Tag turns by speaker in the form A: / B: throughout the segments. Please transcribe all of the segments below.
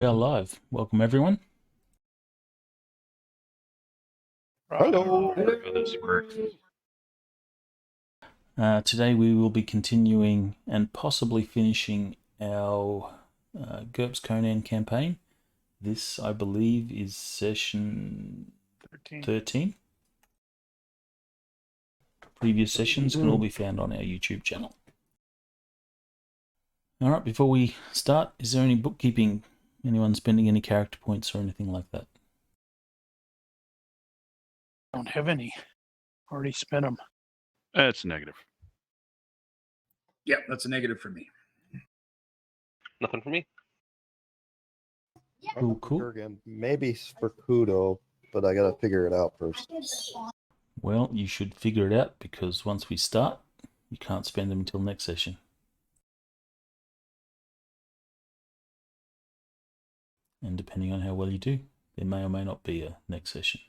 A: We are live. Welcome, everyone.
B: Hello.
A: Today we will be continuing and possibly finishing our GURPS Conan campaign. This, I believe, is session 13. Previous sessions can all be found on our YouTube channel. All right, before we start, is there any bookkeeping? Anyone spending any character points or anything like that?
B: Don't have any. Already spent them.
C: That's negative.
D: Yeah, that's a negative for me.
E: Nothing for me.
A: Cool.
F: Again, maybe for Kudo, but I gotta figure it out first.
A: Well, you should figure it out because once we start, you can't spend them until next session. And depending on how well you do, there may or may not be a next session.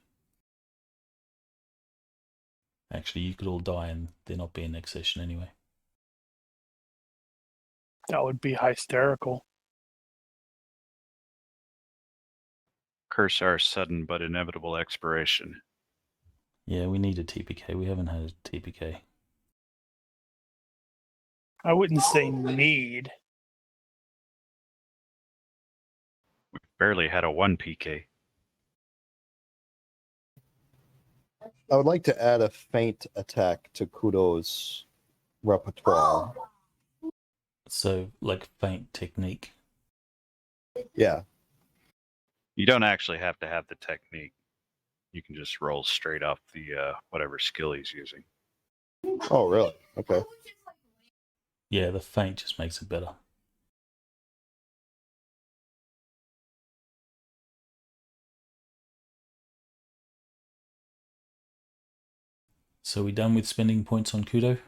A: Actually, you could all die and there not be a next session anyway.
B: That would be hysterical.
C: Curse our sudden but inevitable expiration.
A: Yeah, we need a TPK. We haven't had a TPK.
B: I wouldn't say need.
C: We barely had a 1 PK.
F: I would like to add a feint attack to Kudo's repertoire.
A: So, like feint technique.
F: Yeah.
C: You don't actually have to have the technique. You can just roll straight off the whatever skill he's using.
F: Oh, really? Okay.
A: Yeah, the feint just makes it better. So we done with spending points on Kudo?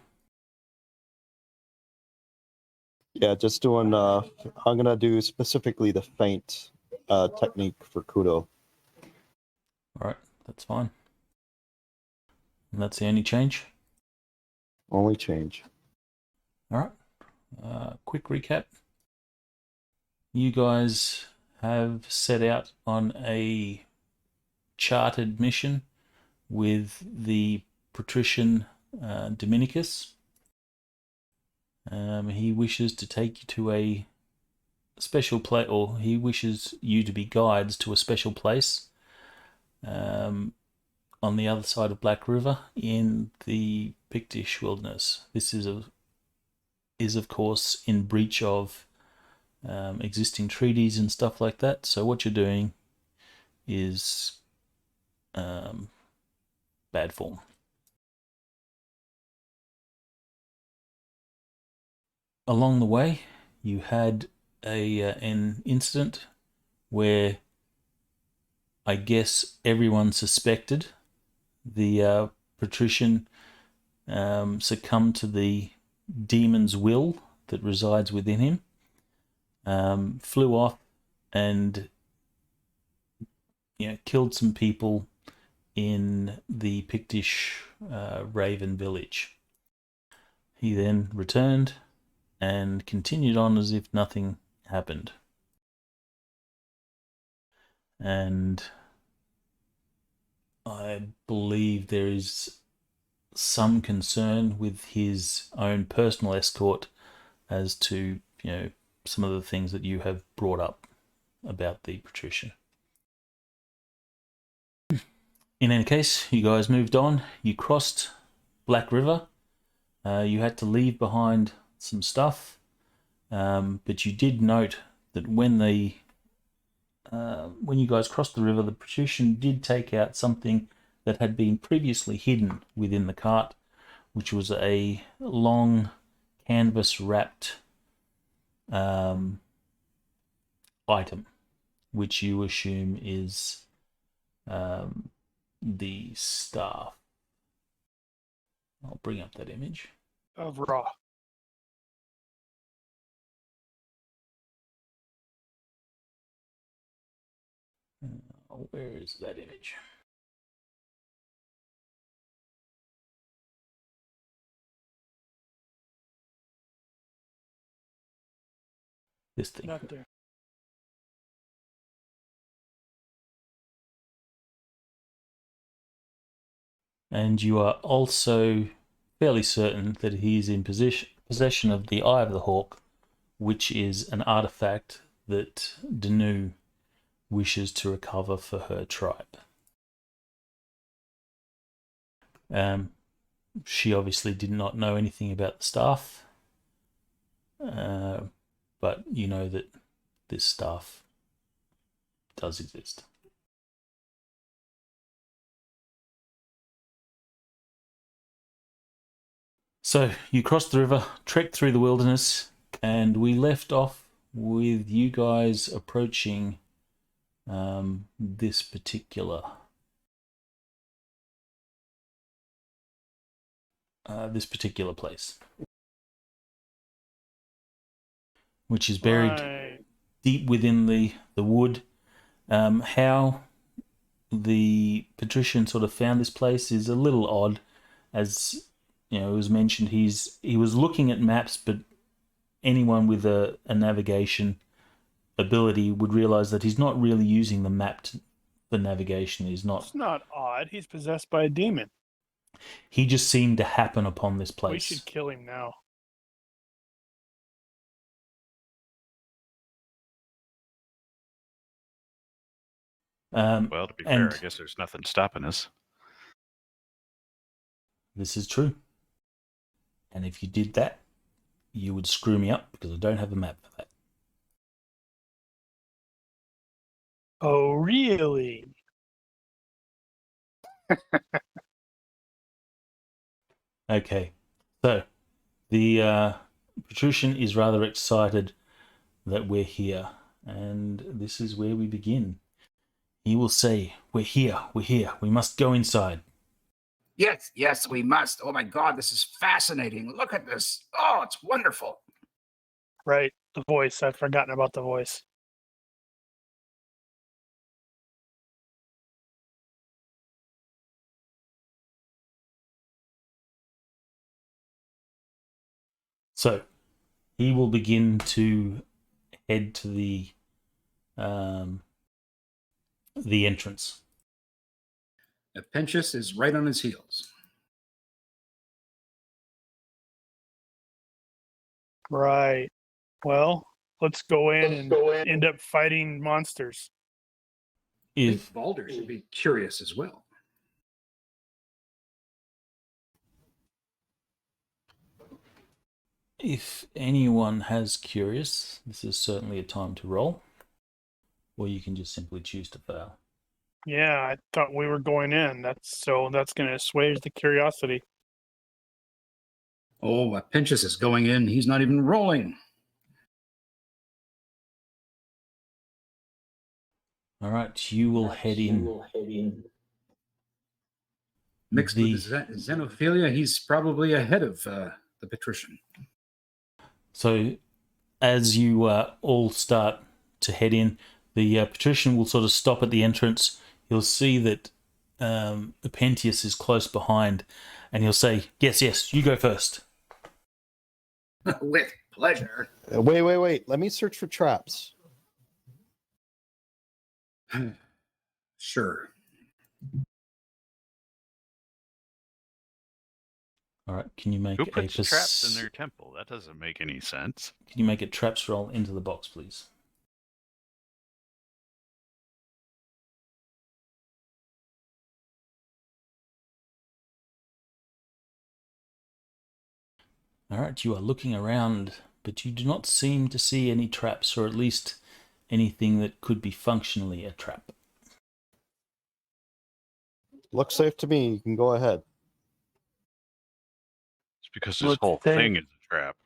F: Yeah, just doing. I'm gonna do specifically the feint technique for Kudo.
A: Alright, that's fine. And that's the only change?
F: Only change.
A: Alright, quick recap. You guys have set out on a chartered mission with the patrician Dominicus. He wishes to take you to a special place, or he wishes you to be guides to a special place on the other side of Black River in the Pictish Wilderness. This is of course in breach of existing treaties and stuff like that. So what you're doing is bad form. Along the way, you had an incident where I guess everyone suspected the patrician succumbed to the demon's will that resides within him, flew off and killed some people in the Pictish Raven village. He then returned and continued on as if nothing happened. And I believe there is some concern with his own personal escort as to, some of the things that you have brought up about the patrician. In any case, you guys moved on. You crossed Black River. You had to leave behind some stuff, but you did note that when you guys crossed the river, the patrician did take out something that had been previously hidden within the cart, which was a long canvas-wrapped item, which you assume is the staff. I'll bring up that image.
B: Of raw.
A: Where is that image? This thing.
B: Not there.
A: And you are also fairly certain that he is in possession of the Eye of the Hawk, which is an artifact that Danu wishes to recover for her tribe. She obviously did not know anything about the staff, but you know that this staff does exist. So you crossed the river, trekked through the wilderness, and we left off with you guys approaching this particular place, which is buried
B: Right.
A: deep within the wood. How the patrician sort of found this place is a little odd, as you know, it was mentioned. He was looking at maps, but anyone with a navigation ability would realize that he's not really using the map for navigation.
B: It's not odd. He's possessed by a demon.
A: He just seemed to happen upon this place.
B: We should kill him now.
C: Well, to be fair, I guess there's nothing stopping us.
A: This is true. And if you did that, you would screw me up because I don't have a map for that.
B: Oh, really?
A: Okay, so the patrician is rather excited that we're here, and this is where we begin. He will say, we're here, we must go inside.
D: Yes, we must. Oh my God, this is fascinating. Look at this. Oh, it's wonderful.
B: Right. The voice. I've forgotten about the voice.
A: So he will begin to head to the entrance.
D: Pentius is right on his heels.
B: Right. Well, let's go in and end up fighting monsters.
D: I think
A: If
D: Baldur should be curious as well.
A: anyone has curious, this is certainly a time to roll, or you can just simply choose to fail.
B: Yeah, I thought we were going in. That's going to assuage the curiosity.
D: Oh, Pentius is going in. He's not even rolling.
A: All right, you will head in.
D: Mixed with Xenophilia, he's probably ahead of the patrician.
A: So as you all start to head in, the patrician will sort of stop at the entrance. He'll see that Pentius is close behind, and he'll say, yes, you go first.
D: With pleasure.
F: Wait. Let me search for traps.
D: Sure.
A: All right, can you make
C: Who puts traps in their temple? That doesn't make any sense.
A: Can you make a traps roll into the box, please? All right, you are looking around, but you do not seem to see any traps, or at least anything that could be functionally a trap.
F: Looks safe to me. You can go ahead.
C: It's because this
B: Looks
C: whole
B: safe.
C: thing is a trap.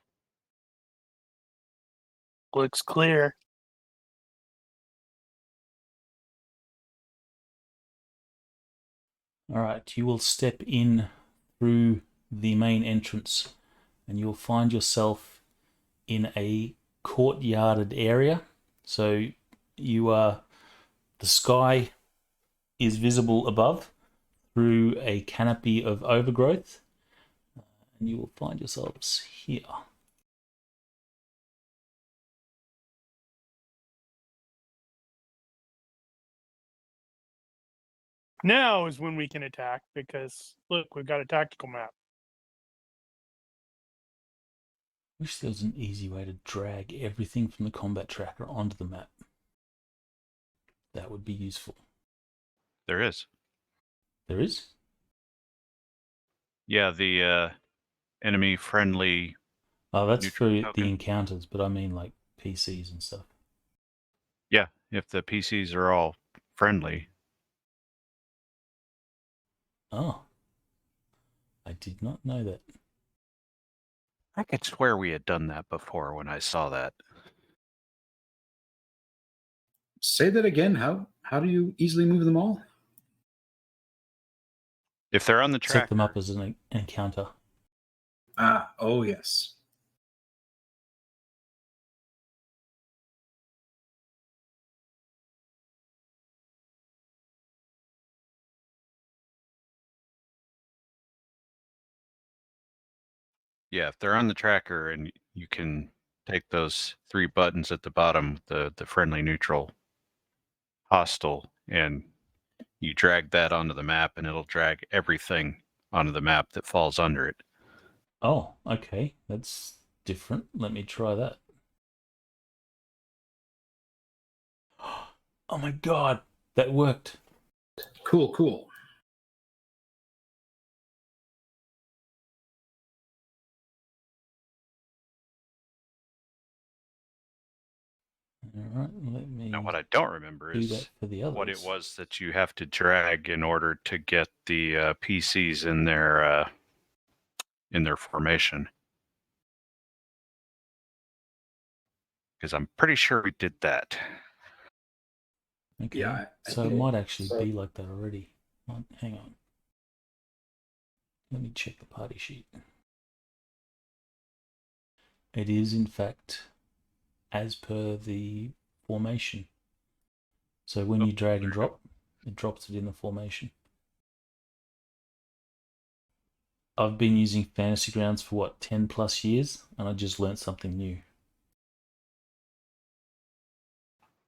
B: Looks clear.
A: All right, you will step in through the main entrance, and you'll find yourself in a courtyarded area. So the sky is visible above through a canopy of overgrowth, and you will find yourselves here.
B: Now is when we can attack because look, we've got a tactical map.
A: Wish there was an easy way to drag everything from the combat tracker onto the map. That would be useful.
C: There is.
A: There is?
C: Yeah, the enemy friendly.
A: Oh, that's for
C: Neutral token.
A: the encounters, but I mean like PCs and stuff.
C: Yeah, if the PCs are all friendly.
A: Oh. I did not know that.
C: I could swear we had done that before when I saw that.
D: Say that again. How do you easily move them all?
C: If they're on the tracker,
A: Set them up as an encounter.
D: Ah, oh yes.
C: yeah, if they're on the tracker and you can take those 3 buttons at the bottom, the friendly, neutral, hostile, and you drag that onto the map and it'll drag everything onto the map that falls under it.
A: Oh, okay. That's different. Let me try that. Oh my god, that worked.
D: Cool, cool.
A: All right, let me
C: Now, what I don't remember
A: do
C: is
A: that for the others.
C: what it was that you have to drag in order to get the PCs in their formation. Because I'm pretty sure we did that.
A: Okay,
D: Yeah,
A: so it might actually be like that already. Hang on. Let me check the party sheet. It is, in fact, as per the formation. So when you drag and drop, it drops it in the formation. I've been using Fantasy Grounds for what, 10 plus years, and I just learnt something new.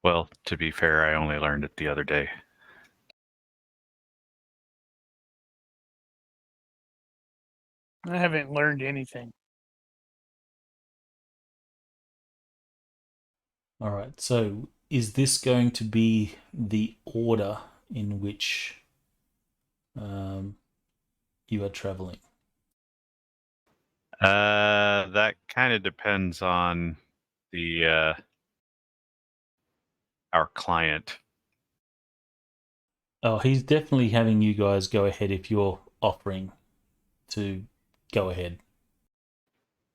C: Well, to be fair, I only learned it the other day.
B: I haven't learned anything.
A: All right, so is this going to be the order in which you are traveling?
C: That kind of depends on the our client.
A: Oh, he's definitely having you guys go ahead if you're offering to go ahead.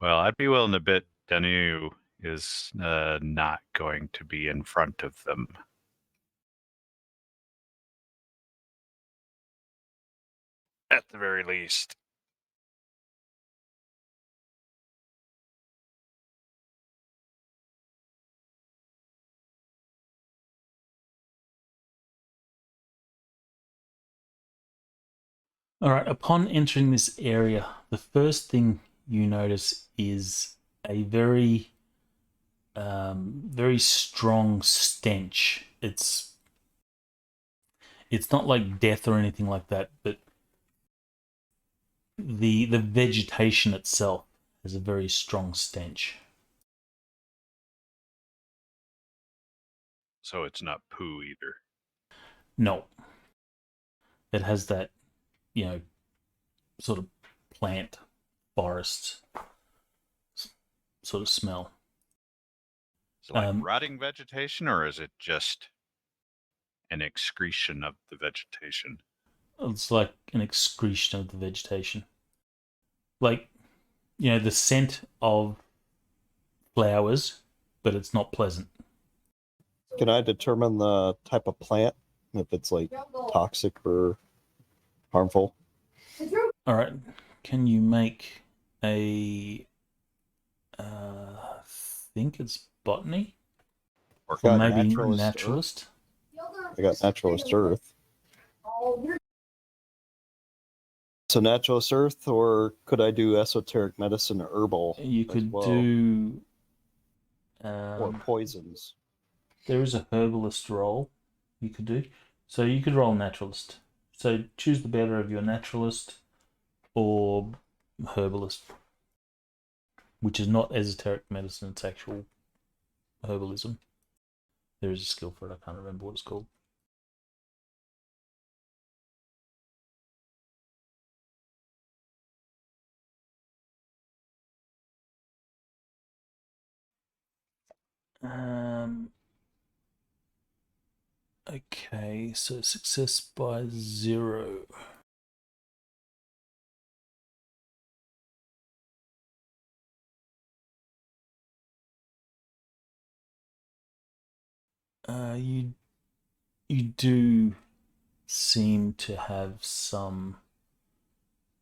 C: Well, I'd be willing to bet Danu is not going to be in front of them. At the very least.
A: All right, upon entering this area, the first thing you notice is a very, very strong stench. It's not like death or anything like that, but the vegetation itself has a very strong stench.
C: So it's not poo either.
A: No, it has that, sort of plant forest sort of smell.
C: Is it like rotting vegetation, or is it just an excretion of the vegetation?
A: It's like an excretion of the vegetation. Like, the scent of flowers, but it's not pleasant.
F: Can I determine the type of plant, if it's like toxic or harmful?
A: All right. Can you make a, I think it's botany?
C: Or
A: Or maybe
F: naturalist
A: naturalist?
F: I got naturalist earth. So naturalist earth, or could I do esoteric medicine or herbal?
A: You
F: as
A: could
F: well?
A: do...
F: Or poisons.
A: there is a herbalist roll you could do. So you could roll naturalist. So choose the better of your naturalist or herbalist, which is not esoteric medicine, it's actual herbalism. There is a skill for it, I can't remember what it's called. Okay, so success by 0. You do seem to have some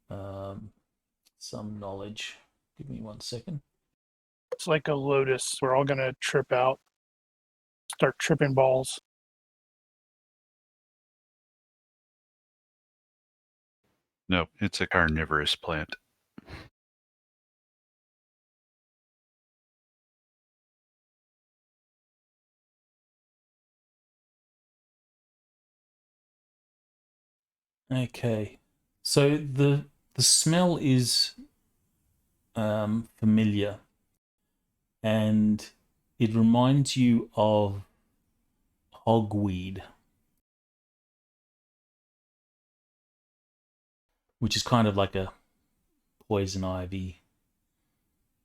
A: knowledge. Give me 1 second.
B: It's like a lotus. We're all gonna trip out, start tripping balls.
C: No, it's a carnivorous plant.
A: Okay, so the smell is familiar, and it reminds you of hogweed, which is kind of like a poison ivy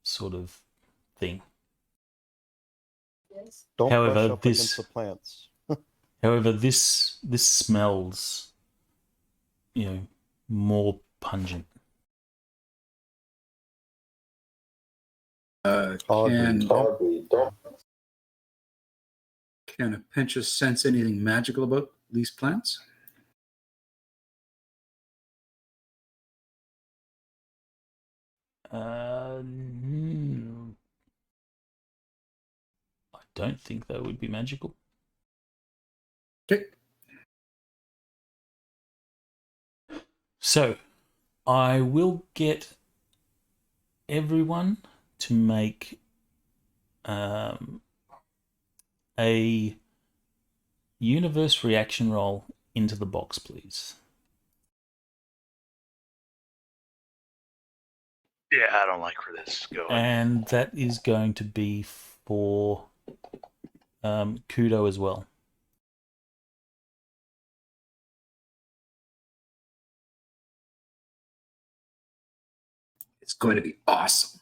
A: sort of thing.
F: Don't
A: However,
F: brush up
A: this-
F: against the plants.
A: However, this smells, more pungent.
F: Hogweed.
D: Can a Pictish sense anything magical about these plants?
A: I don't think that would be magical.
D: Okay.
A: So, I will get everyone to make a universe reaction roll into the box, please.
C: Yeah, I don't like where this is going.
A: And that is going to be for Kudo as well.
D: It's going to be awesome.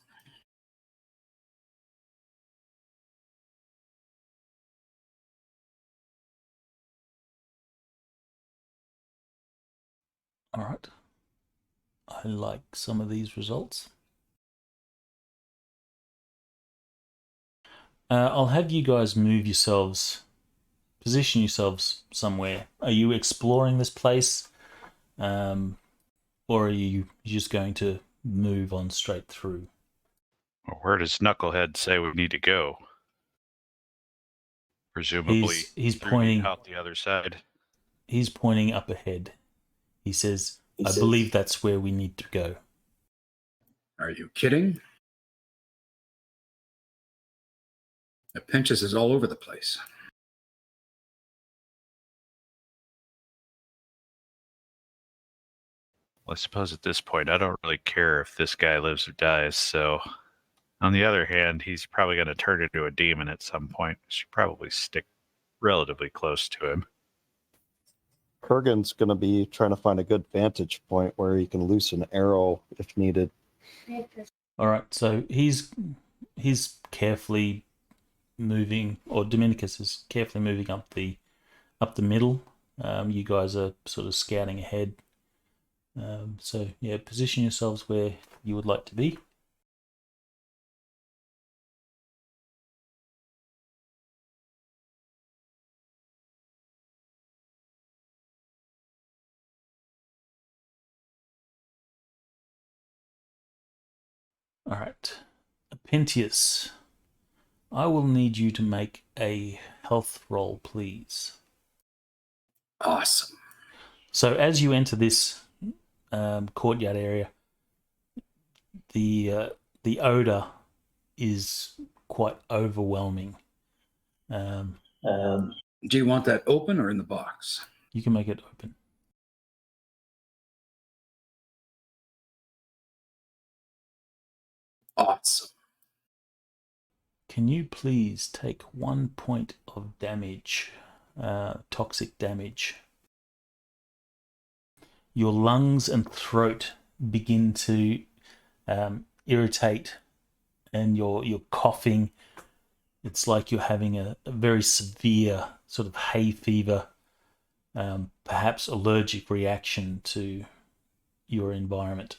A: All right. I like some of these results. I'll have you guys move yourselves, position yourselves somewhere. Are you exploring this place, or are you just going to move on straight through?
C: Well, where does Knucklehead say we need to go? Presumably,
A: He's
C: through
A: pointing
C: out the other side.
A: He's pointing up ahead. He says, I believe that's where we need to go.
D: Are you kidding? The Pictish is all over the place.
C: Well, I suppose at this point, I don't really care if this guy lives or dies. So, on the other hand, he's probably going to turn into a demon at some point. Should probably stick relatively close to him.
F: Kurgan's going to be trying to find a good vantage point where he can loose an arrow if needed.
A: All right, so he's carefully moving, or Dominicus is carefully moving up the middle. You guys are sort of scouting ahead. So yeah, position yourselves where you would like to be. All right, Pentius, I will need you to make a health roll, please.
D: Awesome.
A: So as you enter this courtyard area, the odor is quite overwhelming.
D: Do you want that open or in the box?
A: You can make it open.
D: Awesome.
A: Can you please take 1 point of damage, toxic damage? Your lungs and throat begin to irritate, and you're coughing. It's like you're having a very severe sort of hay fever, perhaps allergic reaction to your environment.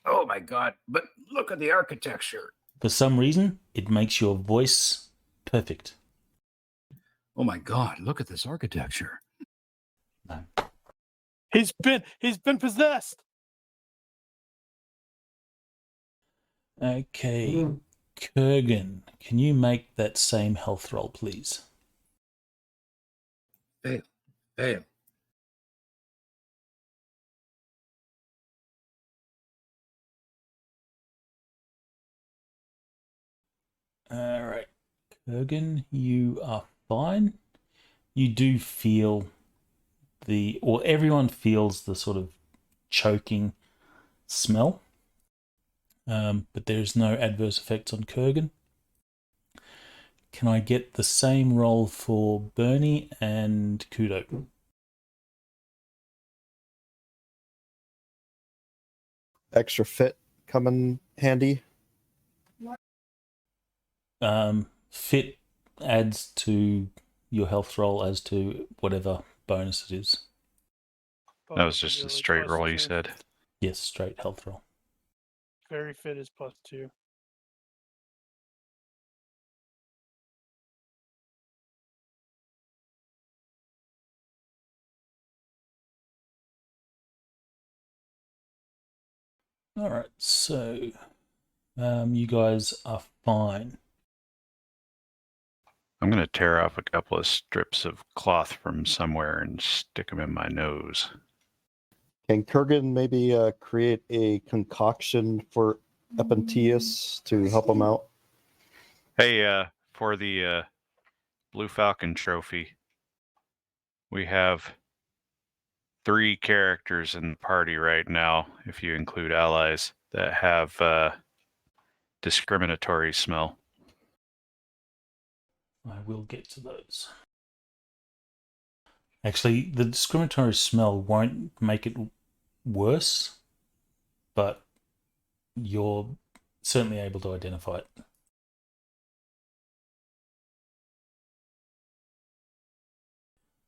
D: Oh my God, but look at the architecture.
A: For some reason, it makes your voice perfect.
D: Oh my God, look at this architecture.
A: No.
B: He's been possessed.
A: Okay, Kurgan, can you make that same health roll, please?
D: Fail.
A: All right, Kurgan, you are fine. You do feel everyone feels the sort of choking smell, but there's no adverse effects on Kurgan. Can I get the same roll for Bernie and Kudo?
F: Extra fit come in handy.
A: Fit adds to your health roll as to whatever bonus it is.
C: That was just a straight roll, you said.
A: Yes, straight health roll.
B: Very fit is +2.
A: All right, so you guys are fine.
C: I'm going to tear off a couple of strips of cloth from somewhere and stick them in my nose.
F: Can Kurgan maybe create a concoction for Epentius to help him out?
C: Hey, for the Blue Falcon trophy, we have 3 characters in the party right now, if you include allies, that have discriminatory smell.
A: I will get to those. Actually, the discriminatory smell won't make it worse, but you're certainly able to identify it.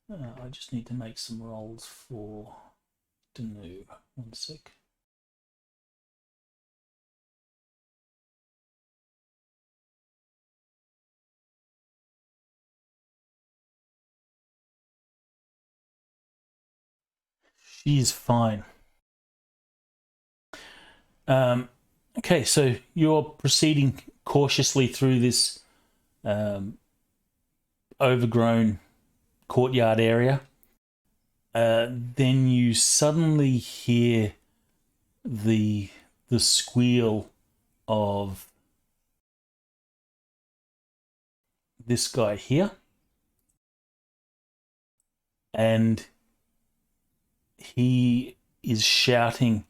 A: I just need to make some rolls for Danu. 1 sec. She's fine. Okay, so you're proceeding cautiously through this overgrown courtyard area. Then you suddenly hear the squeal of this guy here, and he is shouting,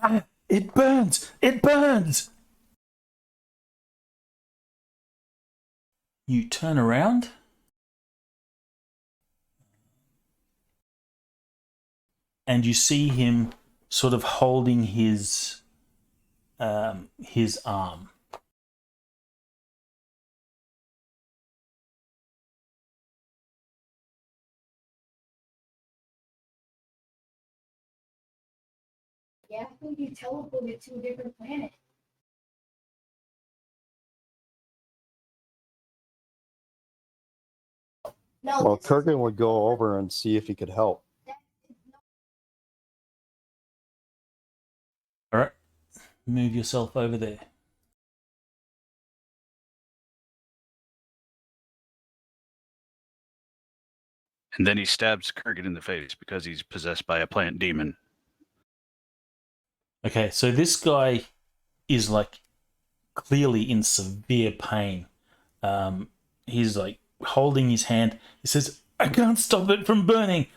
A: "Ah, it burns! It burns!" You turn around and you see him sort of holding his arm.
G: Yeah, I think you teleported to a different planet. No.
F: Well, Kurgan would go over and see if he could help.
A: All right, move yourself over there.
C: And then he stabs Kurgan in the face because he's possessed by a plant demon.
A: Okay, so this guy is like clearly in severe pain. He's like holding his hand. He says, "I can't stop it from burning.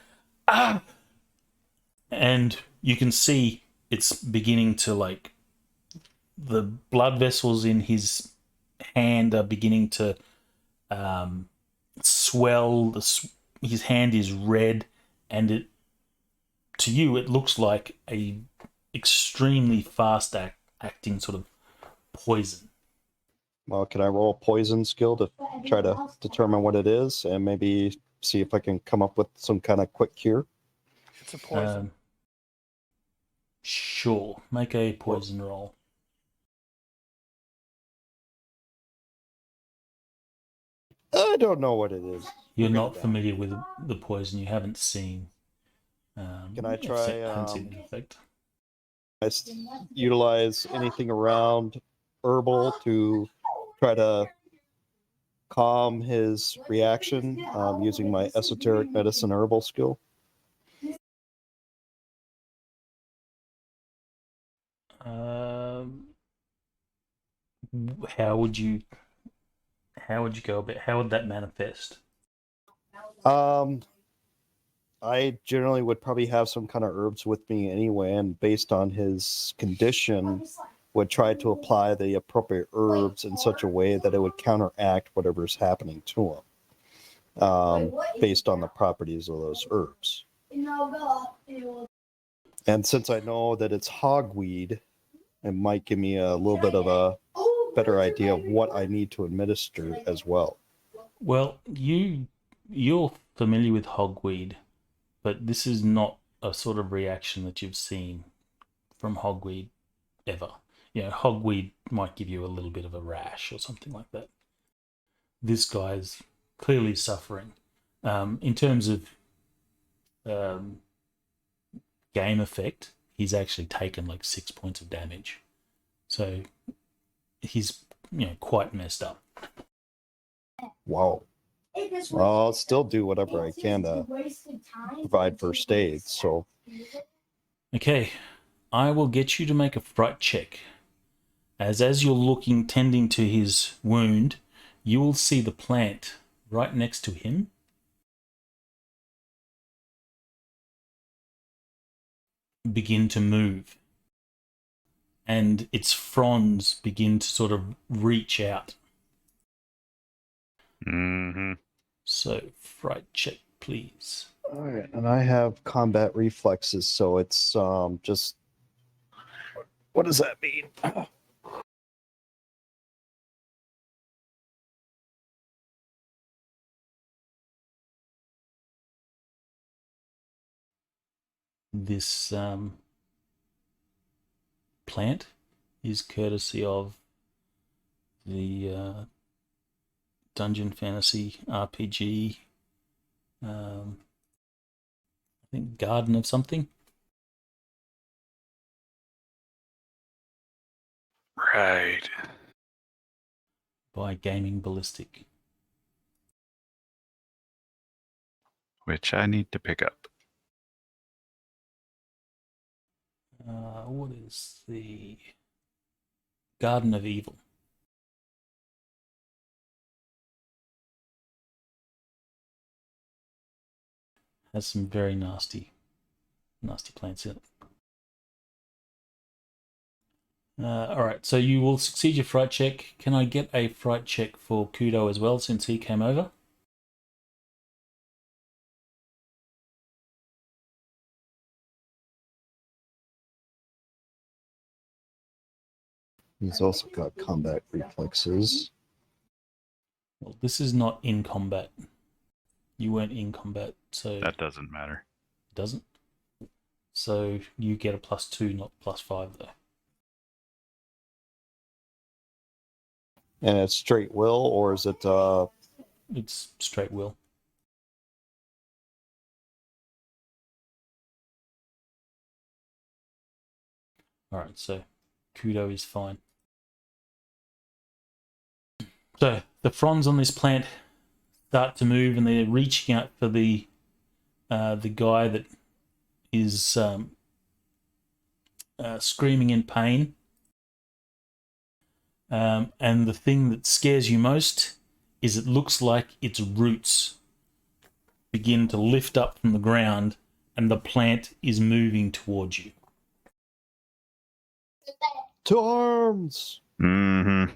A: Ah!" And you can see it's beginning to, like, the blood vessels in his hand are beginning to swell. His hand is red, and to you it looks like a extremely fast acting sort of poison.
F: Well, can I roll a poison skill to try to determine what it is and maybe see if I can come up with some kind of quick cure?
B: It's a poison.
A: Sure, make a poison roll.
F: I don't know what it is.
A: You're not familiar with the poison. You haven't seen.
F: Can I try,
A: haven't seen the effect.
F: I utilize anything around herbal to try to calm his reaction using my esoteric medicine herbal skill.
A: How would you go about? How would that manifest?
F: I generally would probably have some kind of herbs with me anyway, and based on his condition, would try to apply the appropriate herbs in such a way that it would counteract whatever's happening to him, based on the properties of those herbs. And since I know that it's hogweed, it might give me a little bit of a better idea of what I need to administer as well.
A: Well, you're familiar with hogweed, but this is not a sort of reaction that you've seen from hogweed ever. Hogweed might give you a little bit of a rash or something like that. This guy's clearly suffering. In terms of game effect, he's actually taken like 6 points of damage. So he's quite messed up.
F: Wow. Well, I'll still do whatever I can to provide first aid. So,
A: okay, I will get you to make a fright check. As you're tending to his wound, you will see the plant right next to him begin to move, and its fronds begin to sort of reach out.
C: Mm-hmm.
A: So, fright check, please.
F: all right, and I have combat reflexes, so it's just, what does that mean?
A: This plant is courtesy of the Dungeon Fantasy RPG, I think Garden of something.
C: Right.
A: By Gaming Ballistic.
C: Which I need to pick up.
A: What is the Garden of Evil? Has some very nasty plants in it. All right, so you will succeed your fright check. Can I get a fright check for Kudo as well, since he came over?
F: He's also got combat reflexes.
A: Well, this is not in combat. You weren't in combat, so
C: That doesn't matter.
A: it doesn't. So you get a +2, not +5, though.
F: And it's straight will, or is it
A: It's straight will. Alright, so Kudo is fine. So the fronds on this plant start to move, and they're reaching out for the guy that is screaming in pain. And the thing that scares you most is it looks like its roots begin to lift up from the ground, and the plant is moving towards you.
F: To arms!
C: Mm-hmm.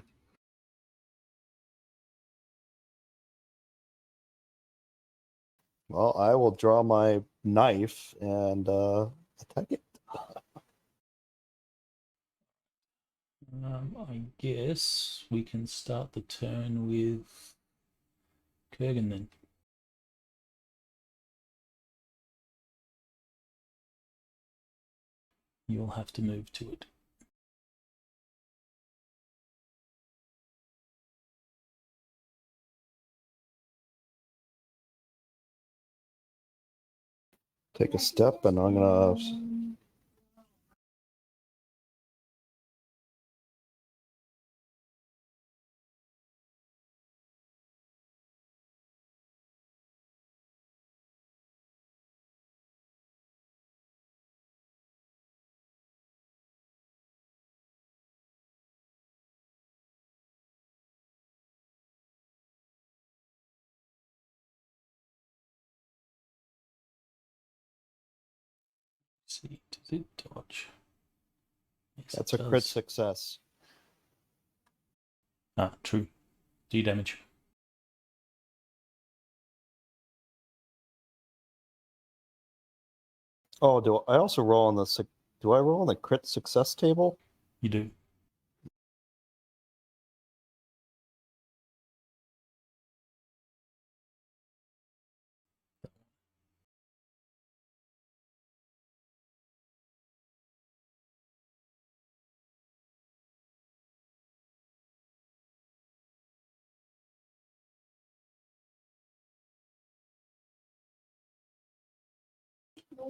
F: Well, I will draw my knife and attack it.
A: I guess we can start the turn with Kurgan then. You'll have to move to it.
F: Take a step, and I'm gonna.
A: See, does it dodge? Yes,
F: That's
A: it
F: a crit
A: does.
F: success.
A: Ah, true. D damage.
F: Oh, do I also roll on the? Do I roll on the crit success table?
A: You do.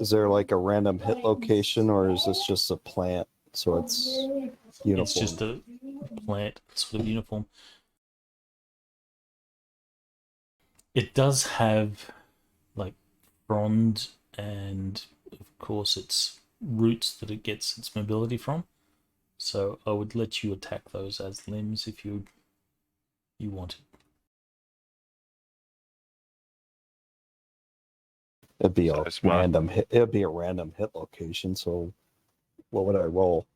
F: Is there like a random hit location, or is this just a plant? So it's uniform.
A: It's just a plant sort of uniform. It does have like frond and of course its roots that it gets its mobility from. So I would let you attack those as limbs if you wanted.
F: It'd be
C: So
F: a
C: it's my-
F: random hit. It'd be a random hit location. So, what would I roll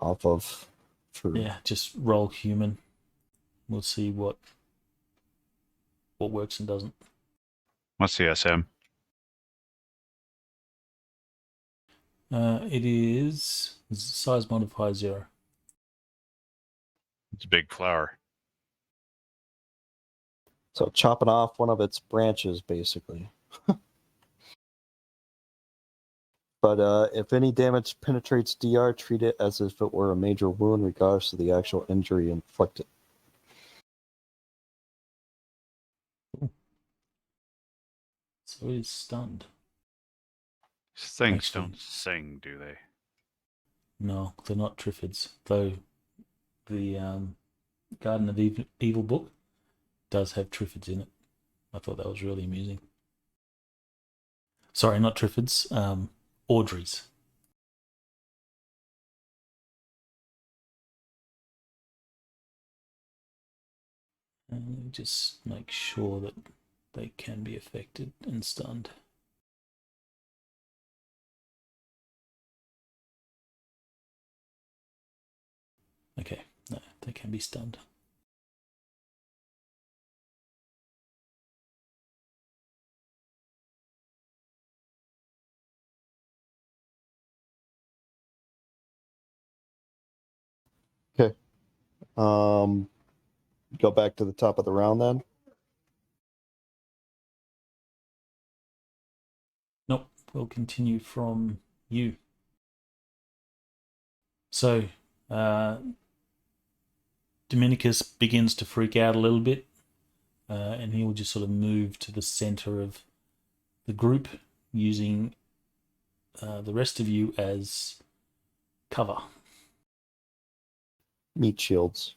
F: off of? For
A: Yeah, just roll human. We'll see what works and doesn't.
C: What's the SM?
A: It is size modifier 0.
C: It's a big flower.
F: So chopping off one of its branches, basically. But if any damage penetrates DR, treat it as if it were a major wound, regardless of the actual injury inflicted.
A: So it is stunned.
C: Things
A: Actually-
C: don't sing, do they?
A: No, they're not Triffids. Though the Garden of Evil book does have Triffids in it. I thought that was really amusing. Sorry, not Triffids. Audreys. And just make sure that they can be affected and stunned. Okay, no, they can be stunned.
F: Go back to the top of the round then.
A: Nope, we'll continue from you. So, Dominicus begins to freak out a little bit, and he will just sort of move to the center of the group, using the rest of you as cover.
F: Meat shields.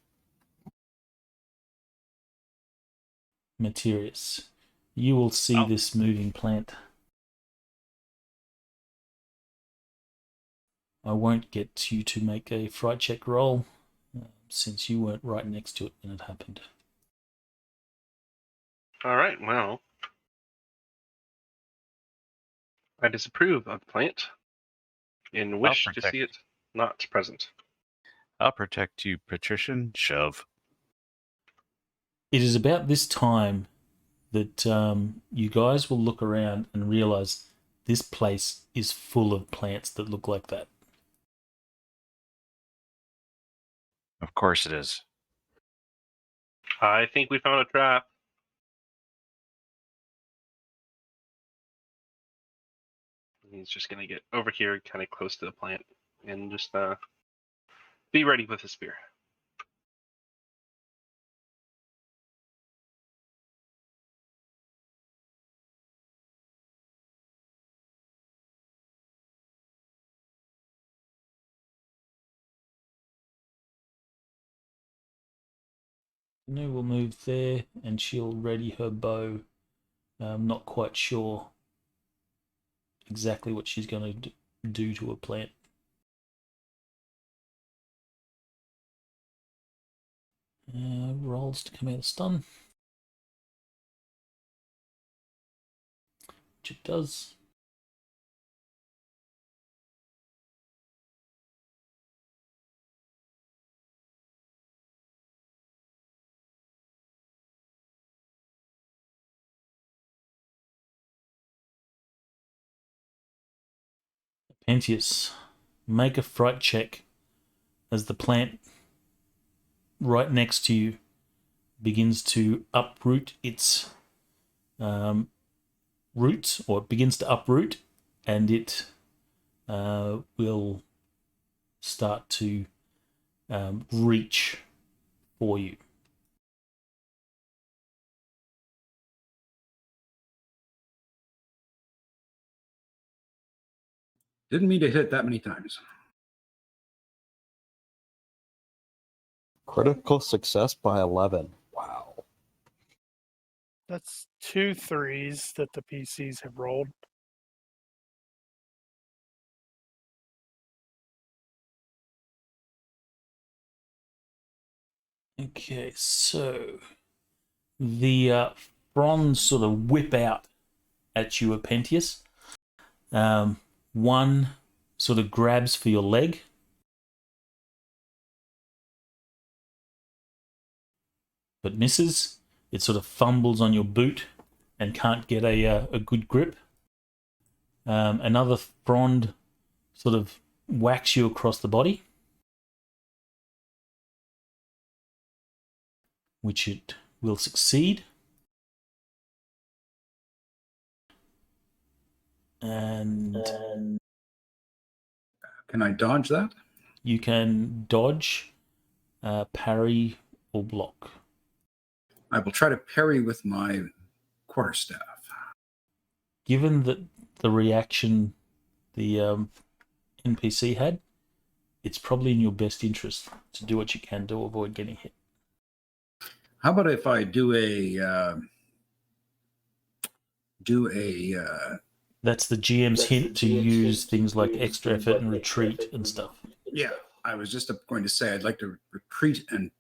A: Materius. You will see this moving plant. I won't get you to make a fright check roll, since you weren't right next to it when it happened.
E: All right, well, I disapprove of the plant and wish to see it not present.
C: I'll protect you, Patrician. Shove.
A: It is about this time that you guys will look around and realize this place is full of plants that look like that.
C: Of course it is.
E: I think we found a trap. He's just going to get over here kind of close to the plant and just be ready with his spear.
A: Nu will move there and she'll ready her bow. I'm not quite sure exactly what she's going to do to a plant. Rolls to come out of stun. Which it does. Pentius, make a fright check as the plant right next to you begins to uproot its roots, or it begins to uproot, and it will start to reach for you.
D: Didn't mean to hit that many times.
F: Critical success by 11. Wow.
B: That's 2 3s that the PCs have rolled.
A: Okay, so the fronds sort of whip out at you, Pentius. One sort of grabs for your leg. But misses. It sort of fumbles on your boot and can't get a good grip. Another frond sort of whacks you across the body, which it will succeed. And
D: Can I dodge that?
A: you can dodge, parry, or block.
D: I will try to parry with my quarterstaff.
A: Given that the reaction the NPC had, it's probably in your best interest to do what you can to avoid getting hit.
D: How about if I do a
A: That's the GM's hint to use things like extra effort and retreat and stuff.
D: yeah, I was just going to say I'd like to retreat and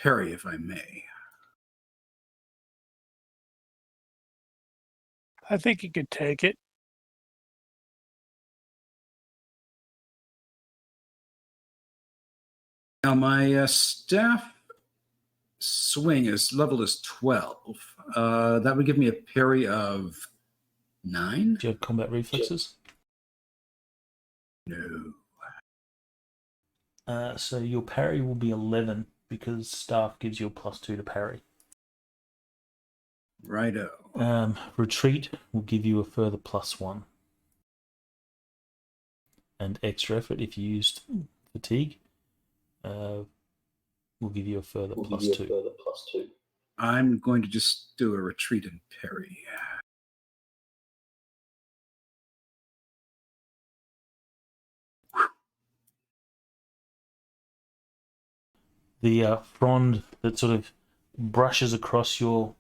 D: parry if I may.
B: I think you could take it.
D: Now my staff swing is leveled as 12. That would give me a parry of 9.
A: Do you have combat reflexes?
D: No.
A: So your parry will be 11 because staff gives you a +2 to parry.
D: Righto.
A: Retreat will give you a further +1. And extra effort, if you used fatigue, will give you a further +2.
D: I'm going to just do a retreat and parry.
A: The frond that sort of brushes across your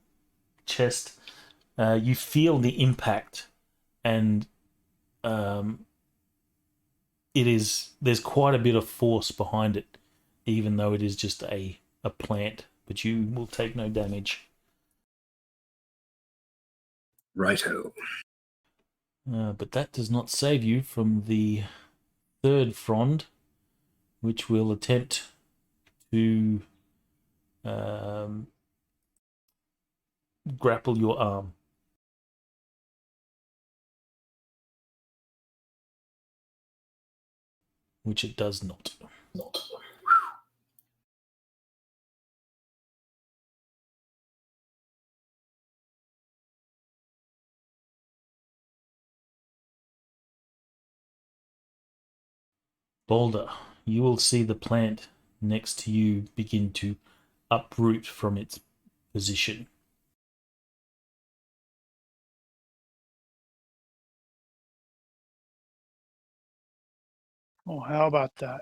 A: chest, you feel the impact, and there's quite a bit of force behind it, even though it is just a plant, but you will take no damage.
D: Righto.
A: But that does not save you from the third frond, which will attempt to grapple your arm. Which it does not. Boulder, you will see the plant next to you begin to uproot from its position.
B: Oh, how about that?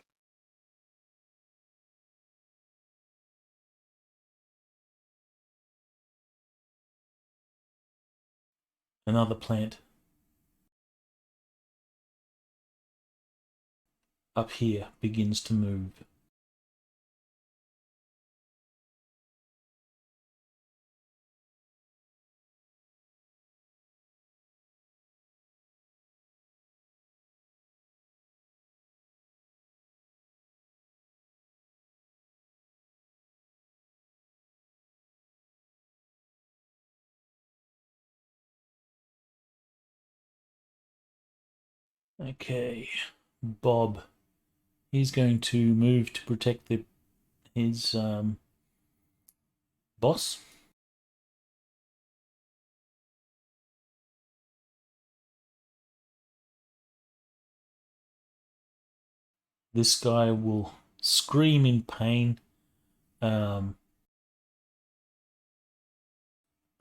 A: Another plant up here begins to move. Okay, Bob. He's going to move to protect his boss. This guy will scream in pain,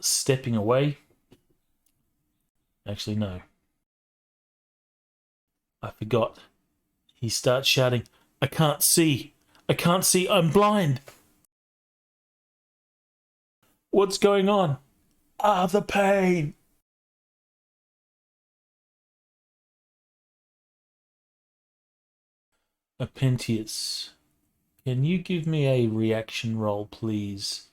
A: stepping away. Actually, no. I forgot. He starts shouting, I can't see! I can't see! I'm blind! What's going on? Ah, the pain! Apentius, can you give me a reaction roll, please?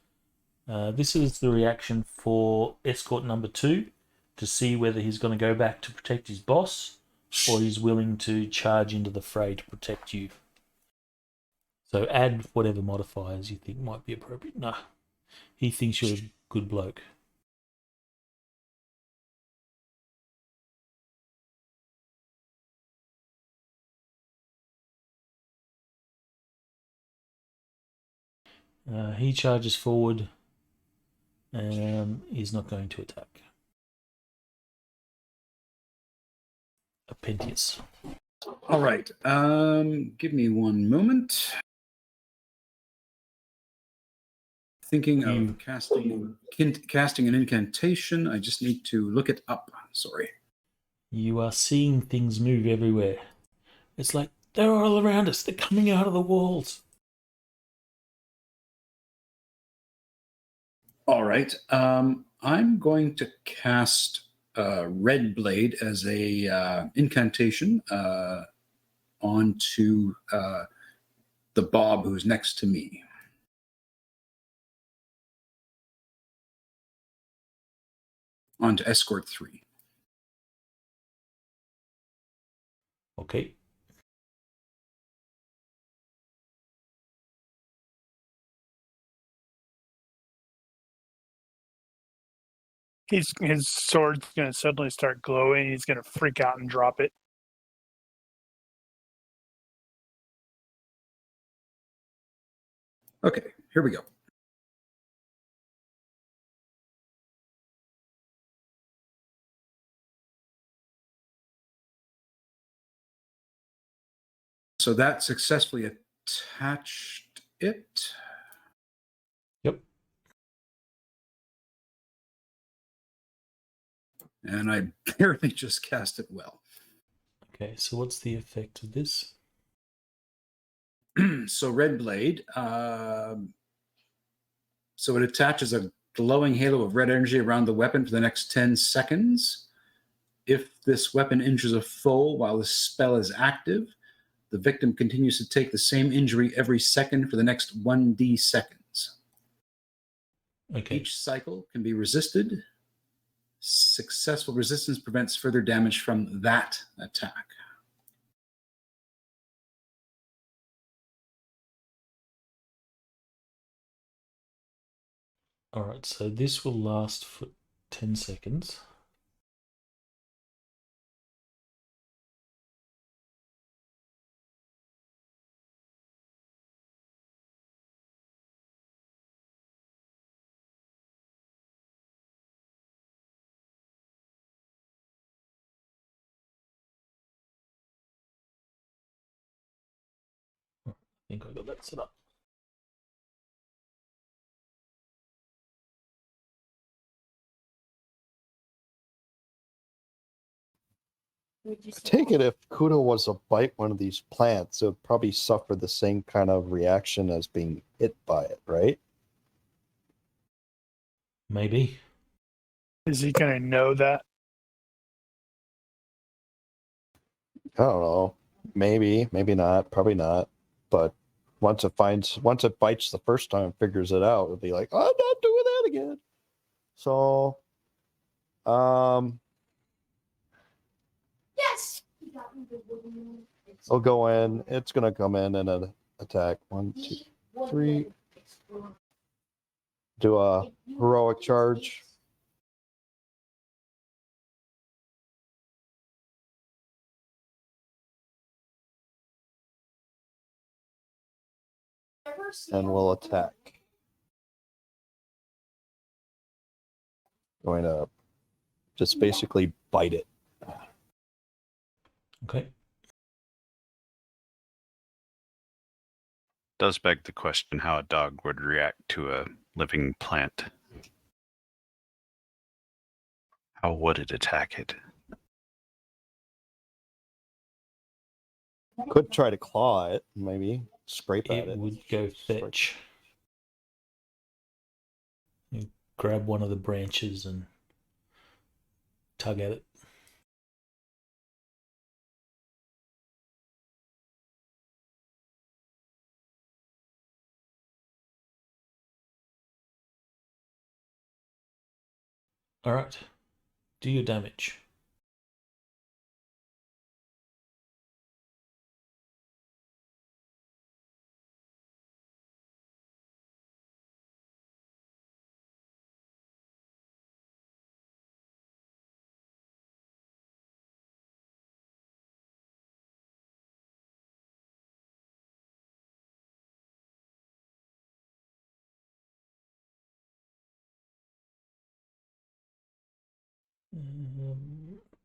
A: This is the reaction for escort number 2 to see whether he's going to go back to protect his boss or he's willing to charge into the fray to protect you. So add whatever modifiers you think might be appropriate. Nah, he thinks you're a good bloke. He charges forward and he's not going to attack. Apentius.
D: All right. Give me one moment. Thinking of casting an incantation. I just need to look it up. Sorry.
A: You are seeing things move everywhere. It's like they're all around us. They're coming out of the walls.
D: All right. I'm going to cast Red Blade as a incantation onto the Bob who's next to me. Onto escort 3.
A: Okay.
B: His sword's gonna suddenly start glowing. He's gonna freak out and drop it.
D: Okay, here we go. So that successfully attached it.
A: Yep.
D: And I barely just cast it well.
A: Okay, so what's the effect of this?
D: So Red Blade, so it attaches a glowing halo of red energy around the weapon for the next 10 seconds. If this weapon injures a foe while the spell is active, the victim continues to take the same injury every second for the next 1d seconds.
A: Okay.
D: Each cycle can be resisted. Successful resistance prevents further damage from that attack.
A: All right, so this will last for 10 seconds. I think I got that set up.
F: I take it if Kudo was to bite one of these plants, it would probably suffer the same kind of reaction as being hit by it, right?
A: Maybe.
B: Is he going to know that?
F: I don't know. Maybe, maybe not, probably not. But once it bites the first time, figures it out, it'll be like, I'm not doing that again. So,
G: Yes.
F: I'll go in. It's gonna come in and attack. 1, 2, 3. Do a heroic charge. And we'll attack. Going to just basically bite it.
A: Okay.
C: Does beg the question how a dog would react to a living plant. How would it attack it?
F: Could try to claw it, maybe scrape at
A: It
F: it.
A: would go fetch. You grab one of the branches and tug at it. All right. Do your damage.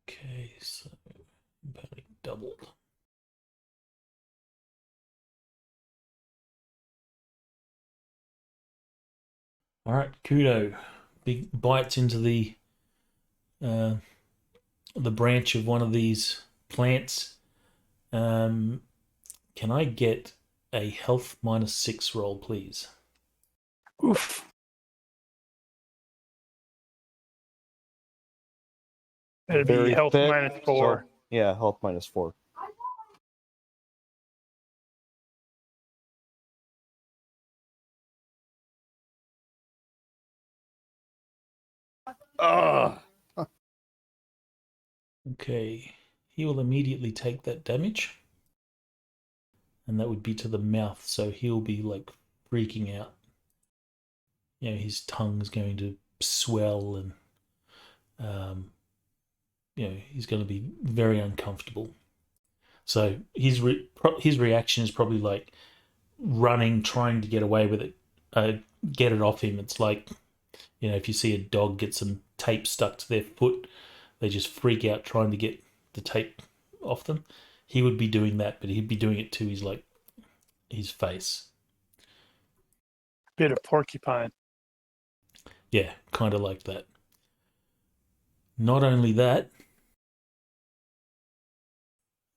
A: Okay, so about doubled. All right, Kudo. Big bites into the branch of one of these plants. Can I get a health -6 roll, please?
B: Oof. It'd be
F: Very
B: health
F: thick,
B: -4.
F: so, yeah, health -4. Ugh.
A: Okay, he will immediately take that damage, and that would be to the mouth, so he'll be like freaking out. You know, his tongue's going to swell, and he's going to be very uncomfortable. So his reaction is probably like running, trying to get away with it, get it off him. It's like, if you see a dog get some tape stuck to their foot, they just freak out trying to get the tape off them. He would be doing that, but he'd be doing it to his face.
B: Bit of porcupine.
A: Yeah, kind of like that. Not only that,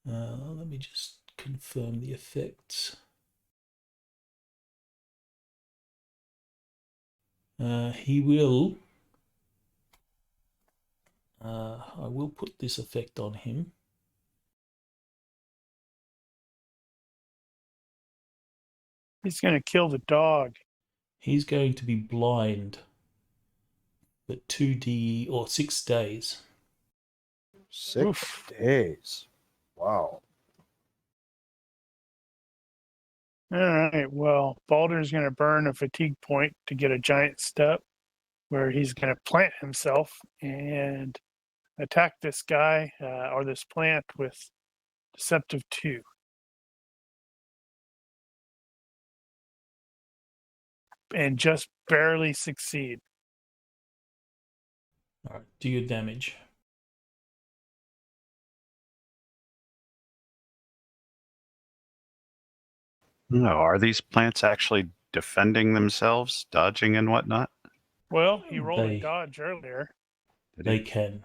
A: let me just confirm the effects. He will. I will put this effect on him.
B: He's going to kill the dog.
A: He's going to be blind for 2D or 6 days.
F: 6
B: Oof.
F: days. Wow.
B: All right. Well, Baldur's going to burn a fatigue point to get a giant step. where he's going to plant himself and attack this guy or this plant with Deceptive 2. And just barely succeed.
A: All right, do your damage.
C: No, are these plants actually defending themselves, dodging and whatnot?
B: Well, he rolled a
A: They-
B: dodge earlier.
C: Did
A: They
C: he?
A: can.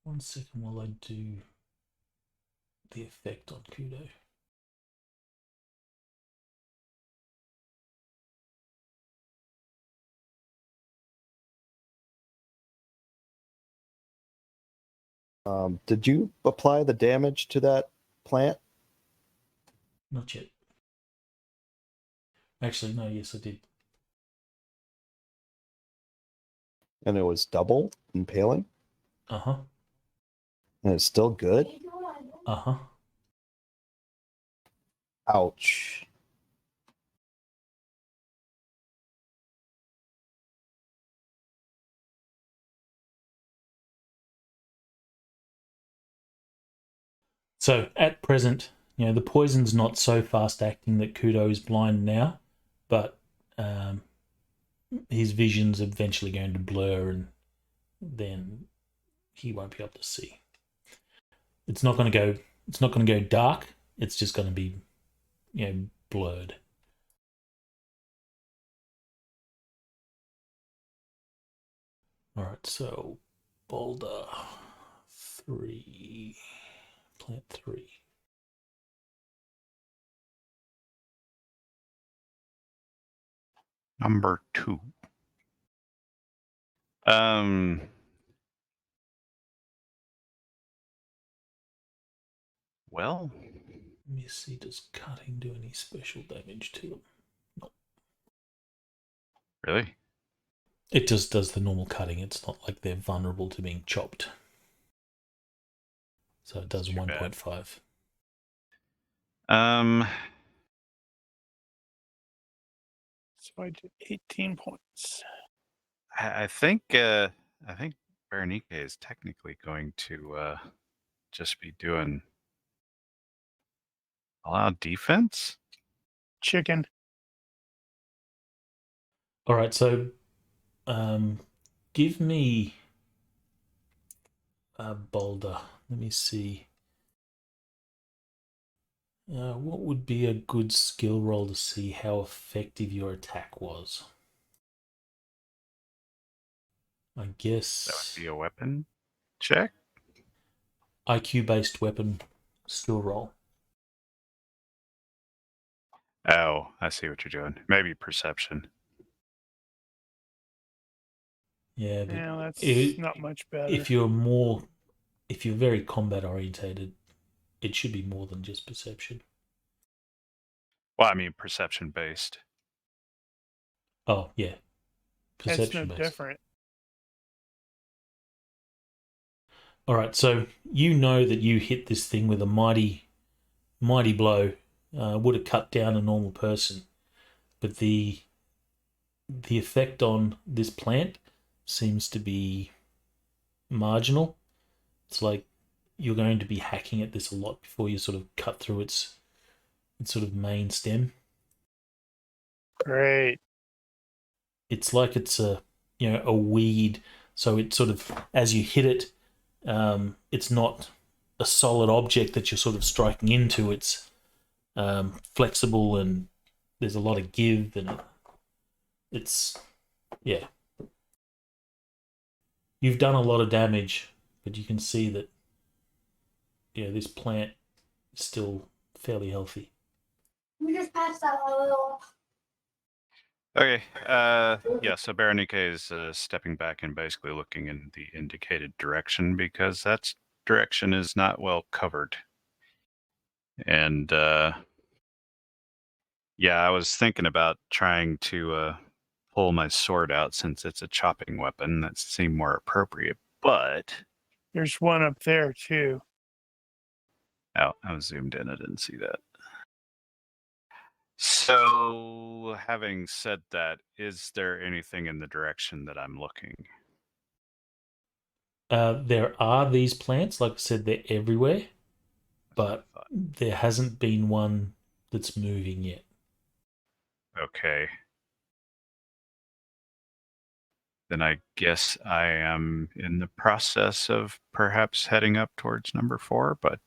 A: One second while I do the effect on Kudo.
F: Did you apply the damage to that plant?
A: Not yet. Actually, no, yes, I did.
F: And it was double impaling?
A: Uh-huh.
F: And it's still good?
A: Uh-huh.
F: Ouch.
A: So at present, the poison's not so fast acting that Kudo is blind now, but his vision's eventually going to blur, and then he won't be able to see. It's not going to go dark. It's just going to be, blurred. All right, so boulder 3, plant 3.
C: Number 2. Well,
A: Let me see, does cutting do any special damage to them? No.
C: really?
A: It just does the normal cutting. It's not like they're vulnerable to being chopped. So it does
C: Too bad.
A: 1.5.
B: So I did 18 points.
C: I think Ronnke is technically going to just be doing allow defense.
B: Chicken.
A: All right, so give me a boulder. Let me see. What would be a good skill roll to see how effective your attack was? I guess
C: That would be a weapon check.
A: IQ-based weapon skill roll.
C: Oh, I see what you're doing. Maybe perception.
A: Yeah, but
B: Yeah, that's
A: it-
B: not much better.
A: if you're very combat orientated, it should be more than just perception.
C: Well, I mean perception based.
A: Oh yeah,
B: It's no
A: perception based.
B: different.
A: All right, so you know that you hit this thing with a mighty blow. Would have cut down a normal person, but the effect on this plant seems to be marginal. It's like you're going to be hacking at this a lot before you sort of cut through its sort of main stem.
B: Great.
A: It's like it's a weed, so it sort of, as you hit it, it's not a solid object that you're sort of striking into. It's flexible, and there's a lot of give, and it's you've done a lot of damage, but you can see that this plant is still fairly healthy.
G: We just passed out a little.
C: Okay. Yeah. So Ronnke is stepping back and basically looking in the indicated direction because that direction is not well covered. And yeah, I was thinking about trying to pull my sword out since it's a chopping weapon. That seemed more appropriate. But
B: There's one up there too.
C: oh, I was zoomed in. I didn't see that. So, having said that, is there anything in the direction that I'm looking?
A: There are these plants, like I said, they're everywhere, but
C: thought.
A: there hasn't been one that's moving yet.
C: Okay. Then I guess I am in the process of perhaps heading up towards number 4, but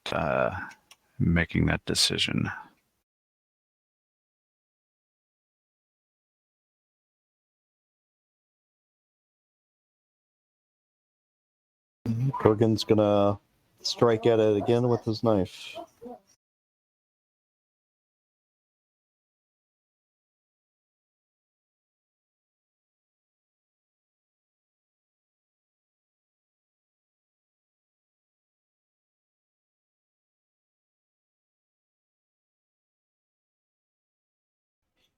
C: making that decision.
F: Kurgan's gonna strike at it again with his knife.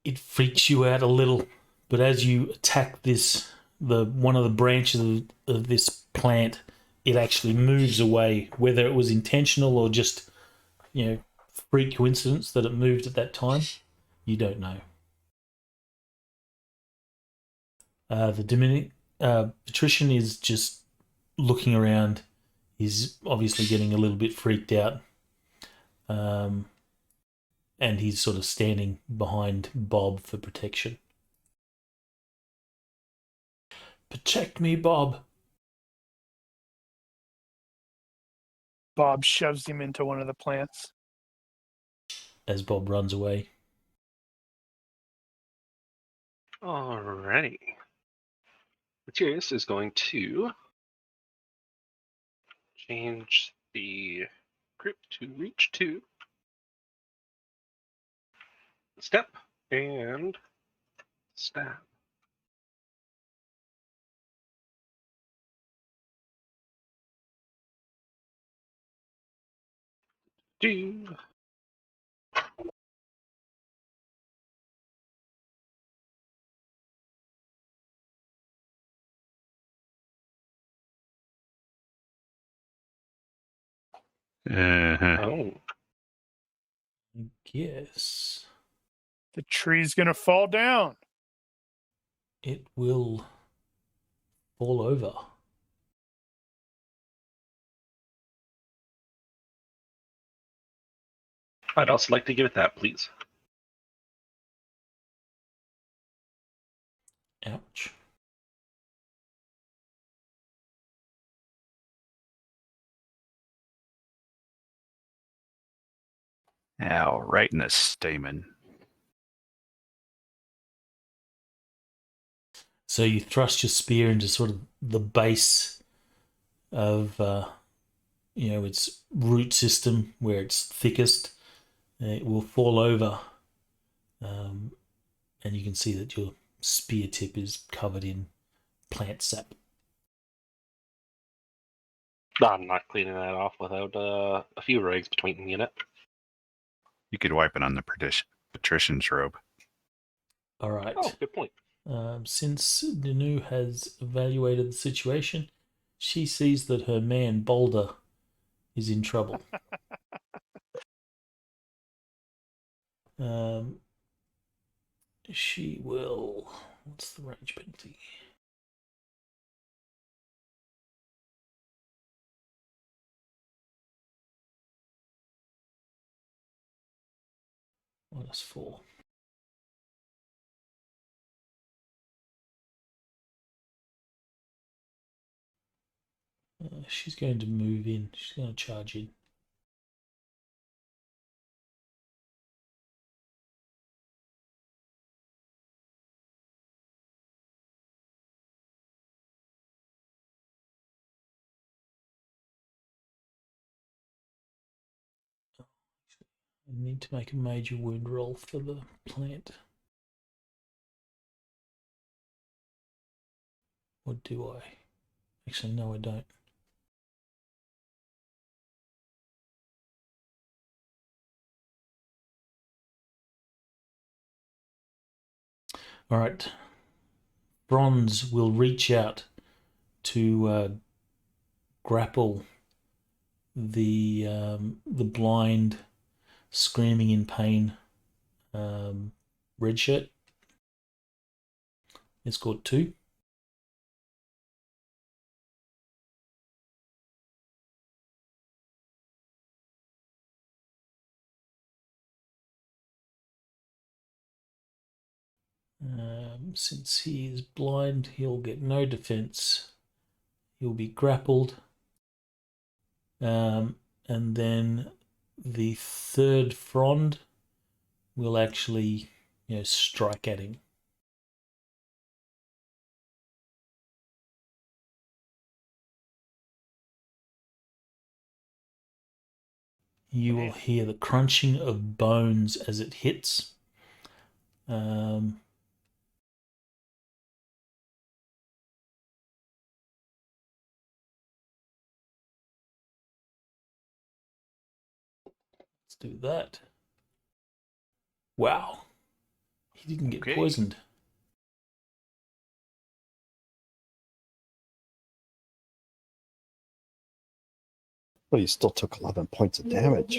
A: It freaks you out a little, but as you attack this, one of the branches of this plant, it actually moves away. Whether it was intentional or just, freak coincidence that it moved at that time, you don't know. The patrician is just looking around. He's obviously getting a little bit freaked out. And he's sort of standing behind Bob for protection. Protect me, Bob.
B: Bob shoves him into one of the plants.
A: As Bob runs away.
E: Alrighty. Materius is going to change the group to reach 2. Step and stab. Do.
C: Uh-huh.
E: Oh.
A: I guess
B: The tree's going to fall down.
A: it will fall over.
E: I'd also like to give it that, please.
A: Ouch.
C: Ow, right in the stamen.
A: So you thrust your spear into sort of the base of, its root system where it's thickest. It will fall over, and you can see that your spear tip is covered in plant sap.
E: I'm not cleaning that off without a few rags between me and it.
C: You could wipe it on the patrician's robe.
A: All right.
E: Oh, good point.
A: Since Nunu has evaluated the situation, she sees that her man Boulder is in trouble. She will. What's the range penalty? -4. She's going to move in. She's going to charge in. I need to make a major wound roll for the plant. Or do I? Actually, no, I don't. All right. Bronze will reach out to grapple the blind, screaming in pain red shirt. He scored 2. Since he is blind, he'll get no defense. He'll be grappled. And then the third frond will actually, strike at him. You will hear the crunching of bones as it hits. Let's do that. Wow. He didn't get
C: Okay.
A: poisoned.
F: But he still took 11 points of damage.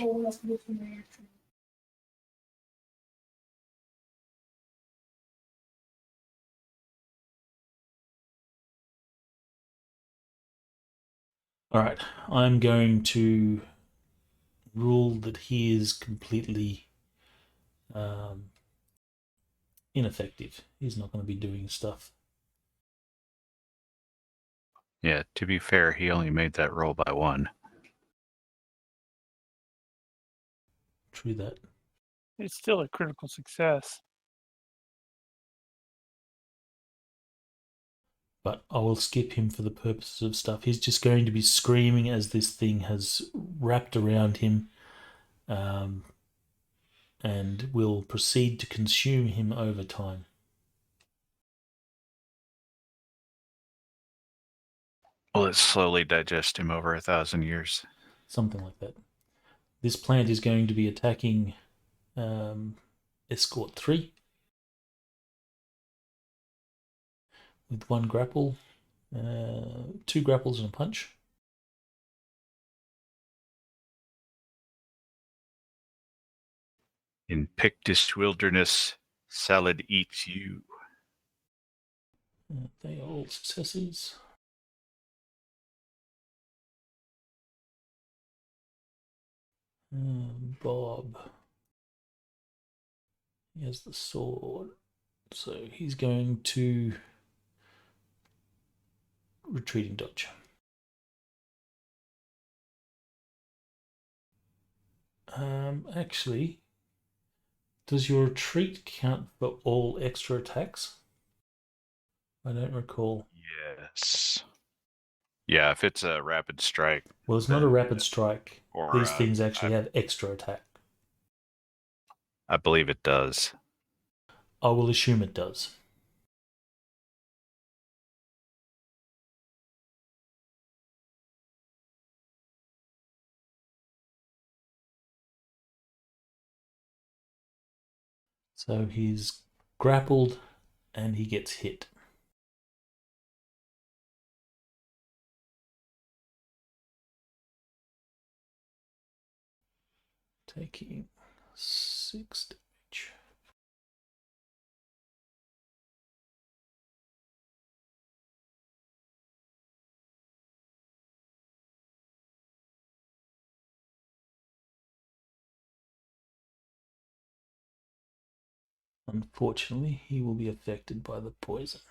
A: All right. I'm going to rule that he is completely ineffective. He's not going to be doing stuff.
C: Yeah, to be fair, he only made that roll by 1.
A: True that.
B: It's still a critical success.
A: But I will skip him for the purposes of stuff. He's just going to be screaming as this thing has wrapped around him, and will proceed to consume him over time.
C: Will it slowly digest him over 1,000 years?
A: Something like that. This plant is going to be attacking Escort 3 with 1 grapple, 2 grapples and a punch.
C: In Pictish Wilderness, salad eats you.
A: They are all successes. Bob. He has the sword. So he's going to retreating dodge. Actually, does your retreat count for all extra attacks? I don't recall.
C: Yes. Yeah, if it's a rapid strike.
A: Well, it's not a rapid strike.
C: Or,
A: These things actually have extra attack.
C: I believe it does.
A: I will assume it does. So he's grappled and he gets hit. Taking 6 damage. Unfortunately, he will be affected by the poison.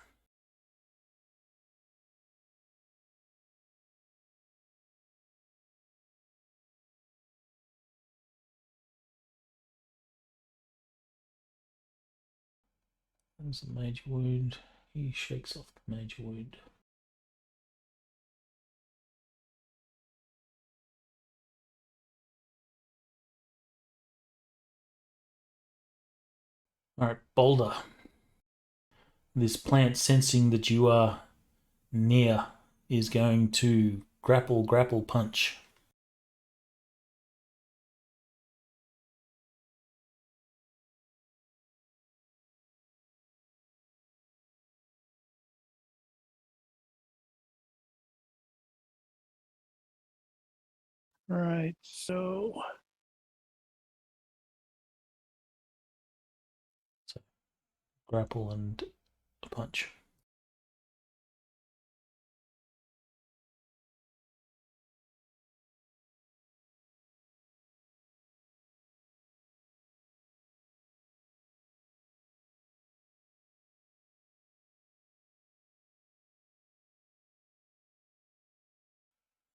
A: There's a major wound. He shakes off the major wound. Alright, Boulder. This plant, sensing that you are near, is going to grapple, punch.
B: All right, so
A: grapple and a punch.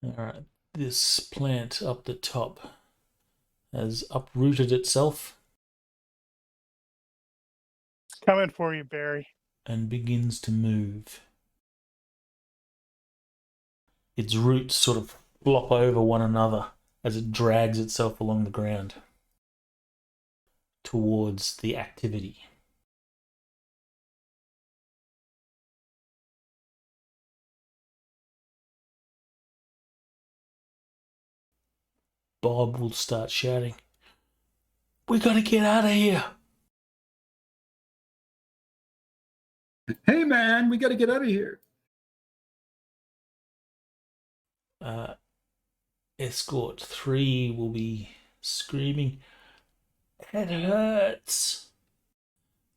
A: Alright, this plant up the top has uprooted itself
B: Coming for you, Barry.
A: and begins to move. Its roots sort of flop over one another as it drags itself along the ground towards the activity. Bob will start shouting, "We gotta get out of here!"
D: Hey, man, we got to get out of here.
A: Escort 3 will be screaming, "It hurts!"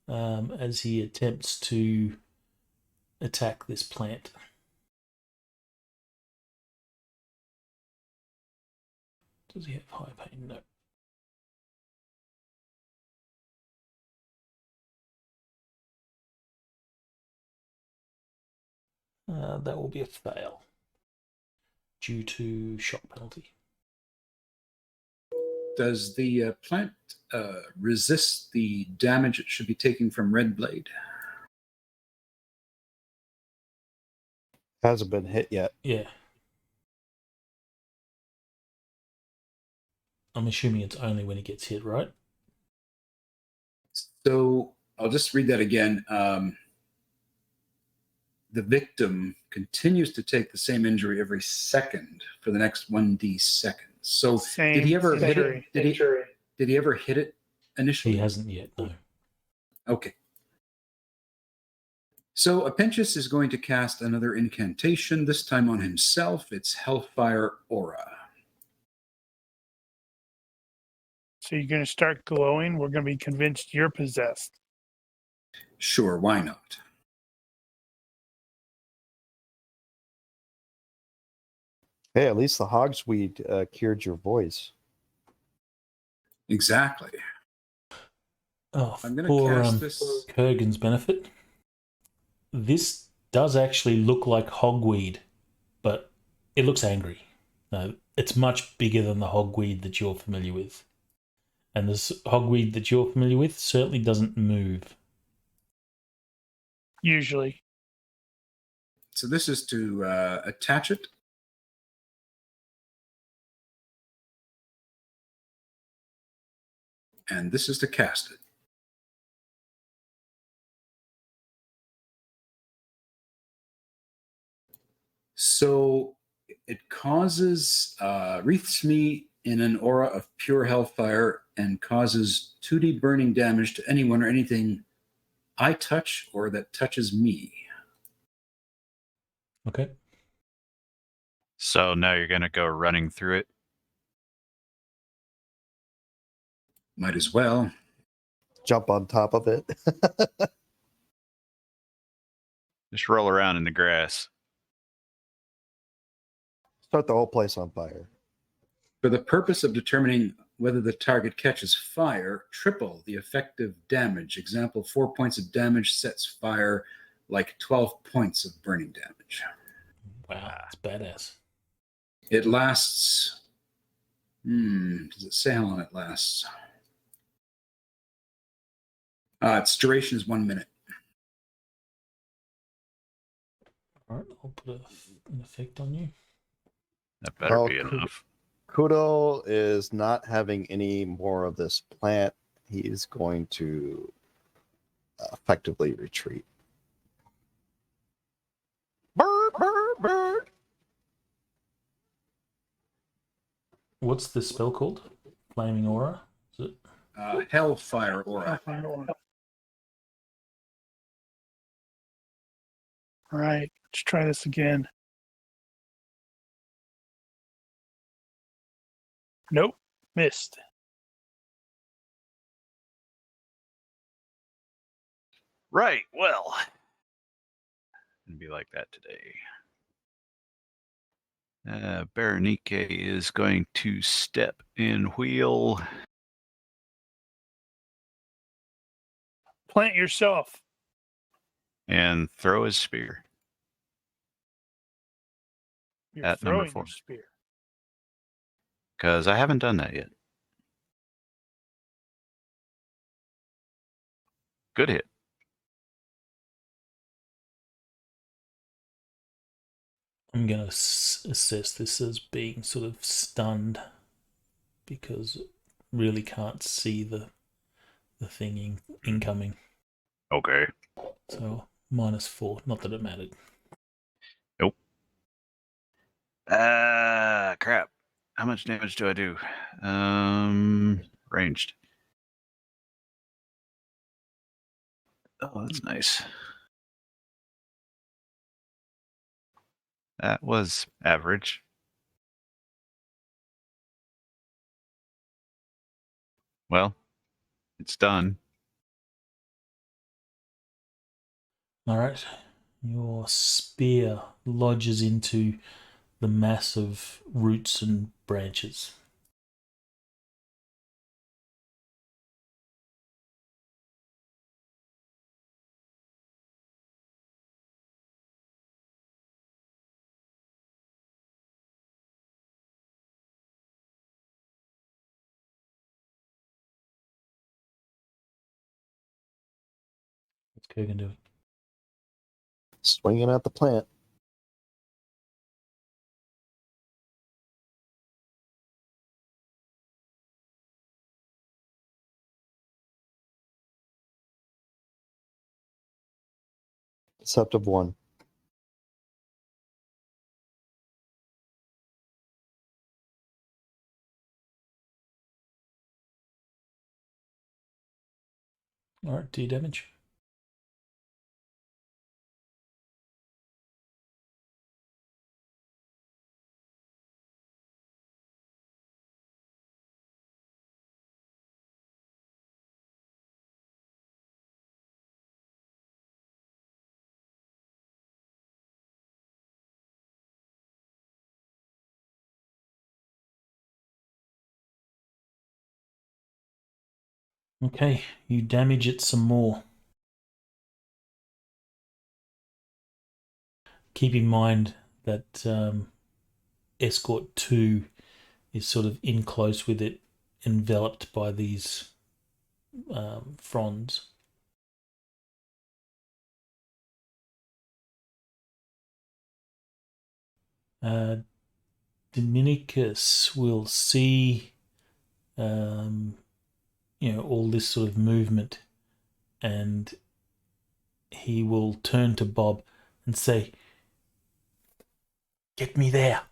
A: As he attempts to attack this plant. Does he have high pain? No. That will be a fail due to shock penalty.
D: Does the plant resist the damage it should be taking from Red Blade?
F: Hasn't been hit yet.
A: Yeah. I'm assuming it's only when he gets hit, right?
D: So I'll just read that again. The victim continues to take the same injury every second for the next 1d seconds. So
B: Same
D: did he ever hit
B: injury.
D: it? Did he ever hit it initially?
A: He hasn't yet, no.
D: Okay. So Apentius is going to cast another incantation, this time on himself. It's Hellfire Aura.
B: So you're going to start glowing. We're going to be convinced you're possessed.
D: Sure, why not?
F: Hey, at least the Hogweed cured your voice.
D: Exactly.
A: Oh,
D: I'm going to
A: for
D: cast this.
A: Kurgan's benefit, this does actually look like hogweed, but it looks angry. No, it's much bigger than the hogweed that you're familiar with. And this hogweed that you're familiar with certainly doesn't move.
B: Usually.
D: So this is to attach it. And this is to cast it. So it wreaths me in an aura of pure hellfire and causes 2d burning damage to anyone or anything I touch or that touches me.
A: Okay.
C: So now you're going to go running through it.
D: Might as well.
F: Jump on top of it.
C: Just roll around in the grass.
F: Start the whole place on fire.
D: For the purpose of determining whether the target catches fire, triple the effective damage. Example, 4 points of damage sets fire like 12 points of burning damage.
A: Wow, that's badass.
D: It lasts... does it say how long it lasts? Its duration is 1 minute.
A: All right, I'll put an effect on you.
C: That better
F: Oh,
C: be
F: cool.
C: enough.
F: Kudo is not having any more of this plant. He is going to effectively retreat. Bird, bird, bird.
A: What's this spell called? Flaming Aura? Is it?
D: Hellfire Aura.
B: All right, let's try this again. Nope, missed.
C: Right. Well, it'd be like that today. Ronnke is going to step and wheel.
B: Plant yourself.
C: And throw his spear
B: You're
C: at number
B: throwing
C: 4.
B: your spear.
C: Because I haven't done that yet. Good hit.
A: I'm going to assess this as being sort of stunned because really can't see the thing incoming.
C: Okay.
A: So -4. Not that it mattered.
C: Nope. Crap. How much damage do I do? Ranged. Oh, that's nice. That was average. Well, it's done.
A: All right. Your spear lodges into the mass of roots and branches. What's Kurgan doing?
F: Swinging at the plant. Deceptive 1.
A: All right, 2 damage. Okay, you damage it some more. Keep in mind that Escort 2 is sort of in close with it, enveloped by these fronds. Dominicus will see, all this sort of movement, and he will turn to Bob and say, "Get me there."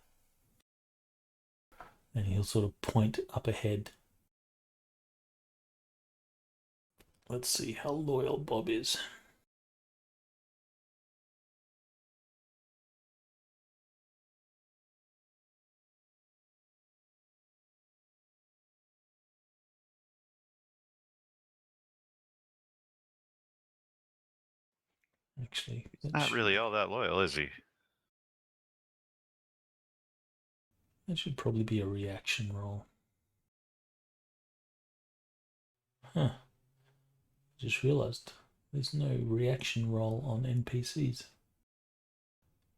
A: And he'll sort of point up ahead. Let's see how loyal Bob is. Actually,
C: Not really all that loyal, is he?
A: that should probably be a reaction roll. Huh. Just realized there's no reaction roll on NPCs.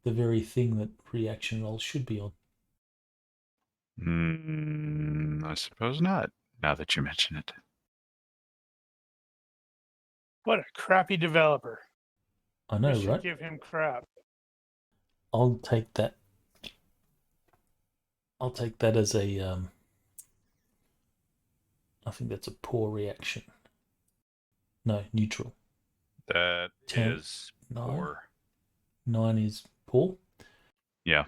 A: The very thing that reaction rolls should be on.
C: I suppose not, now that you mention it.
B: What a crappy developer.
A: I know,
B: We should
A: right?
B: give him crap.
A: I'll take that. I'll take that as a. I think that's a poor reaction. No, neutral.
C: That
A: 10,
C: is
A: 9.
C: poor.
A: 9 is poor.
C: Yeah.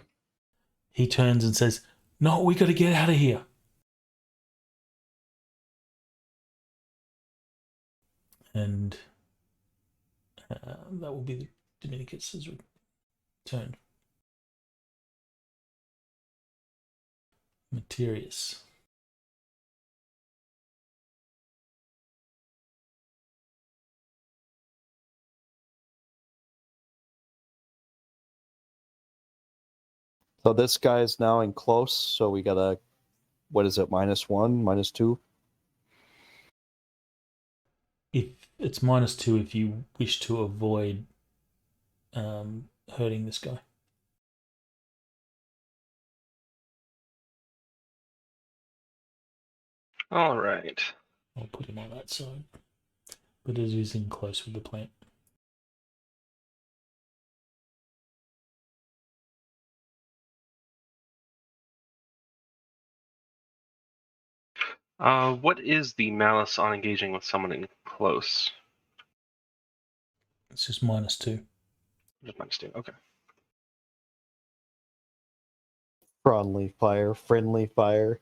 A: He turns and says, "No, we got to get out of here." And that will be the Dominicus' turn. Materius.
F: So this guy's now in close, so we got a, what is it, -1, -2?
A: If it's -2 if you wish to avoid hurting this guy.
E: All right.
A: I'll put him on that side. But it is in close with the plant.
E: What is the malice on engaging with someone in close?
A: It's just -2.
E: Just -2. Okay.
F: Friendly fire.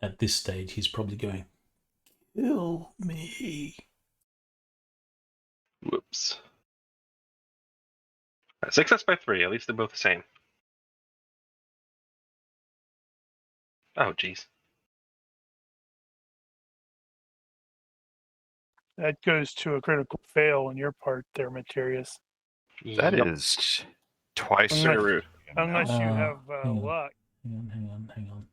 A: At this stage, he's probably going, kill me.
E: Whoops. Success by 3. At least they're both the same. Oh, jeez.
B: That goes to a critical fail on your part there, Materius.
C: That
E: Yep.
C: is twice.
B: Unless-
E: Very rude.
B: Unless you have
A: hang on.
B: luck.
A: Hang on.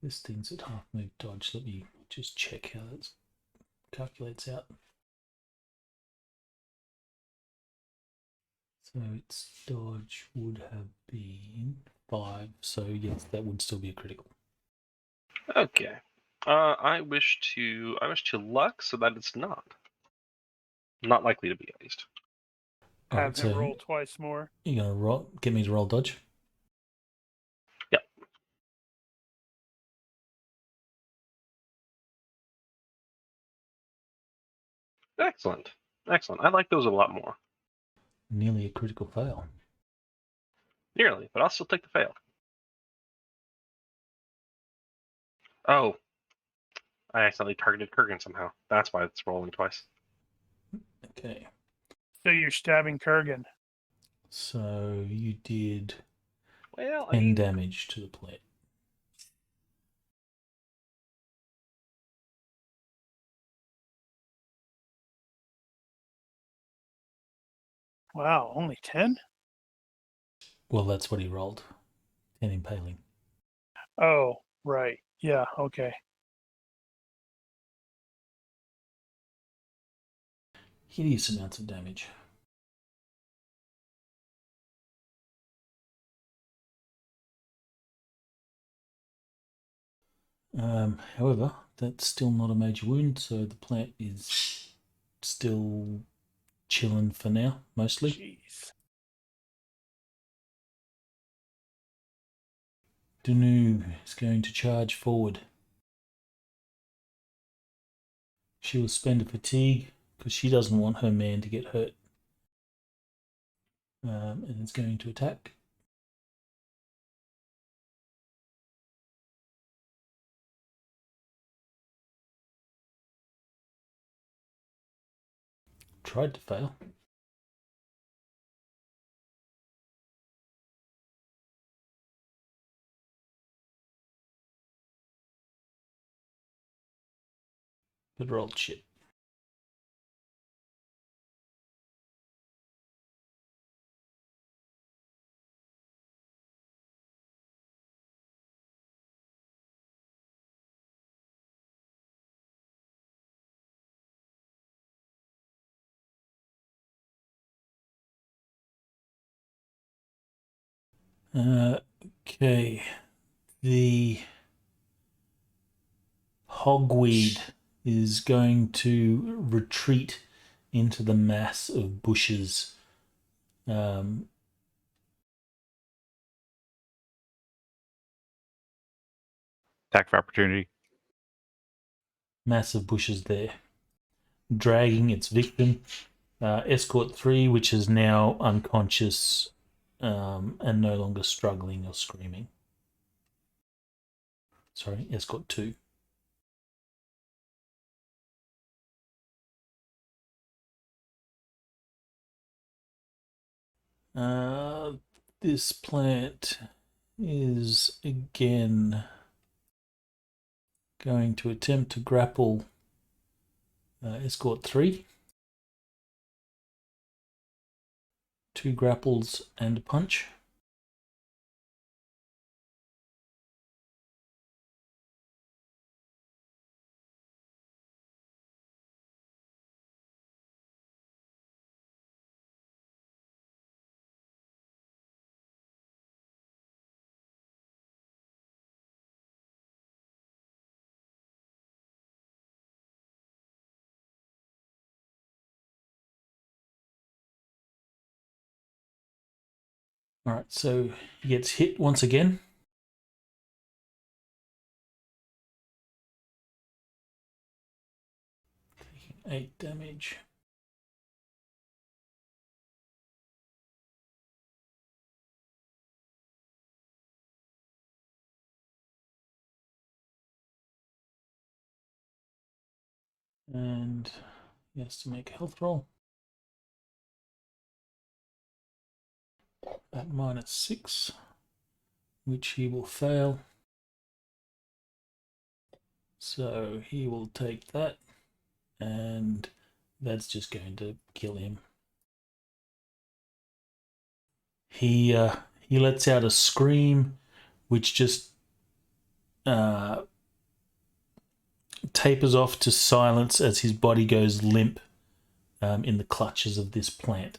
A: This thing's at half move dodge. Let me just check how that calculates out. So its dodge would have been 5. So yes, that would still be a critical.
E: Okay. I wish to luck so that it's not likely to be, at least.
A: All
B: Have
A: right,
B: him
A: so
B: roll twice more.
A: you're gonna get me to roll dodge.
E: Yep. Excellent. I like those a lot more.
A: Nearly a critical fail.
E: Nearly, but I'll still take the fail. Oh. I accidentally targeted Kurgan somehow. That's why it's rolling twice.
A: Okay.
B: So you're stabbing Kurgan.
A: So you did
E: Well,
A: 10 damage to the plant.
B: Wow, only 10?
A: Well, that's what he rolled. 10 impaling.
B: Oh, right. Yeah, okay.
A: Hideous amounts of damage. However, that's still not a major wound, so the plant is still chilling for now, mostly.
B: Jeez.
A: Danu is going to charge forward. She will spend a fatigue because she doesn't want her man to get hurt. And is going to attack. Tried to fail. But rolled shit. Okay. The Hogweed is going to retreat into the mass of bushes.
C: Attack of opportunity.
A: Massive bushes there, dragging its victim. Escort 3, which is now unconscious and no longer struggling or screaming. Sorry, Escort 2. This plant is again going to attempt to grapple Escort 3. 2 grapples and a punch. All right, so he gets hit once again. Taking 8 damage. And he has to make a health roll. At -6, which he will fail. So he will take that, and that's just going to kill him. He lets out a scream, which just tapers off to silence as his body goes limp in the clutches of this plant.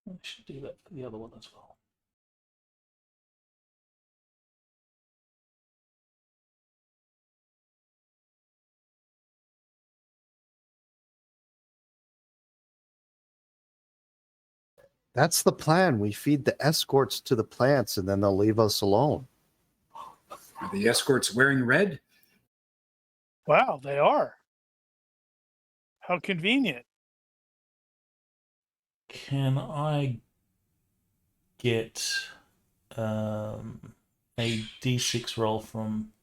A: I should do that for the other one as well.
F: That's the plan. We feed the escorts to the plants and then they'll leave us alone.
D: Are the escorts wearing red?
B: Wow, they are. How convenient.
A: Can I get a D6 roll from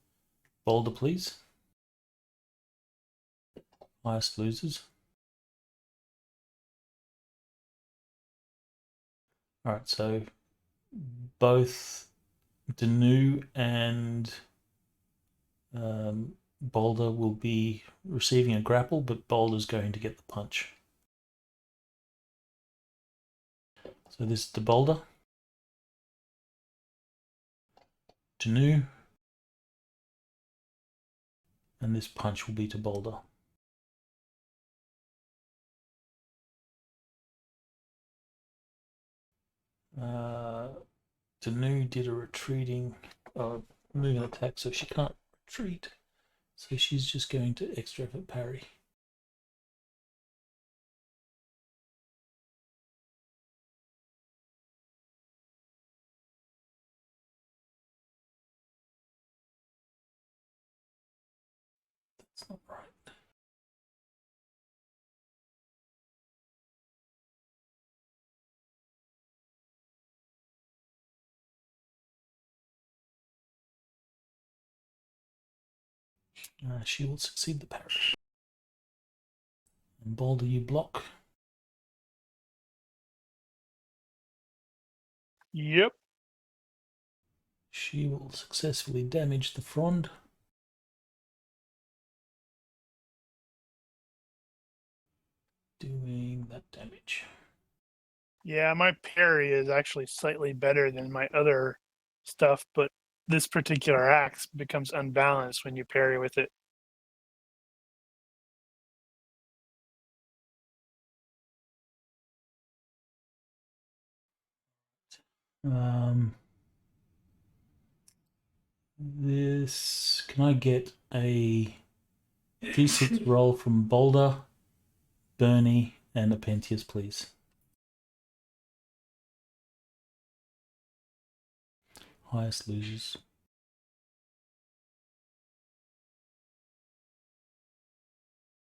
A: Boulder, please? Highest losers. Alright, so both Danu and Boulder will be receiving a grapple, but Boulder's going to get the punch. So this is to Boulder. Danu. And this punch will be to Boulder. Danu did a retreating, moving attack, so she can't retreat. So she's just going to extra effort parry. That's not right. She will succeed the parry. And Boulder, you block.
B: Yep.
A: She will successfully damage the frond. Doing that damage.
B: Yeah, my parry is actually slightly better than my other stuff, but this particular axe becomes unbalanced when you parry with it.
A: This, can I get a D6 roll from Boulder, Bernie, and Apentius, please? Highest losers.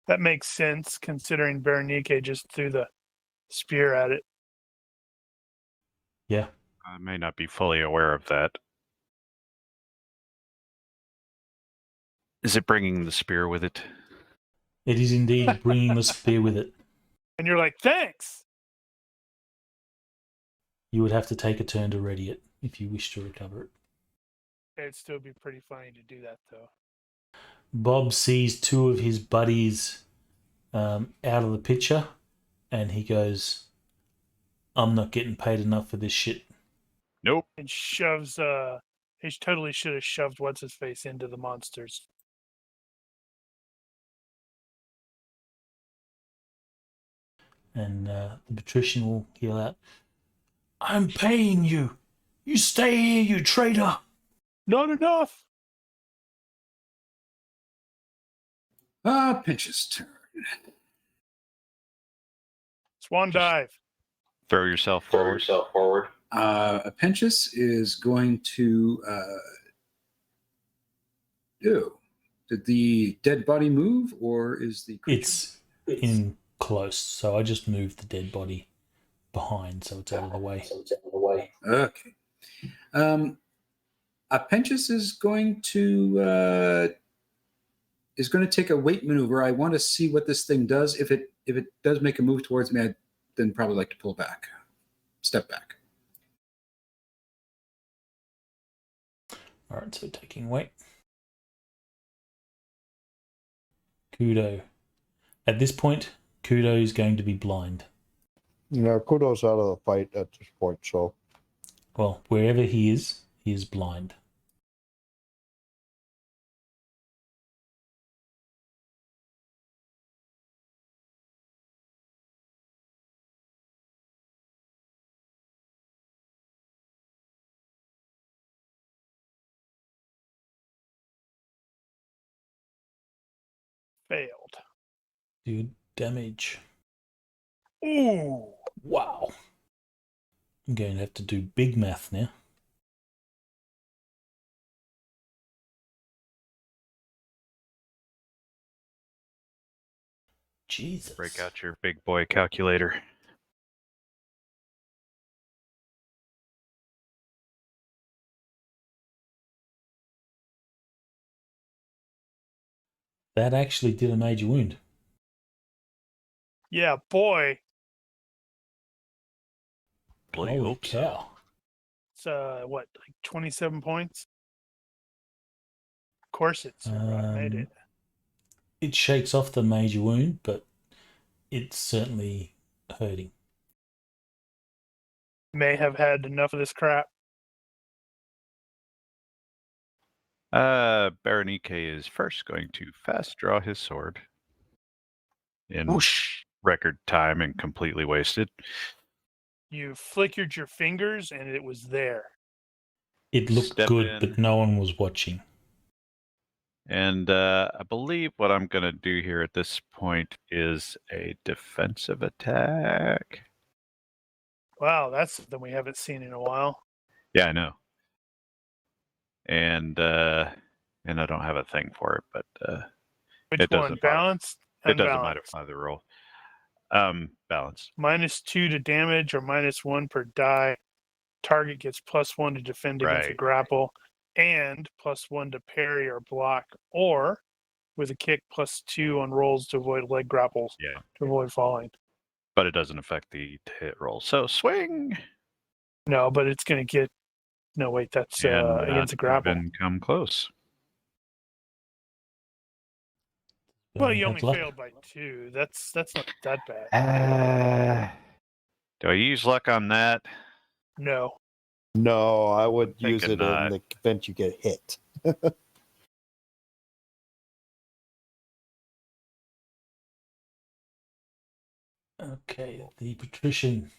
B: That makes sense considering Berenice just threw the spear at it.
A: Yeah.
C: I may not be fully aware of that. Is it bringing the spear with it?
A: It is indeed bringing the spear with it.
B: And you're like, thanks.
A: You would have to take a turn to ready it if you wish to recover it.
B: It'd still be pretty funny to do that, though.
A: Bob sees two of his buddies out of the picture, and he goes, I'm not getting paid enough for this shit.
C: Nope.
B: And shoves, he totally should have shoved what's-his-face into the monsters.
A: And the patrician will yell out, I'm paying you! You stay here, you traitor!
B: Not enough!
D: Pinch's turn.
B: Swan dive.
C: Throw yourself forward.
D: Pinch's is going to did the dead body move, or is the creature?
A: It's in close, so I just moved the dead body behind, so it's out of the way.
D: Okay. Pinch's is going to take a weight maneuver. I want to see what this thing does. If it does make a move towards me, I'd then probably like to pull back, step back.
A: All right, so taking weight. Kudo. At this point, Kudo is going to be blind.
F: Kudo's out of the fight at this point, so.
A: Well, wherever he is blind.
B: Failed.
A: Do damage.
B: Ooh.
A: Wow. I'm going to have to do big math now. Jesus.
C: Break out your big boy calculator.
A: That actually did a major wound.
B: Yeah, boy.
C: Bloody
A: Holy
C: hope so.
A: cow.
B: It's, like 27 points? Of course it's made it.
A: It shakes off the major wound, but it's certainly hurting.
B: May have had enough of this crap.
C: Ronnke is first going to fast draw his sword in record time and completely wasted.
B: You flickered your fingers and it was there.
A: It looked
C: Step
A: good,
C: in.
A: but no one was watching.
C: And I believe what I'm going to do here at this point is a defensive attack.
B: Wow, that's something we haven't seen in a while.
C: Yeah, I know. And I don't have a thing for it, but
B: Which
C: it
B: one?
C: doesn't
B: Balanced?
C: it doesn't
B: Unbalanced.
C: modify the roll. Balance.
B: -2 to damage or -1 per die. Target gets +1 to defend against a
C: Right.
B: grapple and +1 to parry or block, or with a kick +2 on rolls to avoid leg grapples
C: Yeah.
B: to avoid falling.
C: But it doesn't affect the hit roll. So swing.
B: No, but it's going to get. No, wait, that's
C: And
B: against a grapple.
C: even come close.
B: Well, you
A: Bad
B: only
A: luck.
B: failed by 2. That's not that bad.
C: Do I use luck on that?
B: No.
F: No, I would use
C: Thinking
F: it
C: not.
F: in the event you get hit.
A: Okay, the patrician.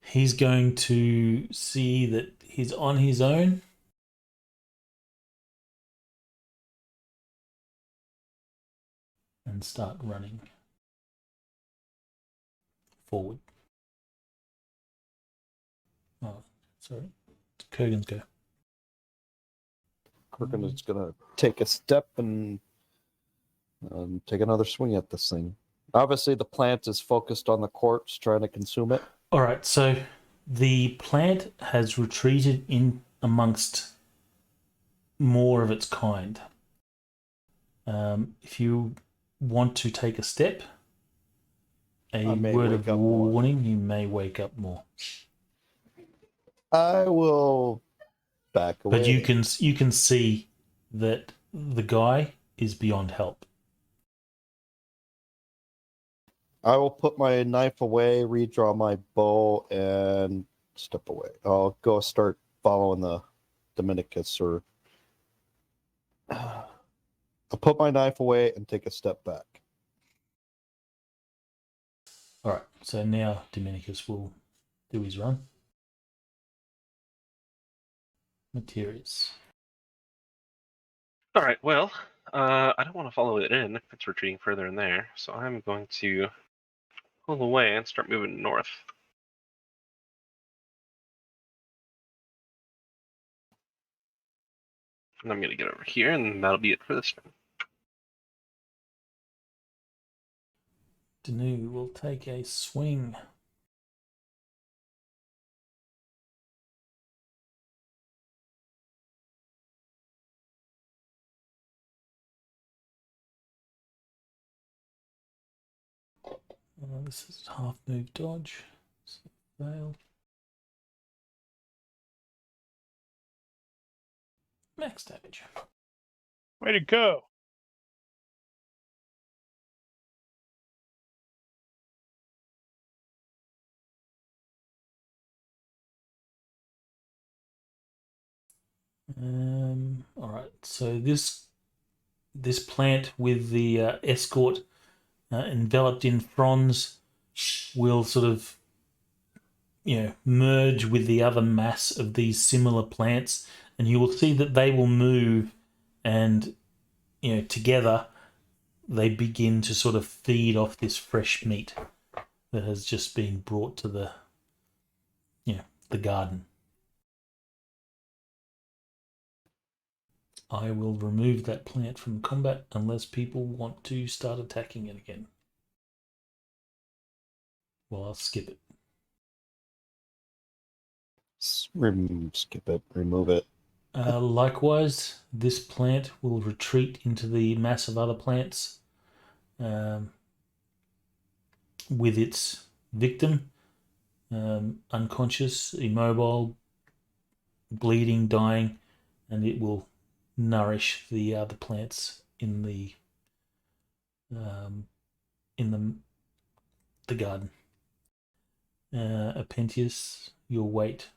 A: He's going to see that he's on his own. And start running forward. Oh, sorry. It's Kurgan's go.
F: Kurgan is going to take a step and take another swing at this thing. Obviously, the plant is focused on the corpse, trying to consume it.
A: All right, so the plant has retreated in amongst more of its kind. If you want to take a step, a
F: I may
A: word
F: wake
A: of
F: up more.
A: warning, you may wake up more.
F: I will back away.
A: But you can see that the guy is beyond help.
F: I will put my knife away, redraw my bow, and step away. I'll go start following the Dominicus, or I'll put my knife away and take a step back.
A: All right, so now Dominicus will do his run. Materials.
E: All right. Well, I don't want to follow it in if it's retreating further in there, so I'm going to pull away and start moving north. And I'm going to get over here, and that'll be it for this turn.
A: Danu will take a swing. This is half move dodge. So fail. Max damage.
B: Way to go.
A: All right. So this plant with the escort enveloped in fronds will sort of, merge with the other mass of these similar plants, and you will see that they will move, and together they begin to sort of feed off this fresh meat that has just been brought to the garden. I will remove that plant from combat unless people want to start attacking it again. Well, I'll skip it.
F: Skip it, remove it.
A: Likewise, this plant will retreat into the mass of other plants with its victim, unconscious, immobile, bleeding, dying, and it will nourish the other plants in the garden. Apentius, your weight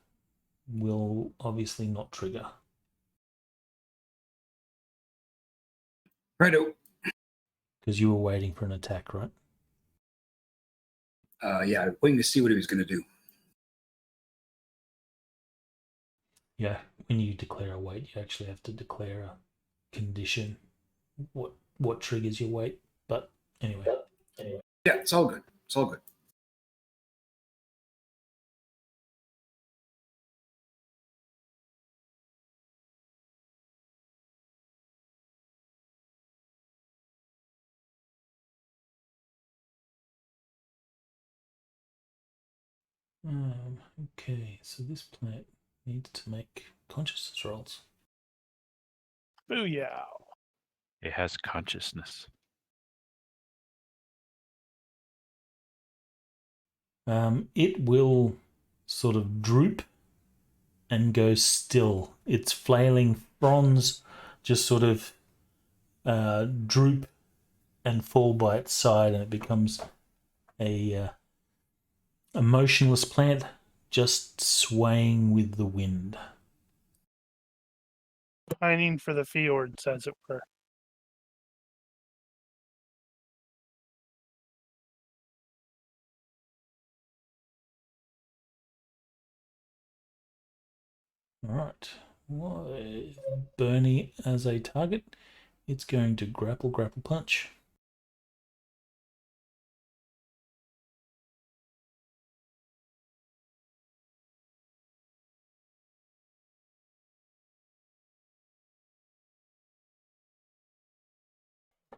A: will obviously not trigger.
D: Righto.
A: Because you were waiting for an attack, right?
D: Yeah, waiting to see what he was going to do.
A: Yeah, when you declare a weight, you actually have to declare a condition. What triggers your weight? But anyway.
D: Yeah, it's all good. It's all good.
A: Okay, so this plant needs to make consciousness rolls.
B: Booyah.
C: It has consciousness.
A: It will sort of droop and go still. Its flailing fronds just sort of droop and fall by its side, and it becomes a motionless plant just swaying with the wind.
B: Pining for the fjords, as it were.
A: All right. With Bernie as a target, it's going to grapple punch.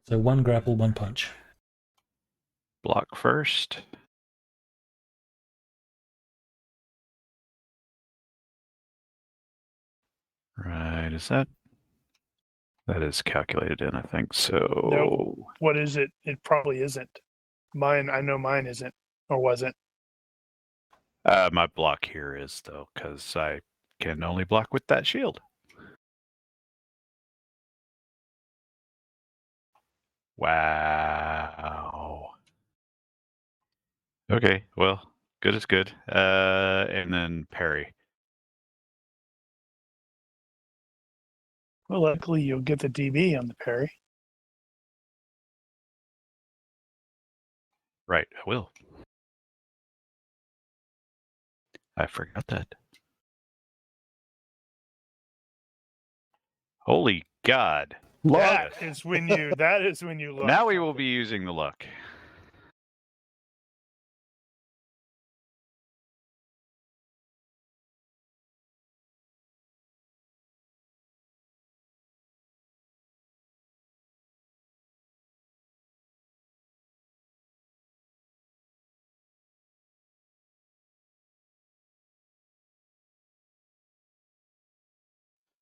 A: So one grapple, one punch.
C: block first. Right, is that? That is calculated in, I think. So
B: Nope. What is it? It probably isn't. Mine, I know mine isn't or wasn't.
C: my block here is though, because I can only block with that shield. Wow. Okay, well, good is good. And then parry.
B: Well, luckily you'll get the DB on the parry.
C: Right, I will. I forgot that. Holy God.
B: That is when you look.
C: Now we will be using the luck.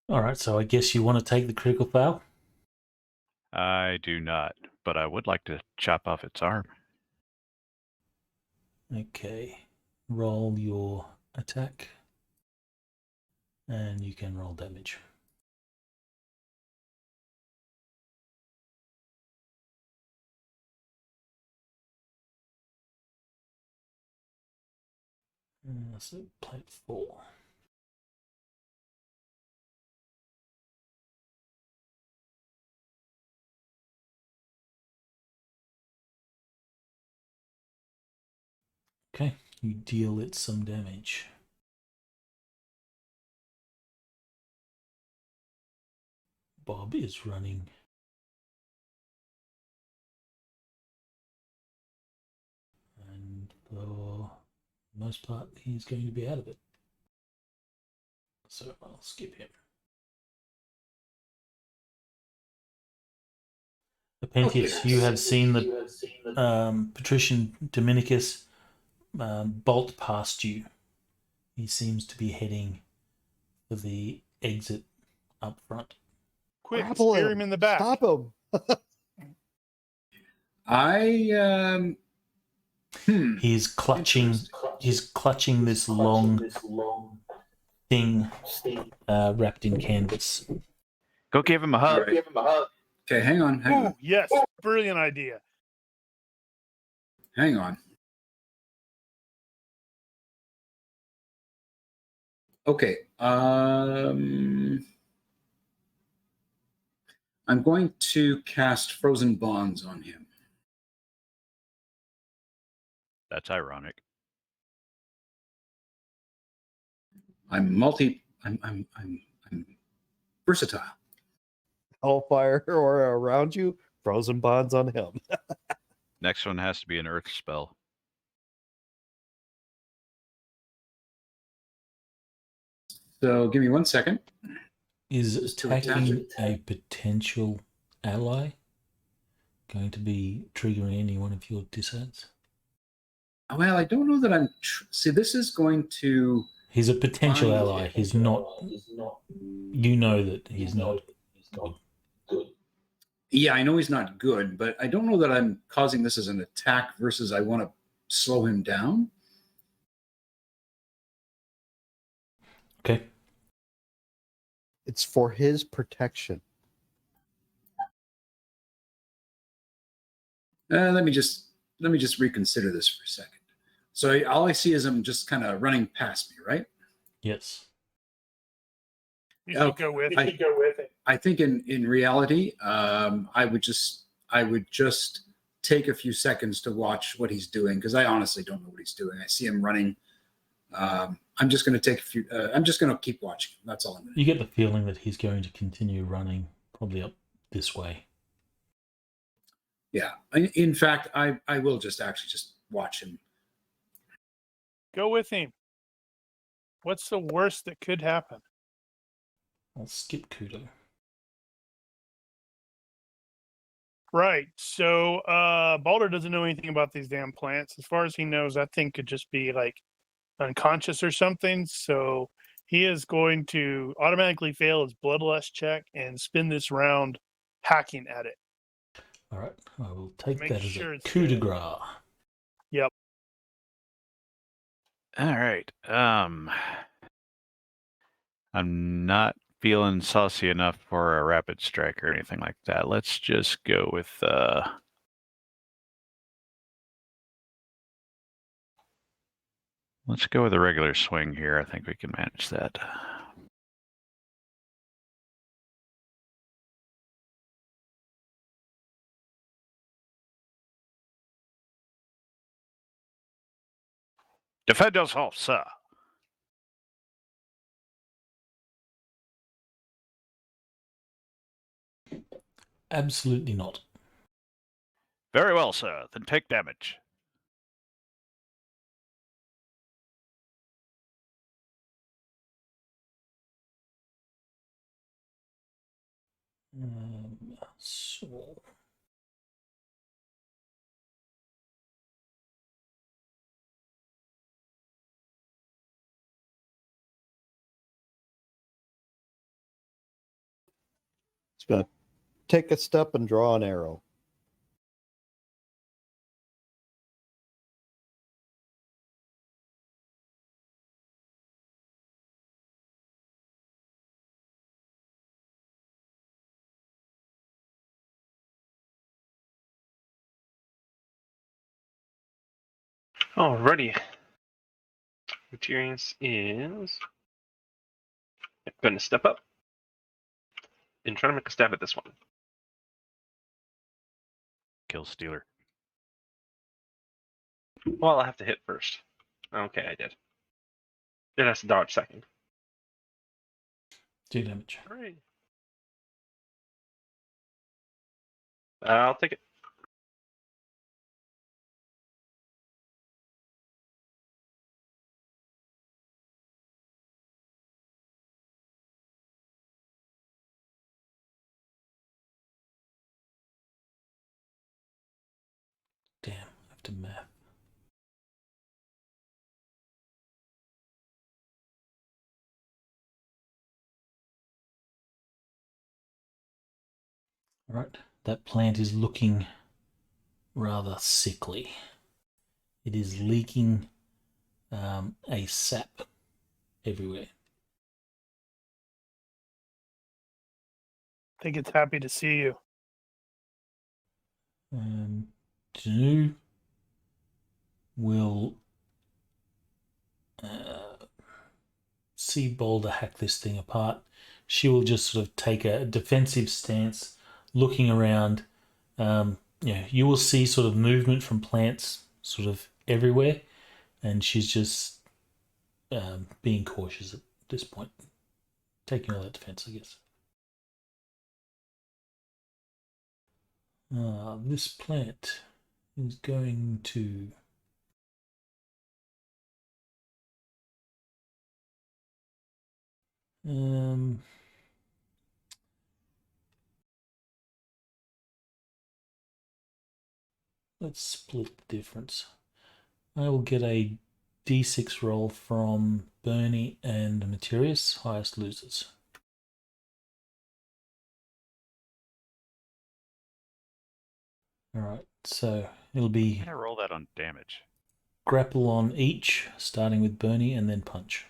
A: All right, so I guess you want to take the critical fail?
C: I do not, but I would like to chop off its arm.
A: Okay. Roll your attack. And you can roll damage. So plate 4. Okay, you deal it some damage. Bob is running. And for the most part, he's going to be out of it. So I'll skip him. Apentius, you have seen the patrician Dominicus bolt past you. He seems to be heading for the exit up front.
B: Quick,
F: Grapple
B: spear him in the back.
F: Stop him.
A: He's clutching. He's clutching this long thing wrapped in canvas.
C: Go give him a hug.
D: Right. Okay, hang on.
B: Ooh, yes, brilliant idea.
D: Hang on. Okay. I'm going to cast Frozen Bonds on him.
C: That's ironic.
D: I'm versatile.
F: Hellfire or around you, frozen bonds on him.
C: Next one has to be an earth spell.
D: So give me 1 second.
A: Is
D: Just to attack
A: attacking
D: it.
A: a potential ally going to be triggering any one of your disadds?
D: Well, I don't know that I'm. See, this is going to.
A: He's a potential
D: Fine.
A: ally. He's not. You know that he's not good.
D: Yeah, I know he's not good, but I don't know that I'm causing this as an attack versus I want to slow him down.
A: Okay.
F: It's for his protection.
D: Let me just reconsider this for a second. So all I see is him just kind of running past me, right?
A: Yes.
B: You should go with it.
D: I think in reality, I would just take a few seconds to watch what he's doing because I honestly don't know what he's doing. I see him running. I'm just going to take a few. I'm just going to keep watching. That's all I'm going to do.
A: You get the feeling that he's going to continue running, probably up this way.
D: Yeah. In fact, I will just watch him.
B: Go with him. What's the worst that could happen?
A: I'll skip Kudo.
B: Right. So Balder doesn't know anything about these damn plants. As far as he knows, that thing could just be like unconscious or something. So he is going to automatically fail his bloodlust check and spin this round hacking at it.
A: All right, I will take
B: Make
A: that as
B: sure
A: a
B: it's
A: coup de
B: dead.
A: grace.
B: Yep.
C: All right. I'm not feeling saucy enough for a rapid strike or anything like that. Let's just go with let's go with a regular swing here. I think we can manage that. Defend yourself, sir.
A: Absolutely not.
C: Very well, sir. Then take damage.
A: So
F: It's going to take a step and draw an arrow.
E: Alrighty. Materials is going to step up and try to make a stab at this one.
C: Kill Stealer.
E: Well, I have to hit first. Okay, I did. It has to dodge second.
A: 2 damage.
E: Alright. I'll take it.
A: Damn, I have to math. All right, that plant is looking rather sickly. It is leaking a sap everywhere.
B: I think it's happy to see you.
A: Janu will see Boulder hack this thing apart. She will just sort of take a defensive stance, looking around. You will see sort of movement from plants sort of everywhere, and she's just being cautious at this point, taking all that defense, I guess. This plant is going to let's split the difference. I will get a d6 roll from Bernie and Materius, highest losers. Alright, so it'll be
C: I'm gonna roll that on damage.
A: grapple on each, starting with Bernie and then punch.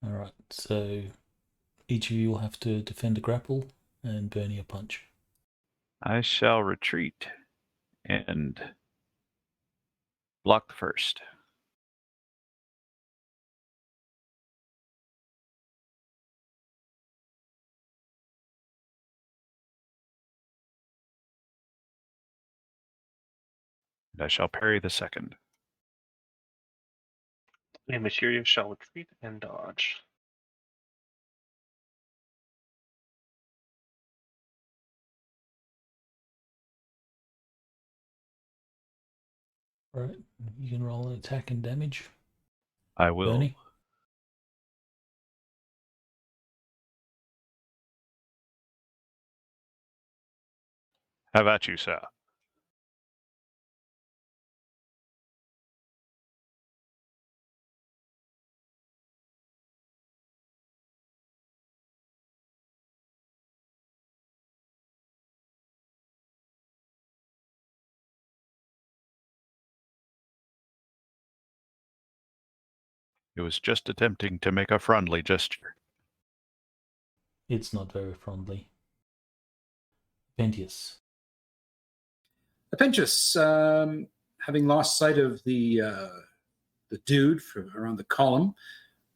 A: Alright, so each of you will have to defend a grapple and Bernie a punch.
C: I shall retreat and block the first. And I shall parry the second.
E: And material shall retreat and dodge.
A: Right. You can roll an attack and damage.
C: I will.
A: Bernie?
C: How about you, sir? It was just attempting to make a friendly gesture.
A: It's not very friendly. Ventius.
D: Pentius, having lost sight of the dude from around the column,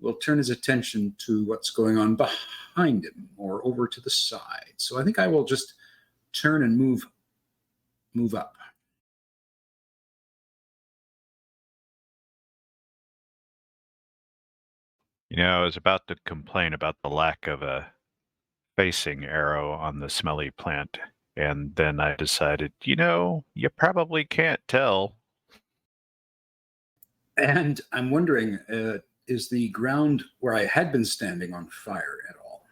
D: will turn his attention to what's going on behind him or over to the side. So I think I will just turn and move up.
C: You know, I was about to complain about the lack of a facing arrow on the smelly plant, and then I decided, you know, you probably can't tell.
D: And I'm wondering, is the ground where I had been standing on fire at all?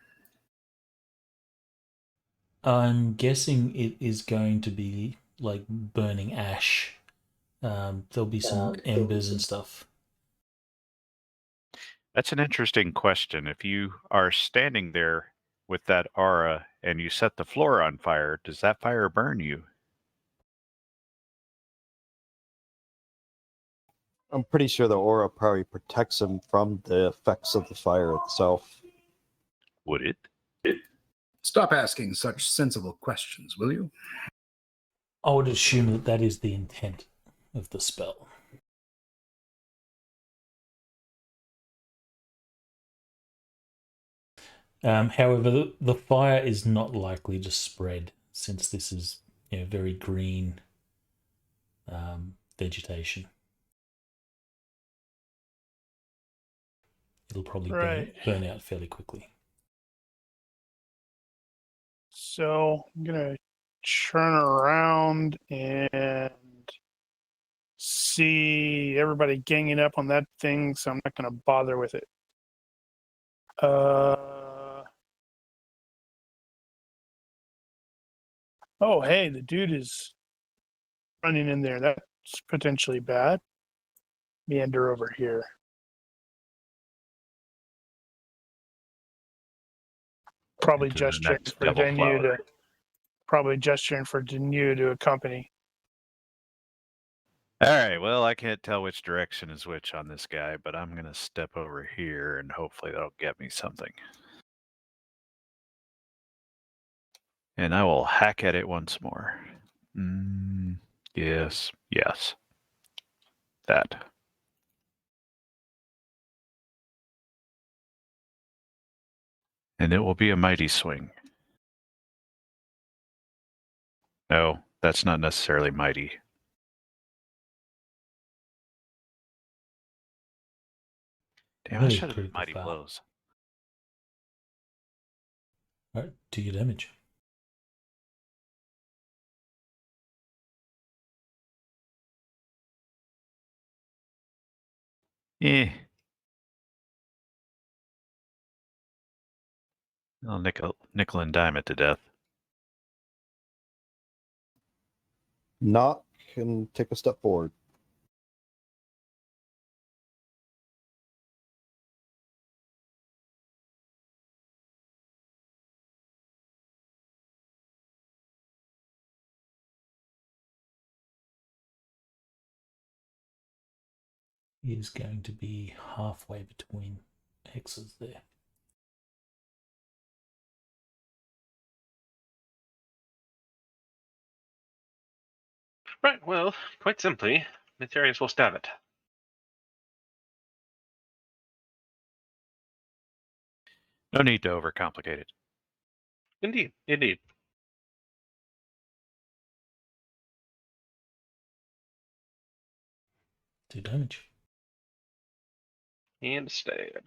A: I'm guessing it is going to be like burning ash. There'll be some embers and stuff.
C: That's an interesting question. If you are standing there with that aura and you set the floor on fire, does that fire burn you?
F: I'm pretty sure the aura probably protects him from the effects of the fire itself.
C: Would it?
D: Stop asking such sensible questions, will you?
A: I would assume that that is the intent of the spell. However, the fire is not likely to spread since this is very green vegetation. It'll probably burn out fairly quickly.
B: So I'm gonna turn around and see everybody ganging up on that thing, so I'm not gonna bother with it. Oh, hey, the dude is running in there. That's potentially bad. Meander over here. Probably
C: Into the
B: gesturing
C: next
B: for
C: devil
B: Denu
C: flower.
B: to accompany.
C: All right, well, I can't tell which direction is which on this guy, but I'm going to step over here and hopefully that'll get me something. And I will hack at it once more. Yes. That. And it will be a mighty swing. No, that's not necessarily mighty. Damn, I
A: Very
C: should have
A: critical
C: mighty
A: foul.
C: blows.
A: Alright, do your damage.
C: I'll nickel and dime it to death.
F: Knock and take a step forward.
A: He is going to be halfway between hexes there.
E: Right, well, quite simply, Matthias will stab it.
C: No need to overcomplicate it.
E: Indeed.
A: Do damage.
E: And stab.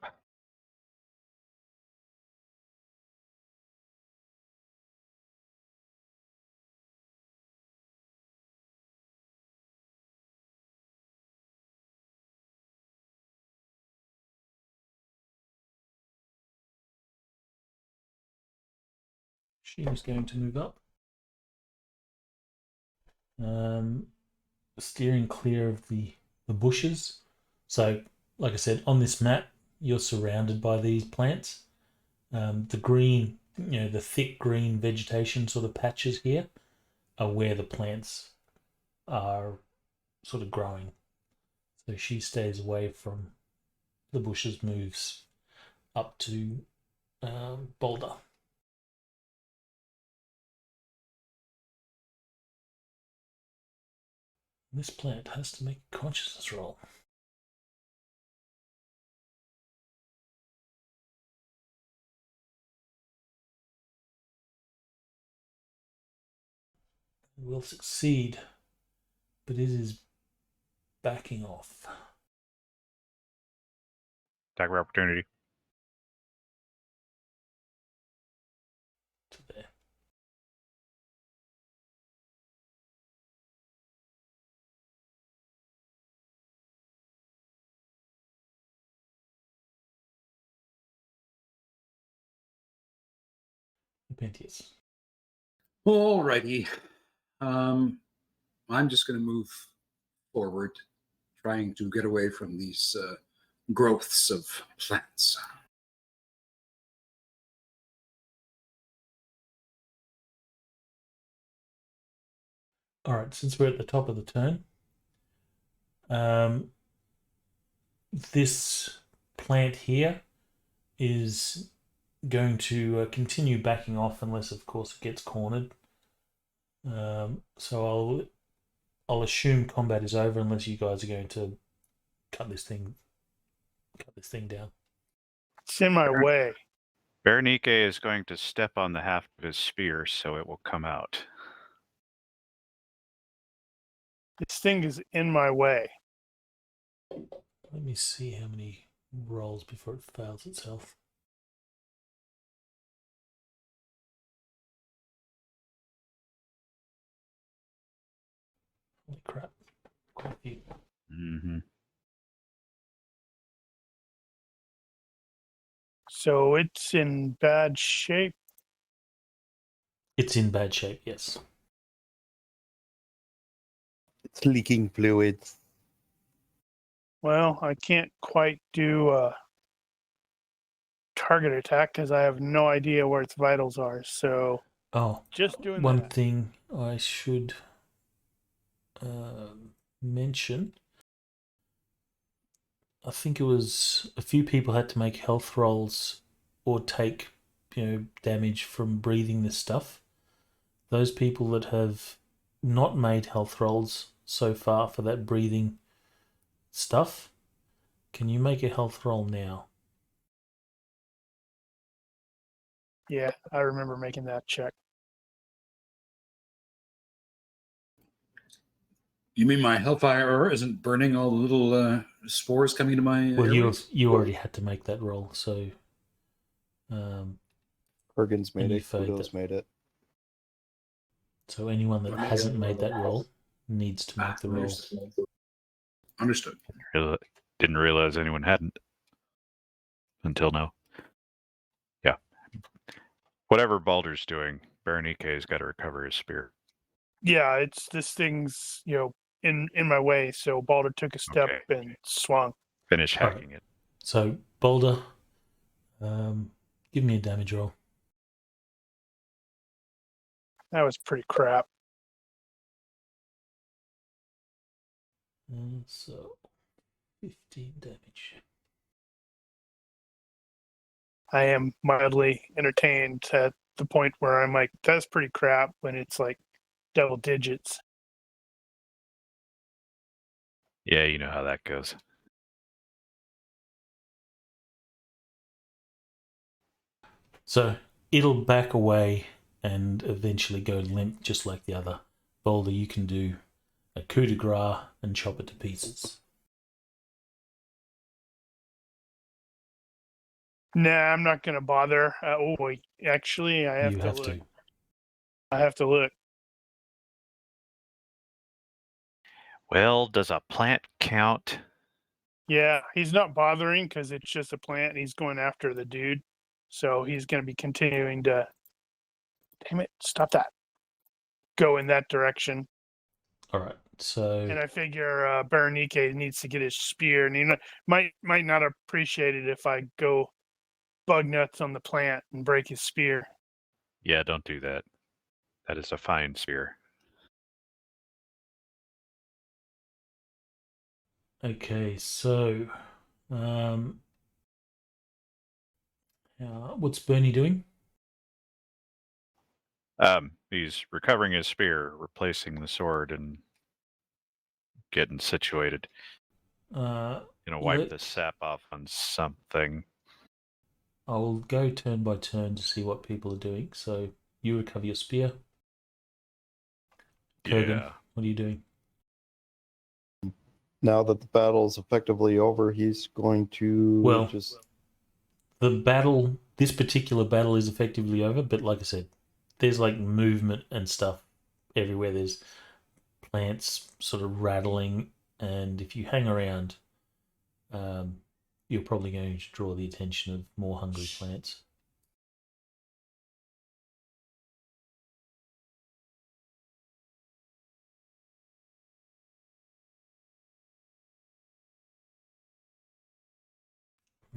A: She's going to move up. Steering clear of the bushes. So, like I said, on this map, you're surrounded by these plants. The green, the thick green vegetation sort of patches here are where the plants are sort of growing. So she stays away from the bushes, moves up to Boulder. This plant has to make a consciousness roll. It will succeed, but it is backing off.
C: Attack of opportunity.
A: To there. Pentius.
D: Alrighty. I'm just going to move forward, trying to get away from these growths of plants.
A: All right, since we're at the top of the turn, this plant here is going to continue backing off unless, of course, it gets cornered. So I'll assume combat is over unless you guys are going to cut this thing down.
B: It's in my way.
C: Ronnke is going to step on the haft of his spear so it will come out.
B: This thing is in my way.
A: Let me see how many rolls before it fails itself. Holy crap. Quite a few.
C: Mm-hmm.
B: So it's in bad shape.
A: It's in bad shape, yes.
F: It's leaking fluids.
B: Well, I can't quite do a target attack because I have no idea where its vitals are. So
A: Oh,
B: just doing
A: one
B: that.
A: thing I should mention. I think it was a few people had to make health rolls or take, damage from breathing this stuff. Those people that have not made health rolls so far for that breathing stuff, can you make a health roll now?
B: Yeah, I remember making that check.
D: You mean my hellfire isn't burning all the little spores coming to my
A: Well,
D: airways?
A: you already had to make that roll, so
F: Kurgan's made
A: And you
F: it.
A: failed
F: Kudo's
A: it.
F: made it.
A: so anyone that hasn't made that roll needs to make the roll.
D: Understood.
C: Didn't realize anyone hadn't until now. Yeah. Whatever Baldur's doing, Ronnke's got to recover his spear.
B: Yeah, this thing's in my way. So Balder took a step
C: Okay.
B: and swung.
C: Finish
A: All right.
C: hacking it.
A: So Boulder, give me a damage roll.
B: That was pretty crap.
A: So 15 damage.
B: I am mildly entertained at the point where I'm like, that's pretty crap when it's like double digits.
C: Yeah, you know how that goes.
A: So it'll back away and eventually go limp just like the other. Boulder, you can do a coup de grace and chop it to pieces.
B: Nah, I'm not gonna bother. Actually, I have
A: You
B: to
A: have
B: look.
A: to.
B: I have to look.
C: Well, does a plant count?
B: Yeah, he's not bothering because it's just a plant and he's going after the dude. So he's going to be continuing to damn it, stop that. Go in that direction.
A: All right. So
B: And I figure Ronnke needs to get his spear, and he might not appreciate it if I go bug nuts on the plant and break his spear.
C: Yeah, don't do that. That is a fine spear.
A: okay. So, what's Bernie doing?
C: He's recovering his spear, replacing the sword, and getting situated. Wipe
A: Let-
C: the sap off on something.
A: I'll go turn by turn to see what people are doing. So you recover your spear. Kurgan,
C: Yeah.
A: what are you doing?
F: Now that the battle's effectively over, he's going to
A: Well,
F: just.
A: This particular battle is effectively over, but like I said, there's like movement and stuff everywhere. There's plants sort of rattling, and if you hang around, you're probably going to draw the attention of more hungry plants.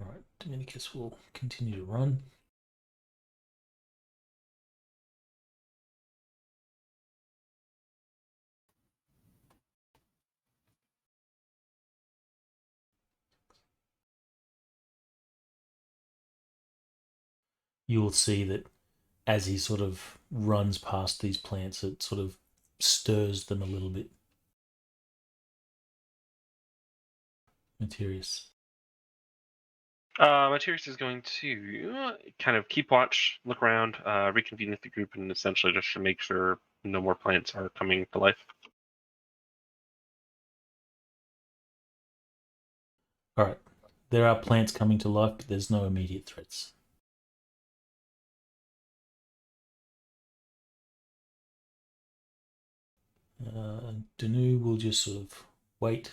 A: Alright, Dominicus will continue to run. You'll see that as he sort of runs past these plants, it sort of stirs them a little bit. Materius.
E: Materius is going to kind of keep watch, look around, reconvene with the group, and essentially just to make sure no more plants are coming to life.
A: Alright, there are plants coming to life, but there's no immediate threats. Danu will just sort of wait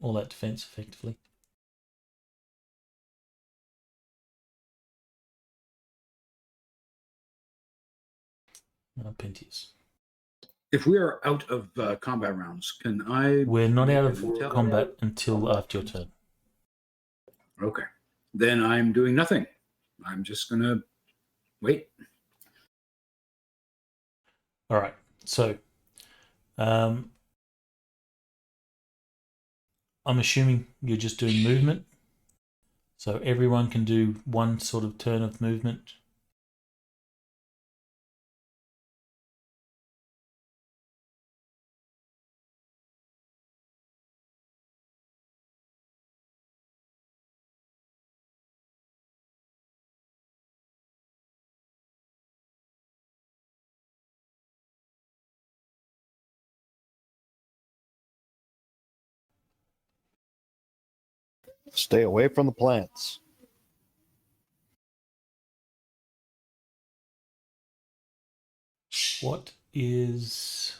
A: all that defense effectively. Pentius.
D: If we are out of combat rounds, can I?
A: We're not
D: make
A: out
D: an
A: of
D: intel-
A: combat until after your turn.
D: Okay. Then I'm doing nothing. I'm just going to wait.
A: All right. So, I'm assuming you're just doing movement. So everyone can do one sort of turn of movement.
F: Stay away from the plants.
A: What is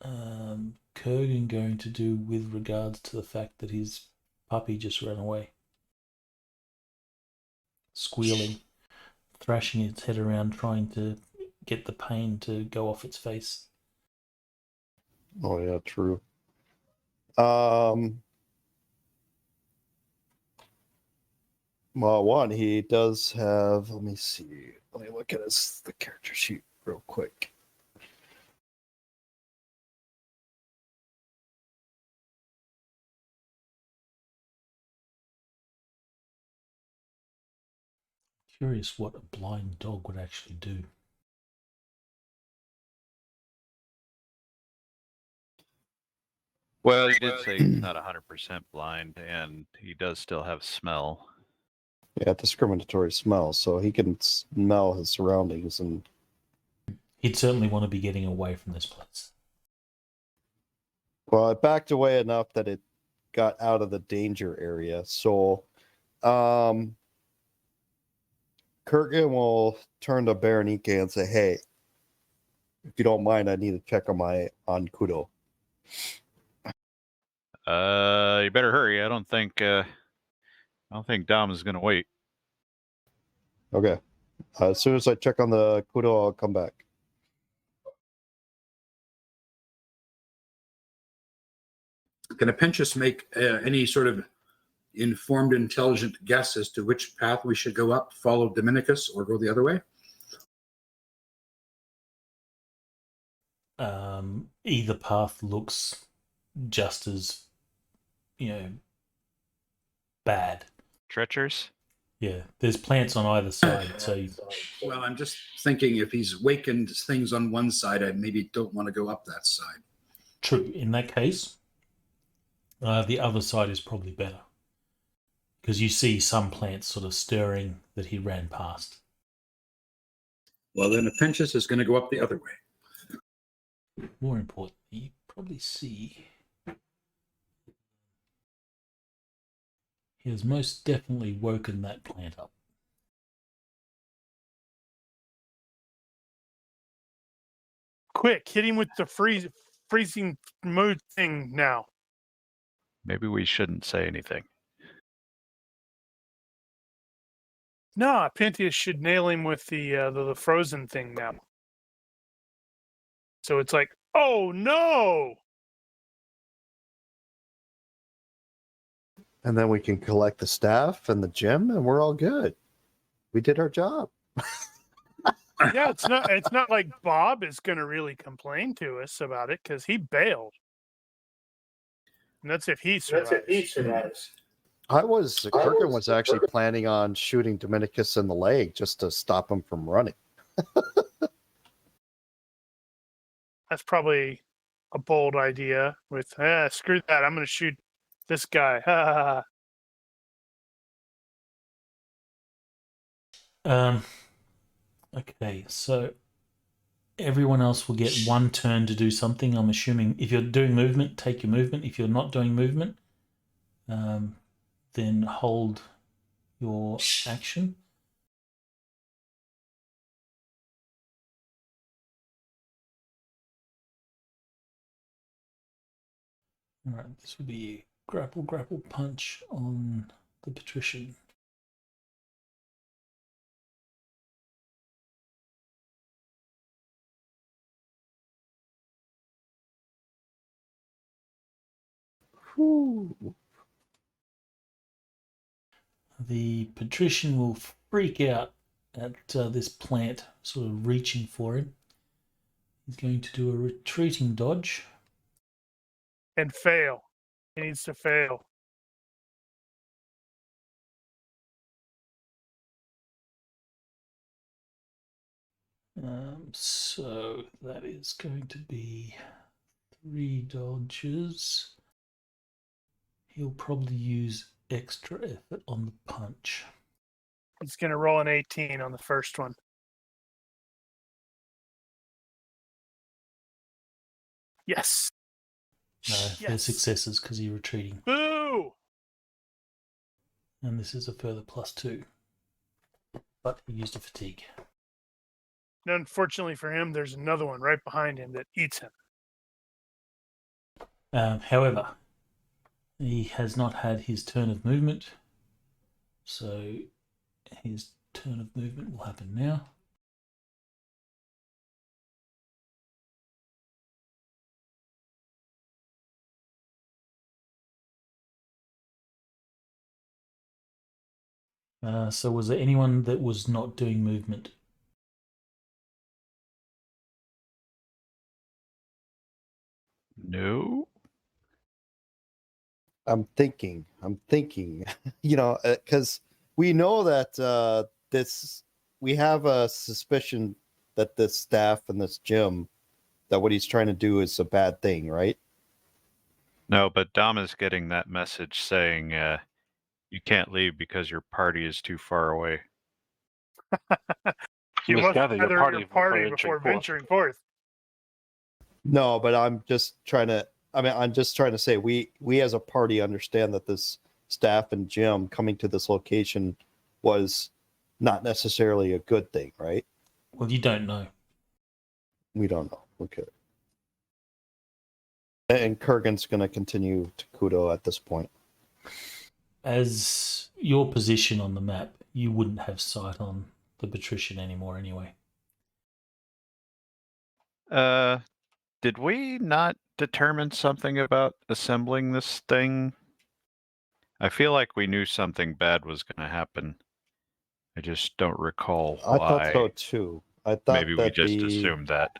A: Kurgan going to do with regards to the fact that his puppy just ran away? Squealing, thrashing its head around, trying to get the pain to go off its face.
F: Oh yeah, true. Well, one, he does have. Let me see. Let me look at the character sheet real quick.
A: Curious what a blind dog would actually do.
C: Well, you did say he's not 100% blind, and he does still have smell.
F: Yeah, discriminatory smell, so he can smell his surroundings, and
A: He'd certainly want to be getting away from this place.
F: well, it backed away enough that it got out of the danger area. So, Kurgan will turn to Ronnke and say, "Hey, if you don't mind, I need to check on Kudo."
C: You better hurry. I don't think Dom is going to wait.
F: Okay. As soon as I check on the Kudo, I'll come back.
D: Can Apentius make any sort of informed, intelligent guess as to which path we should go up, follow Dominicus, or go the other way?
A: Either path looks just as, bad.
C: Treacherous?
A: Yeah, there's plants on either side, so
D: Well, I'm just thinking if he's wakened things on one side, I maybe don't want to go up that side.
A: true. In that case, the other side is probably better. Because you see some plants sort of stirring that he ran past.
D: Well, then Apentius is going to go up the other way.
A: More importantly, you probably see he has most definitely woken that plant up.
B: Quick, hit him with the freezing mood thing now.
C: Maybe we shouldn't say anything.
B: No, Pentius should nail him with the frozen thing now. So it's like, oh no!
F: And then we can collect the staff and the gem, and we're all good. We did our job.
B: Yeah, it's not like Bob is going to really complain to us about it because he bailed. And that's if he survives.
F: Kurgan was actually planning on shooting Dominicus in the leg just to stop him from running.
B: That's probably a bold idea with, screw that, I'm going to shoot this guy.
A: Okay, so everyone else will get one turn to do something. I'm assuming if you're doing movement, take your movement. If you're not doing movement, then hold your action. All right, this will be grapple punch on the patrician.
F: Whew.
A: The patrician will freak out at this plant sort of reaching for him. He's going to do a retreating dodge.
B: And fail. He needs to fail.
A: So that is going to be 3 dodges. He'll probably use extra effort on the punch.
B: He's going to roll an 18 on the first one. Yes.
A: No, they're successes because he's retreating.
B: Boo!
A: And this is a further +2. But he used a fatigue.
B: And unfortunately for him, there's another one right behind him that eats him.
A: However, he has not had his turn of movement. So his turn of movement will happen now. So was there anyone that was not doing movement?
C: No.
F: I'm thinking, because we know that we have a suspicion that this staff and this gym, that what he's trying to do is a bad thing, right?
C: No, but Dom is getting that message saying you can't leave because your party is too far away.
B: You must
E: gather
B: gather your party before venturing forth.
F: No, but I'm just trying to say we as a party understand that this staff and gym coming to this location was not necessarily a good thing, right?
A: Well, you don't know.
F: We don't know. Okay. And Kurgan's going to continue to Kudo at this point.
A: As your position on the map, you wouldn't have sight on the patrician anymore anyway.
C: Did we not determine something about assembling this thing? I feel like we knew something bad was going to happen. I just don't recall why.
F: I thought so too. I thought
C: Maybe we just assumed that.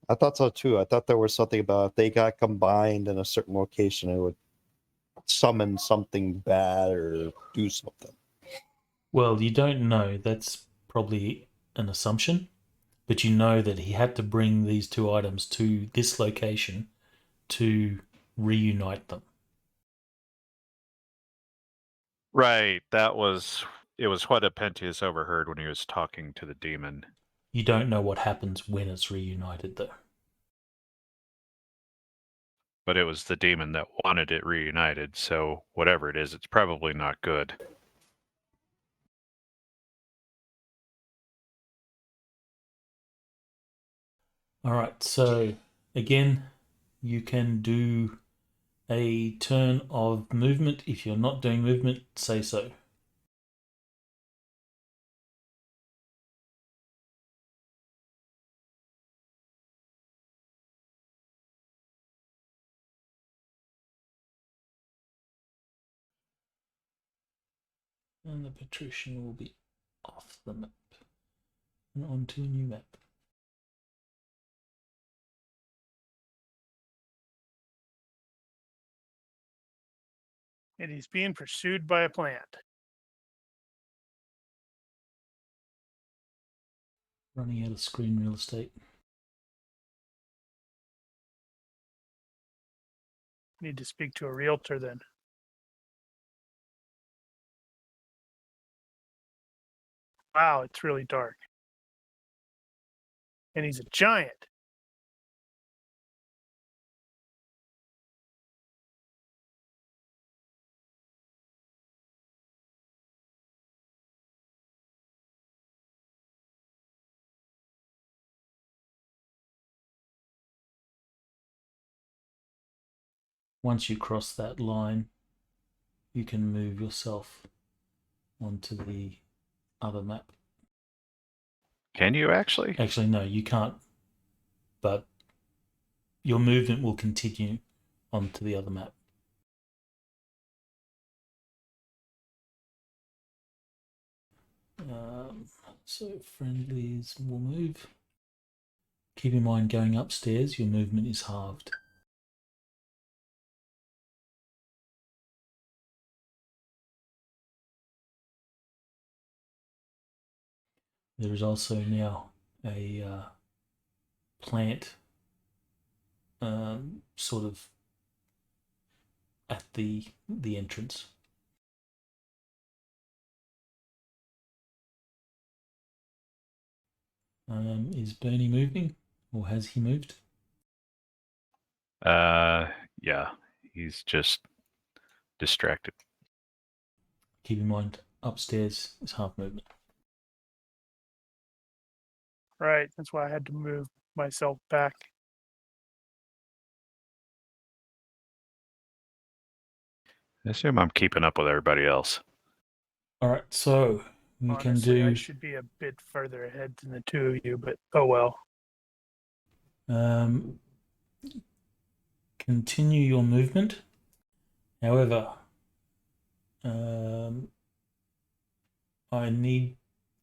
F: I thought so too. I thought there was something about if they got combined in a certain location, it would summon something bad or do something.
A: Well, you don't know. That's probably an assumption. But you know that he had to bring these two items to this location to reunite them.
C: Right. It was what Apentius overheard when he was talking to the demon.
A: You don't know what happens when it's reunited, though.
C: But it was the demon that wanted it reunited, so whatever it is, it's probably not good.
A: Alright, so again, you can do a turn of movement. If you're not doing movement, say so. And the patrician will be off the map and onto a new map.
B: And he's being pursued by a plant.
A: Running out of screen real estate.
B: Need to speak to a realtor then. Wow, it's really dark. And he's a giant.
A: Once you cross that line, you can move yourself onto the other map.
C: Can you actually?
A: Actually, no, you can't. But your movement will continue onto the other map. So friendlies will move. Keep in mind, going upstairs, your movement is halved. There is also now a plant sort of at the entrance. Is Bernie moving, or has he moved?
C: Yeah, he's just distracted.
A: Keep in mind, upstairs is half movement.
B: Right, that's why I had to move myself back.
C: I assume I'm keeping up with everybody else.
A: All right, so you
B: Honestly,
A: can
B: I
A: do.
B: should be a bit further ahead than the two of you, but oh well.
A: Continue your movement. However, I need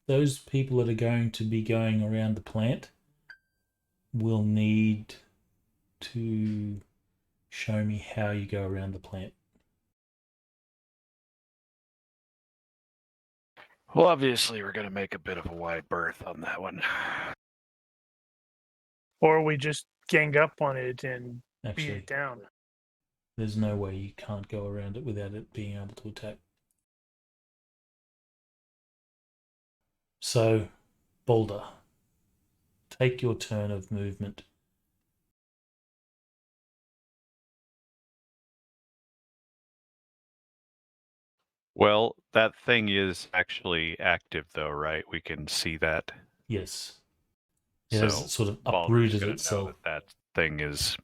A: those people that are going to be going around the plant will need to show me how you go around the plant.
C: Well, obviously, we're going to make a bit of a wide berth on that one.
B: Or we just gang up on it and beat
A: Actually,
B: it down.
A: there's no way you can't go around it without it being able to attack. So, Boulder, take your turn of movement.
C: Well, that thing is actually active, though, right? We can see that.
A: Yes. It
C: So
A: has sort of
C: Baldur's
A: uprooted
C: gonna
A: itself.
C: know that thing is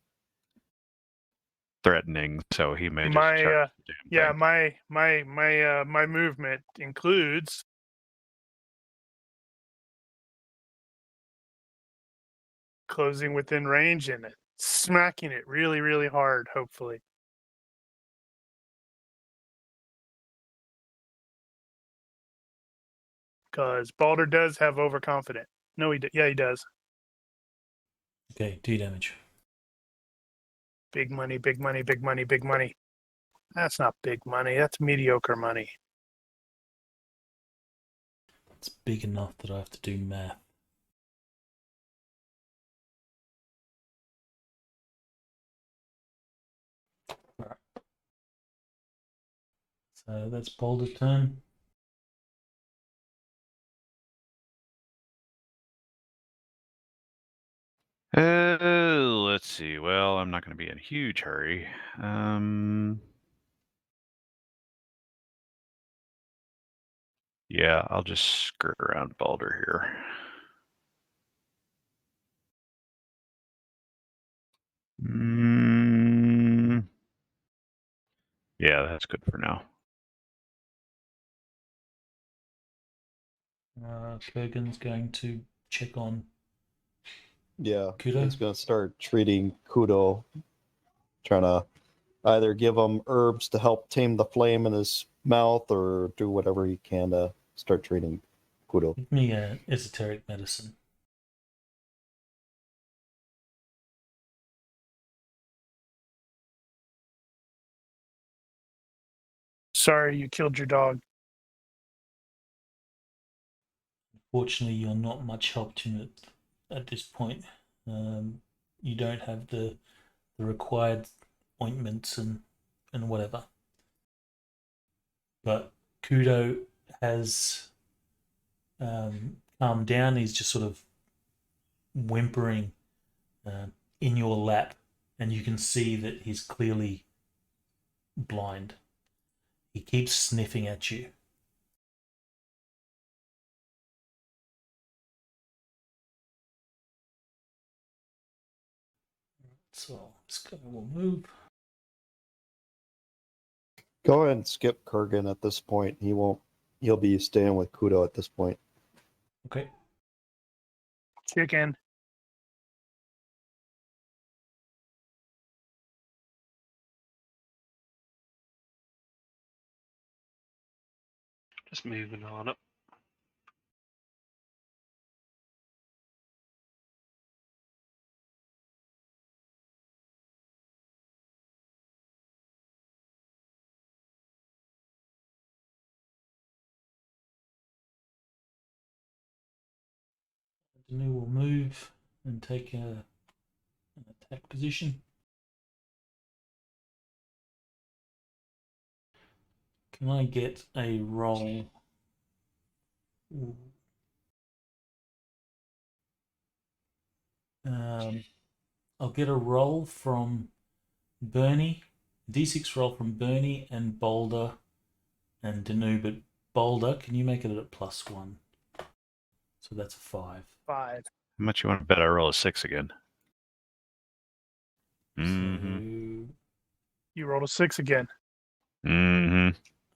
C: threatening, so he may just
B: My
C: charge the damn thing.
B: my movement includes closing within range and smacking it really, really hard, hopefully. Because Balder does have overconfident. No, he does.
A: Okay, 2 damage.
B: Big money, big money, big money, big money. That's not big money. That's mediocre money.
A: It's big enough that I have to do math. Right. So that's Boulder's turn.
C: Let's see. Well, I'm not going to be in a huge hurry. Yeah, I'll just skirt around Balder here. Yeah, that's good for now.
A: Kurgan's going to check on
F: Yeah,
A: Kudo.
F: he's going to start treating Kudo, trying to either give him herbs to help tame the flame in his mouth or do whatever he can to start treating Kudo.
A: Give me an esoteric medicine.
B: Sorry, you killed your dog.
A: Fortunately, you're not much help to him at this point. You don't have the required ointments and whatever. But Kudo has calmed down. He's just sort of whimpering in your lap, and you can see that he's clearly blind. He keeps sniffing at you. So this guy will move.
F: Go ahead and skip Kurgan at this point. He'll be staying with Kudo at this point.
A: Okay.
B: Chicken.
E: Just moving on up.
A: Danu will move and take an attack position. Can I get a roll? I'll get a roll from Bernie, D6 roll from Bernie and Boulder and Danu, but Boulder, can you make it at +1? So that's a 5.
B: 5.
C: How much you want to bet I roll a 6 again?
A: So,
B: You rolled a 6 again.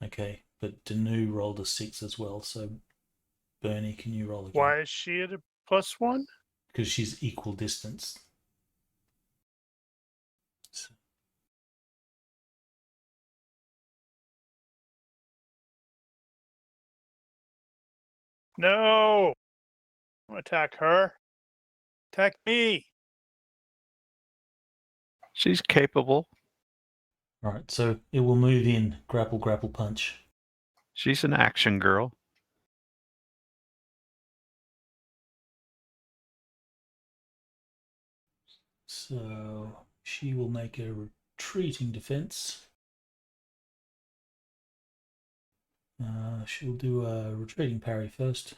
A: okay, but Danu rolled a 6 as well, so Bernie, can you roll again?
B: Why is she at a +1?
A: Because she's equal distance. So,
B: No! Don't attack her. Attack me.
C: She's capable.
A: all right, so it will move in. Grapple, grapple, punch.
C: She's an action girl.
A: So she will make a retreating defense. She'll do a retreating parry first.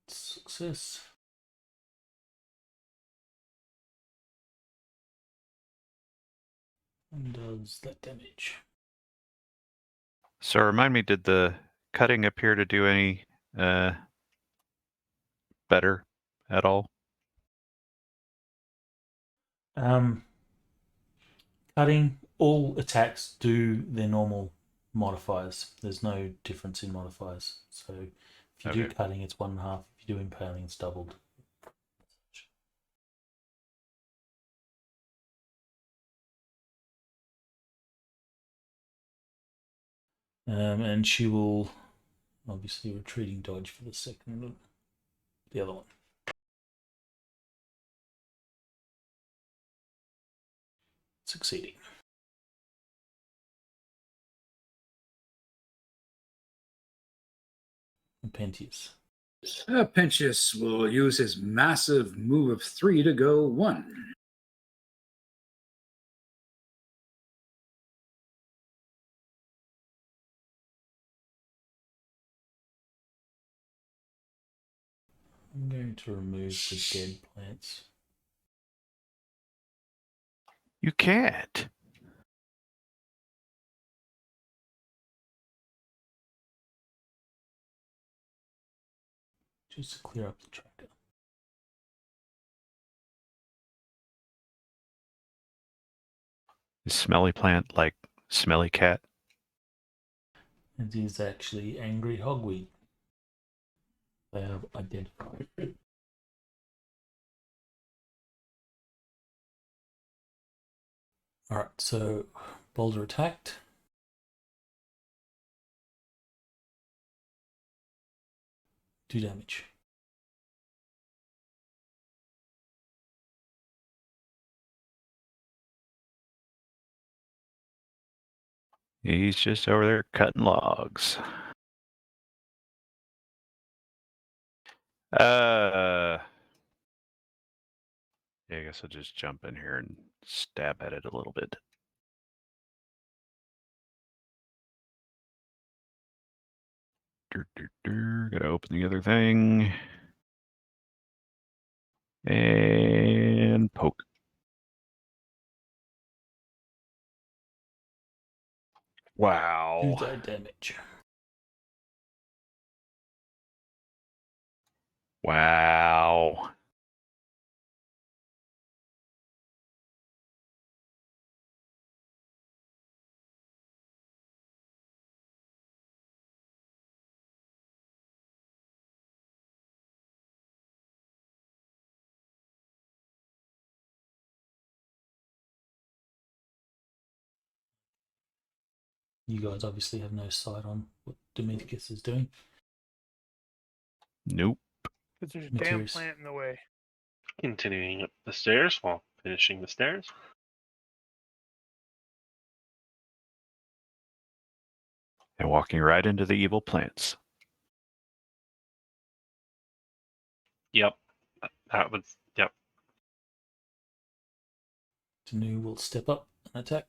A: Success. And does that damage.
C: So remind me, did the cutting appear to do any better at all?
A: Cutting all attacks do their normal modifiers. There's no difference in modifiers. So if you do
C: Okay.
A: cutting, it's 1.5. If you do impaling, it's doubled. And she will obviously retreating dodge for the second, the other one. Succeeding. Pentius.
D: Pentius will use his massive move of 3 to go 1.
A: I'm going to remove the dead plants.
C: You can't.
A: Just to clear up the tracker.
C: Is smelly plant like smelly cat?
A: It is actually angry hogweed. They have identified. Alright, so Boulder attacked. Do damage.
C: He's just over there cutting logs. Yeah, I guess I'll just jump in here and stab at it a little bit. Gotta open the other thing. And poke. Wow.
A: 2 die damage.
C: Wow.
A: You guys obviously have no sight on what Demetrius is doing.
C: Nope.
B: Because there's a damn
A: Materials.
B: plant in the way.
E: Continuing up the stairs while finishing the stairs.
C: And walking right into the evil plants.
E: Yep. That was, yep.
A: Tanu will step up and attack.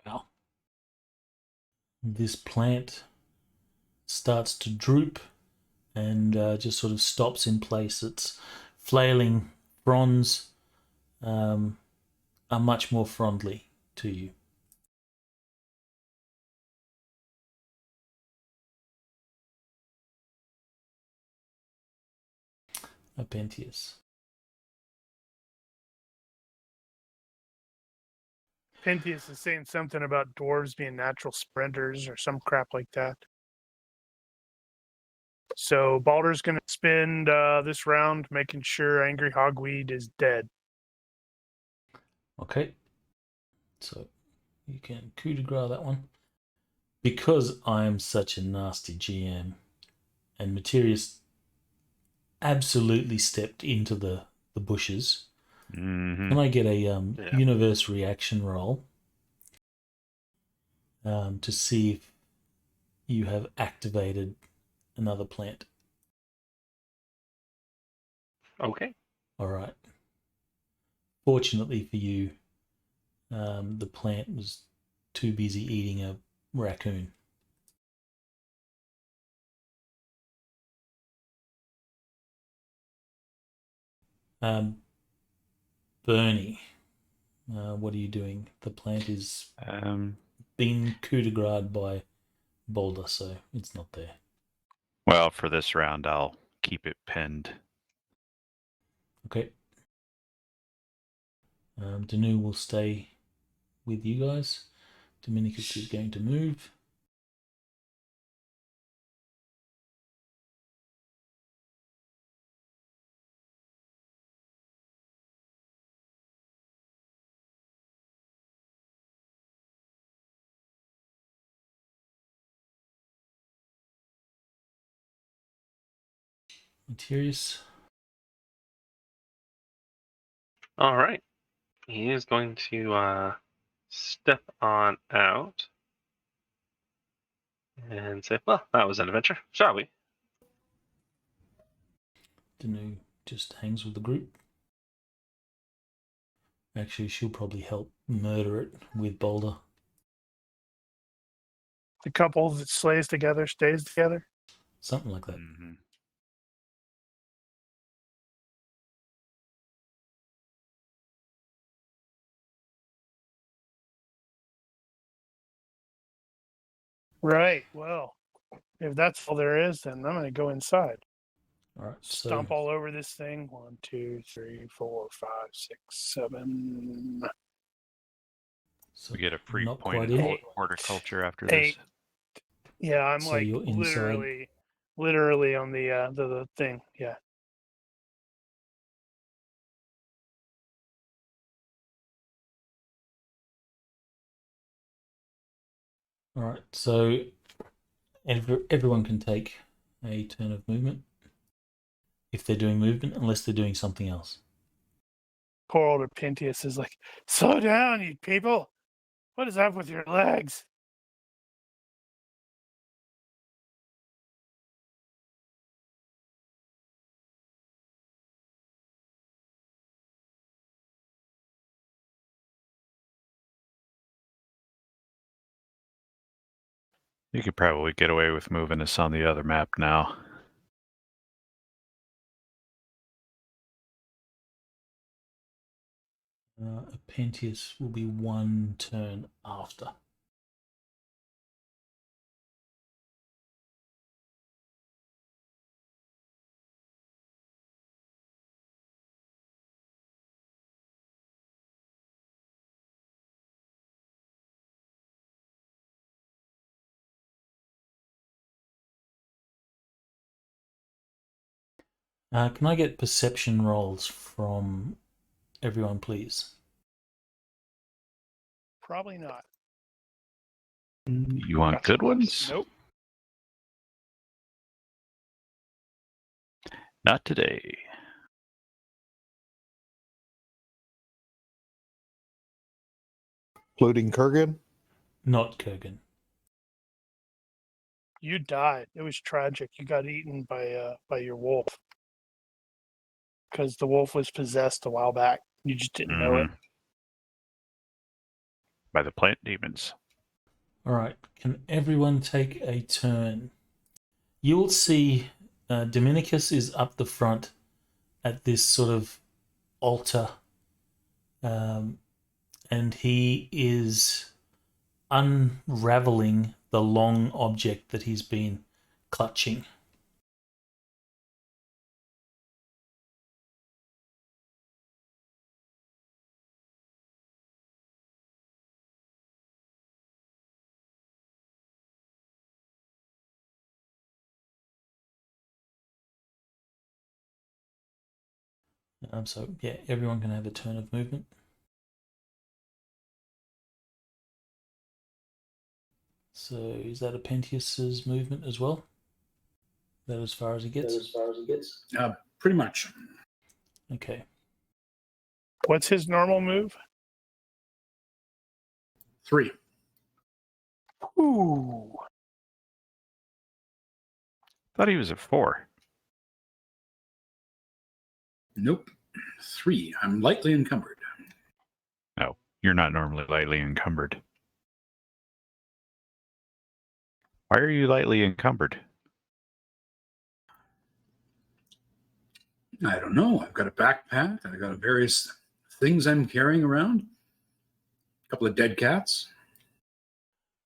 A: Wow. This plant starts to droop and just sort of stops in place. Its flailing fronds are much more friendly to you. Pentius.
B: Pentius is saying something about dwarves being natural sprinters or some crap like that. So Baldur's going to spend this round making sure Angry Hogweed is dead.
A: Okay. So you can coup de grace that one. Because I am such a nasty GM and Materius absolutely stepped into the bushes,
C: Mm-hmm.
A: can I get a
E: Yeah.
A: universe reaction roll to see if you have activated another plant?
E: Okay.
A: All right. Fortunately for you, the plant was too busy eating a raccoon. Bernie, what are you doing? The plant is been coup de grace by Boulder, so it's not there.
C: Well, for this round, I'll keep it pinned.
A: Okay. Danu will stay with you guys. Dominicus is going to move. Materius.
E: All right. He is going to step on out and say, well, that was an adventure, shall we?
A: Danu just hangs with the group. Actually, she'll probably help murder it with Boulder.
B: The couple that slays together stays together.
A: Something like that.
C: Mm-hmm.
B: Right. Well, if that's all there is, then I'm going to go inside.
A: All right. So
B: Stomp all over this thing. 1, 2, 3, 4, 5, 6, 7,
C: We get a free
A: not
C: point
A: quite
C: in
A: in.
C: horticulture after
B: 8.
C: this.
B: Yeah, I'm
A: So
B: like
A: you're inside.
B: literally on the thing. Yeah.
A: All right. So everyone can take a turn of movement if they're doing movement, unless they're doing something else.
B: Poor old Pentius is like, slow down, you people. What is up with your legs?
C: You could probably get away with moving us on the other map now.
A: Pentius will be one turn after. Can I get perception rolls from everyone, please?
B: Probably not.
C: You want
B: Got some
C: good ones?
B: Nope.
C: Not today.
F: Including Kurgan.
A: Not Kurgan.
B: You died. It was tragic. You got eaten by your wolf. Because the wolf was possessed a while back. You just didn't know it.
C: By the plant demons.
A: All right. Can everyone take a turn? You will see Dominicus is up the front at this sort of altar, and he is unraveling the long object that he's been clutching. So yeah, everyone can have a turn of movement. So is that a Pentius's movement as well? That as far as he gets?
D: Pretty much.
A: Okay.
B: What's his normal move?
D: 3.
B: Ooh.
C: Thought he was at 4.
D: Nope. 3. I'm lightly encumbered.
C: You're not normally lightly encumbered. Why are you lightly encumbered?
D: I don't know. I've got a backpack. I've got various things I'm carrying around. A couple of dead cats.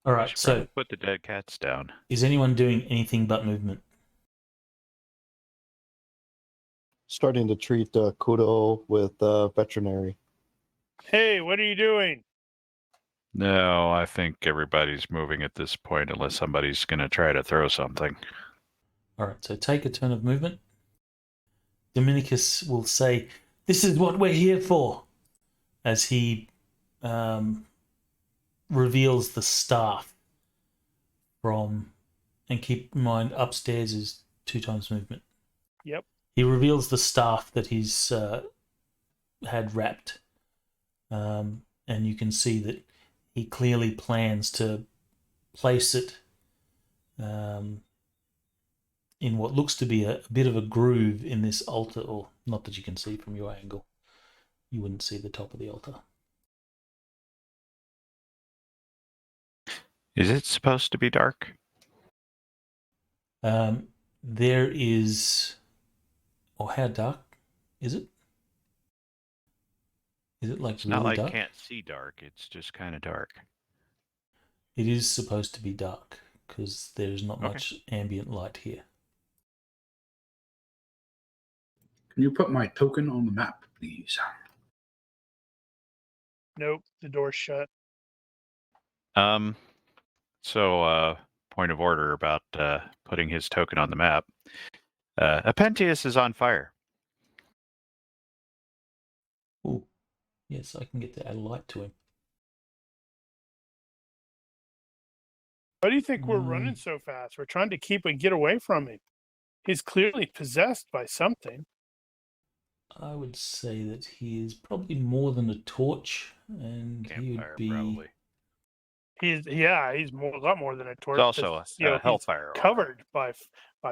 A: All
C: You
A: right,
C: should
A: so
C: probably put the dead cats down.
A: is anyone doing anything but movement?
F: Starting to treat Kudo with veterinary.
B: Hey, what are you doing?
C: No, I think everybody's moving at this point unless somebody's going to try to throw something.
A: All right, so take a turn of movement. Dominicus will say, "This is what we're here for," as he reveals the staff from, and keep in mind, upstairs is 2 times movement.
B: Yep.
A: He reveals the staff that he's had wrapped, and you can see that he clearly plans to place it in what looks to be a bit of a groove in this altar, or not that you can see from your angle. You wouldn't see the top of the altar.
C: Is it supposed to be dark?
A: There is, or how dark is it? Is it like
C: It's
A: really
C: not like
A: dark?
C: can't see dark. It's just kind of dark.
A: It is supposed to be dark because there's not
C: Okay.
A: much ambient light here.
D: Can you put my token on the map, please?
B: Nope, the door's shut.
C: So, point of order about putting his token on the map. Apentius is on fire.
A: Oh, yes, I can get to add light to him.
B: Why do you think we're running so fast? We're trying to keep and get away from him. He's clearly possessed by something.
A: I would say that he is probably more than a torch, and he would
C: Campfire,
A: be.
C: probably.
B: He's a lot more than a torch.
C: It's also a
B: 'cause, he's
C: hellfire. aura.
B: covered by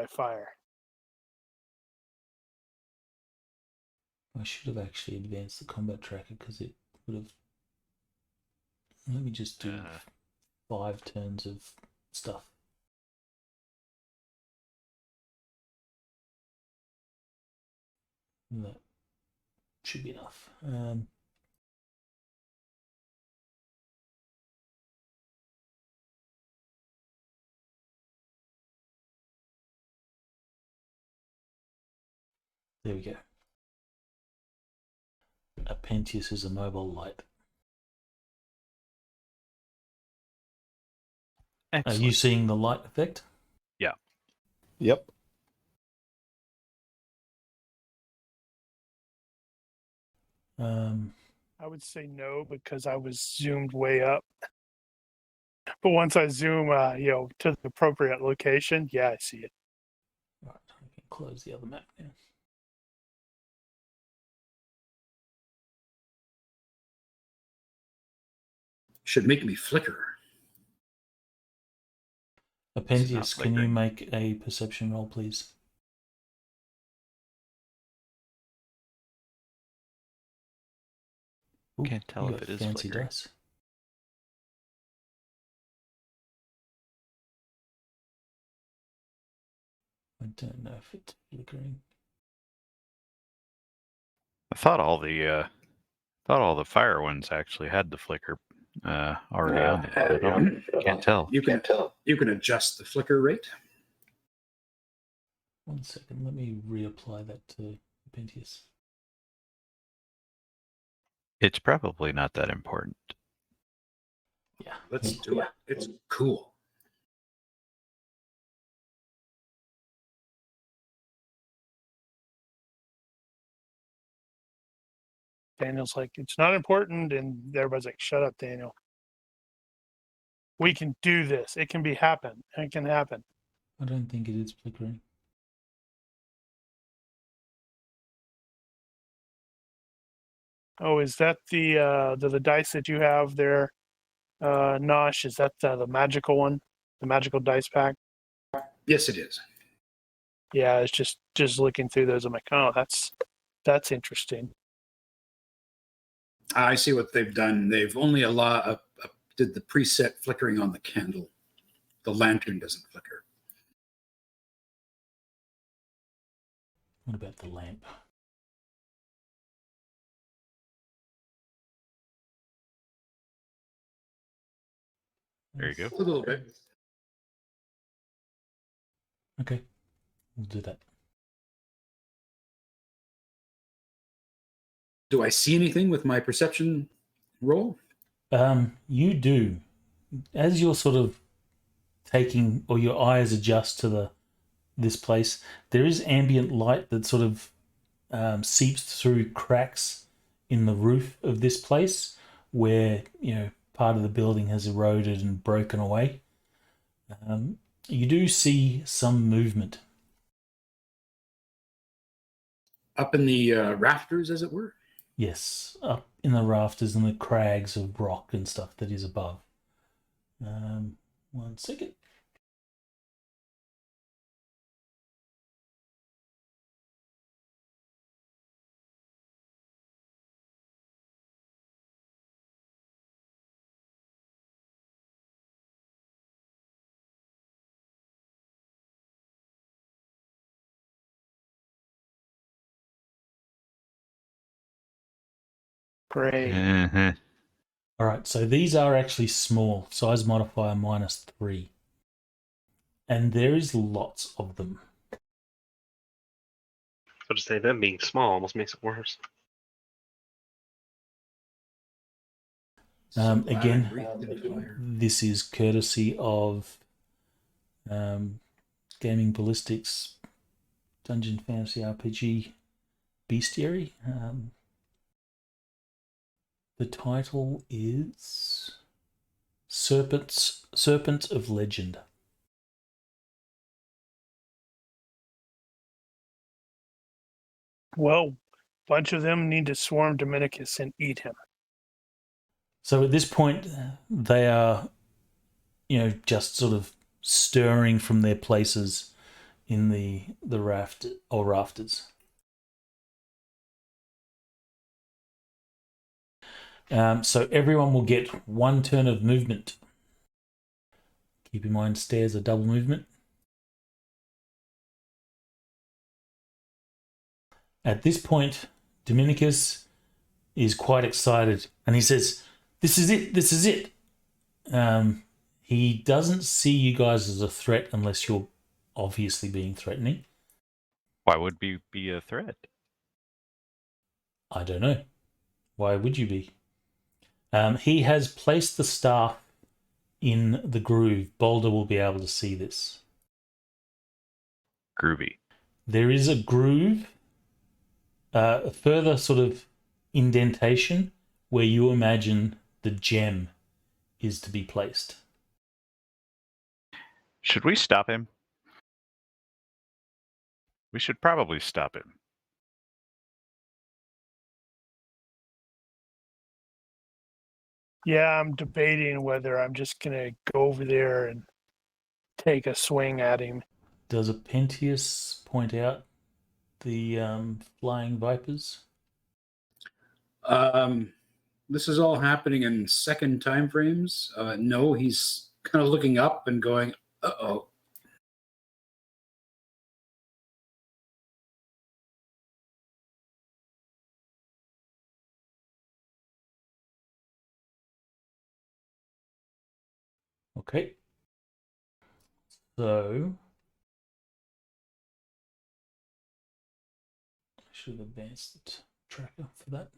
B: fire.
A: I should have actually advanced the combat tracker because it would have. Let me just do 5 turns of stuff. That should be enough. There we go. Apentius is a mobile light. Are
C: Excellent.
A: you seeing the light effect?
F: Yep.
B: I would say no because I was zoomed way up. But once I zoom, to the appropriate location, yeah, I see it.
A: Right, I can close the other map now.
D: Should make me flicker.
A: Apentius, can you
C: flickering.
A: make a perception roll, please? Ooh,
C: Can't tell
A: you
C: if
A: got
C: it is
A: fancy
C: flickering.
A: dice. I don't know if it's flickering.
C: I thought all the fire ones actually had the flicker already on them. I can't tell.
D: You can adjust the flicker rate.
A: 1 second, let me reapply that to Apentius.
C: It's probably not that important.
A: Yeah.
D: Let's do it. It's cool.
B: Daniel's like, it's not important, and everybody's like, shut up, Daniel. We can do this. It can happen. It can happen.
A: I don't think it is flickering.
B: Oh, is that the dice that you have there, Nosh? Is that the magical one, the magical dice pack?
D: Yes, it is.
B: Yeah, it's just looking through those. I'm like, oh, that's interesting.
D: I see what they've done. They've only did the preset flickering on the candle. The lantern doesn't flicker.
A: What about the lamp?
C: There you go.
D: A little bit.
A: Okay, we'll do that.
D: Do I see anything with my perception roll?
A: You do. As you're sort of taking, or your eyes adjust to this place, there is ambient light that sort of seeps through cracks in the roof of this place where, part of the building has eroded and broken away. You do see some movement.
D: Up in the rafters, as it were?
A: Yes, up in the rafters and the crags of rock and stuff that is above. 1 second.
B: Great.
C: Uh-huh.
A: All right, so these are actually small, size modifier -3. And there is lots of them.
E: So to say them being small almost makes it worse.
A: Again,
D: Breathed in fire.
A: this is courtesy of Gaming Ballistics Dungeon Fantasy RPG Bestiary. The title is Serpents of Legend.
B: Well, a bunch of them need to swarm Dominicus and eat him.
A: So at this point, they are, just sort of stirring from their places in the rafters. So everyone will get 1 turn of movement. Keep in mind, stairs are double movement. At this point, Dominicus is quite excited, and he says, "This is it. This is it." He doesn't see you guys as a threat unless you're obviously being threatening.
C: Why would we be a threat?
A: I don't know. Why would you be? He has placed the staff in the groove. Boulder will be able to see this.
C: Groovy.
A: There is a groove, a further sort of indentation where you imagine the gem is to be placed.
C: Should we stop him? We should probably stop him.
B: Yeah, I'm debating whether I'm just going to go over there and take a swing at him.
A: Does Apentius point out the flying vipers?
D: This is all happening in second time frames. No, he's kind of looking up and going, uh-oh.
A: Okay. So I should have advanced the tracker for that.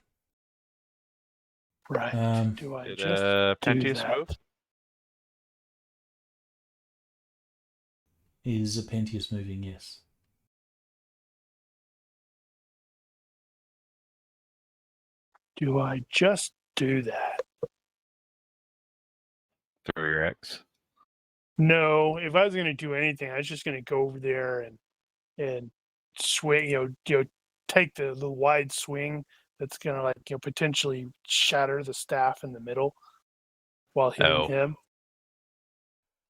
B: Right. Do I
C: Did
B: just do
C: Pentius
B: that?
C: move?
A: Is Apentius moving? Yes.
B: Do I just do that?
C: Throw your X.
B: No, if I was going to do anything, I was just going to go over there and swing. Take the wide swing that's going to potentially shatter the staff in the middle while hitting him.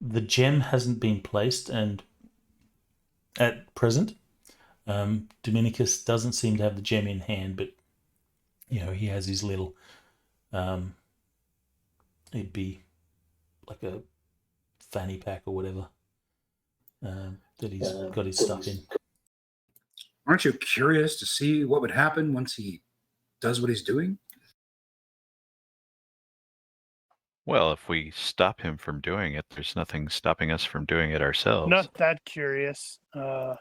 A: The gem hasn't been placed, and at present, Dominicus doesn't seem to have the gem in hand, but he has his little It'd be like a fanny pack or whatever that he's got his stuff in.
D: Aren't you curious to see what would happen once he does what he's doing?
C: Well, if we stop him from doing it, there's nothing stopping us from doing it ourselves.
B: Not that curious. I'm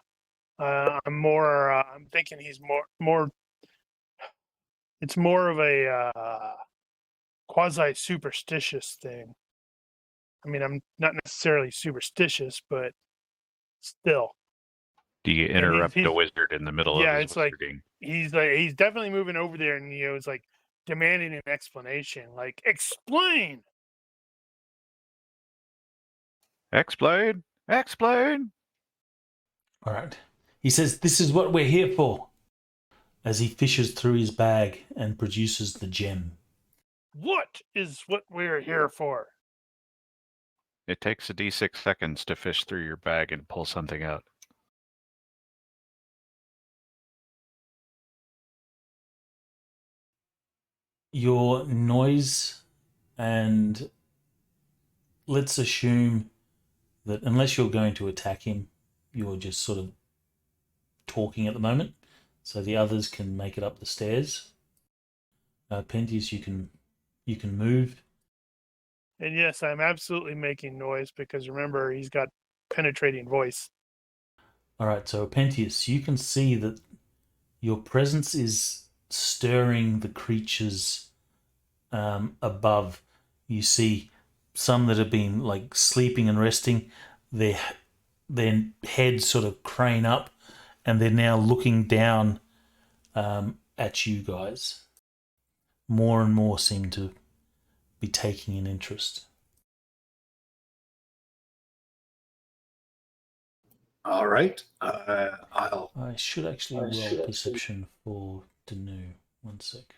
B: thinking he's more. It's more of a quasi superstitious thing. I mean, I'm not necessarily superstitious, but still.
C: Do you interrupt
B: he's-
C: the wizard in the middle
B: yeah,
C: of
B: it's
C: his
B: like-
C: wizarding?
B: He's definitely moving over there, and it's like demanding an explanation. Like, explain.
C: Explain! Explain!
A: All right. He says, "This is what we're here for," as he fishes through his bag and produces the gem.
B: What is what we're here for?
C: It takes a d6 seconds to fish through your bag and pull something out.
A: Your noise, and let's assume that unless you're going to attack him, you're just sort of talking at the moment, so the others can make it up the stairs. Pentius, you can move.
B: And yes, I'm absolutely making noise because remember, he's got penetrating voice.
A: All right, so Pentius, you can see that your presence is stirring the creatures above. You see some that have been like sleeping and resting. Their heads sort of crane up, and they're now looking down at you guys. More and more seem to be taking an interest.
D: All right.
A: I should actually roll perception for Danu. One sec.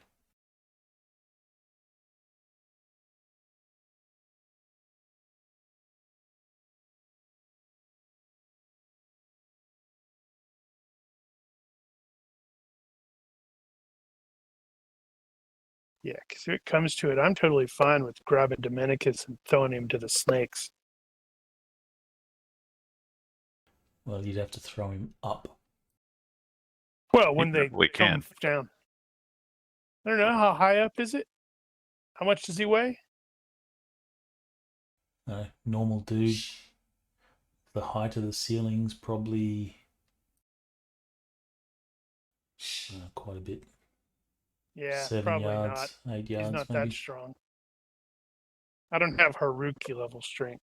B: Yeah, because if it comes to it, I'm totally fine with grabbing Dominicus and throwing him to the snakes.
A: Well, you'd have to throw him up.
B: Well, when they
C: We
B: come
C: can.
B: down. I don't know, how high up is it? How much does he weigh?
A: Normal dude. The height of the ceiling's probably quite a bit.
B: Yeah,
A: 7
B: probably
A: yards,
B: not.
A: 8 yards,
B: He's not
A: maybe.
B: that strong. I don't have Haruki level strength.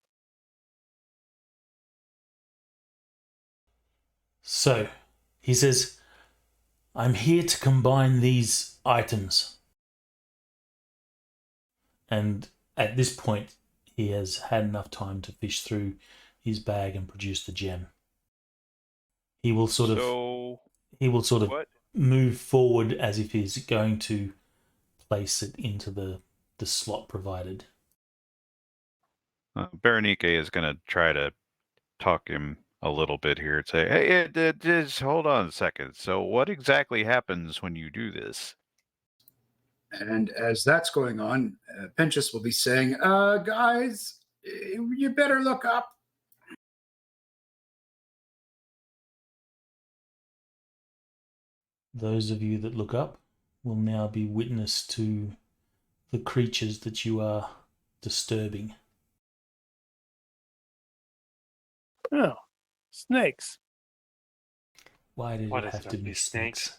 A: So, he says, "I'm here to combine these items." And at this point, he has had enough time to fish through his bag and produce the gem. He will sort of
C: what?
A: move forward as if he's going to place it into the slot provided.
C: Berenike is going to try to talk him a little bit here and say, hey, just hold on a second. So what exactly happens when you do this?
D: And as that's going on, Pentius will be saying, guys, you better look up.
A: Those of you that look up will now be witness to the creatures that you are disturbing.
B: Oh, snakes.
A: Why did
E: Why
A: it
E: does
A: have
E: it
A: to
E: have to
A: be
E: be
A: snakes?
E: snakes?